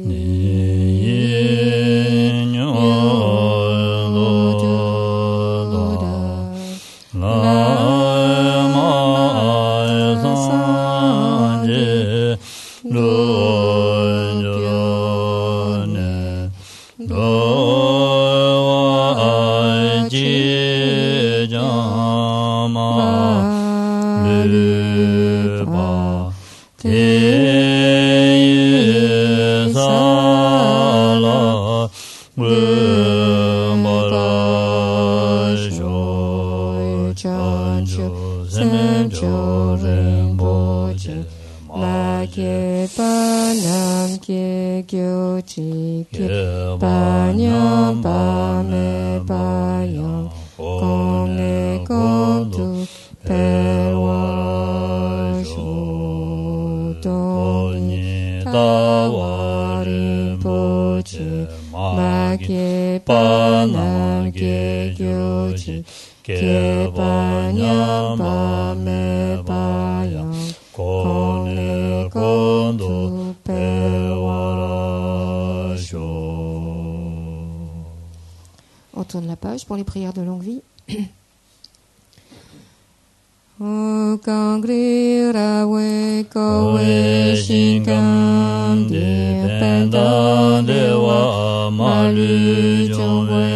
A: On tourne la page pour les prières de longue vie. O kangri rawe kowe shinkam de pendan de wa malu jongwe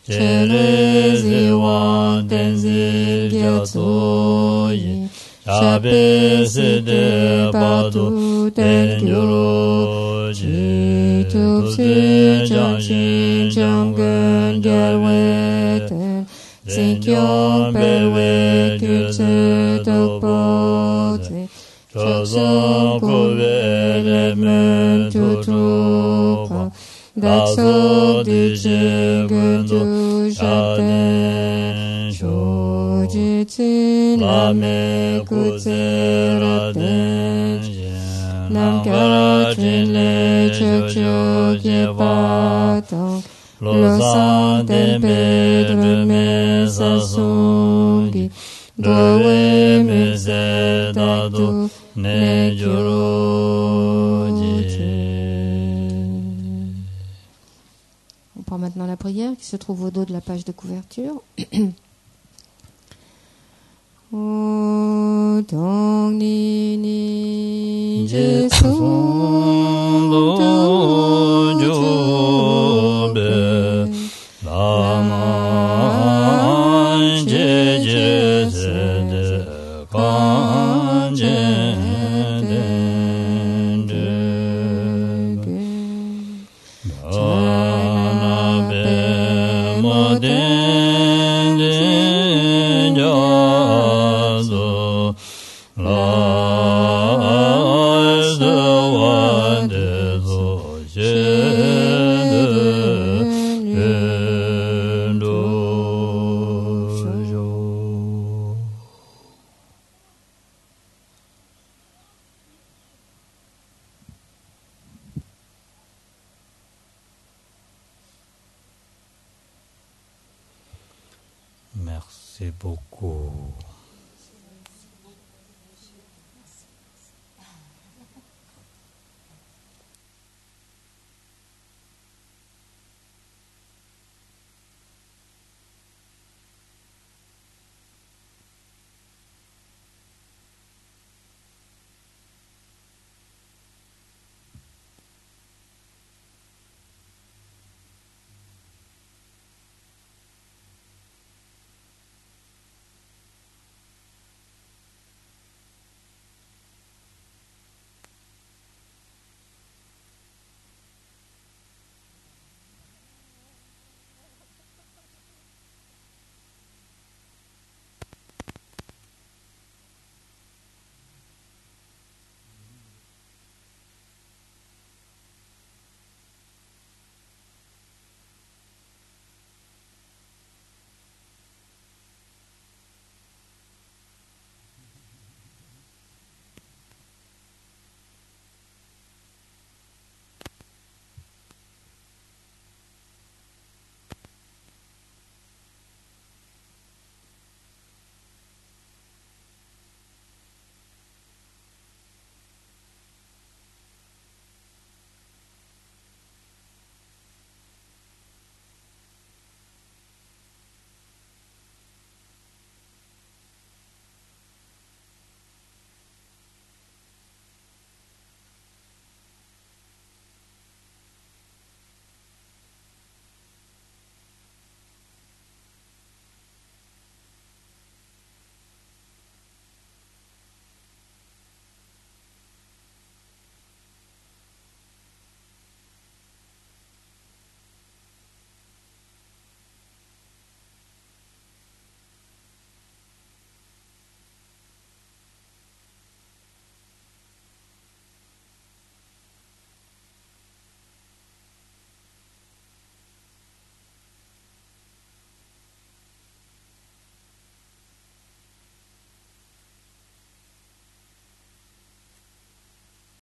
A: chere ziwan tenzi gyatso yi shabe se de padu ten gyoro ji tup se janshin janggen gyalwe ten Sikyong perwe kutse tokpote Chosong kowe lemen tutrupa Daksok diche gundu shaten Shojitsin lame kutse raten Namkarachin le chokchok yepatong Losan tempe drume sasungi Dowe meze dadu ne On prend maintenant la prière qui se trouve au dos de la page de couverture. O dong ni ni je son do
B: Merci beaucoup.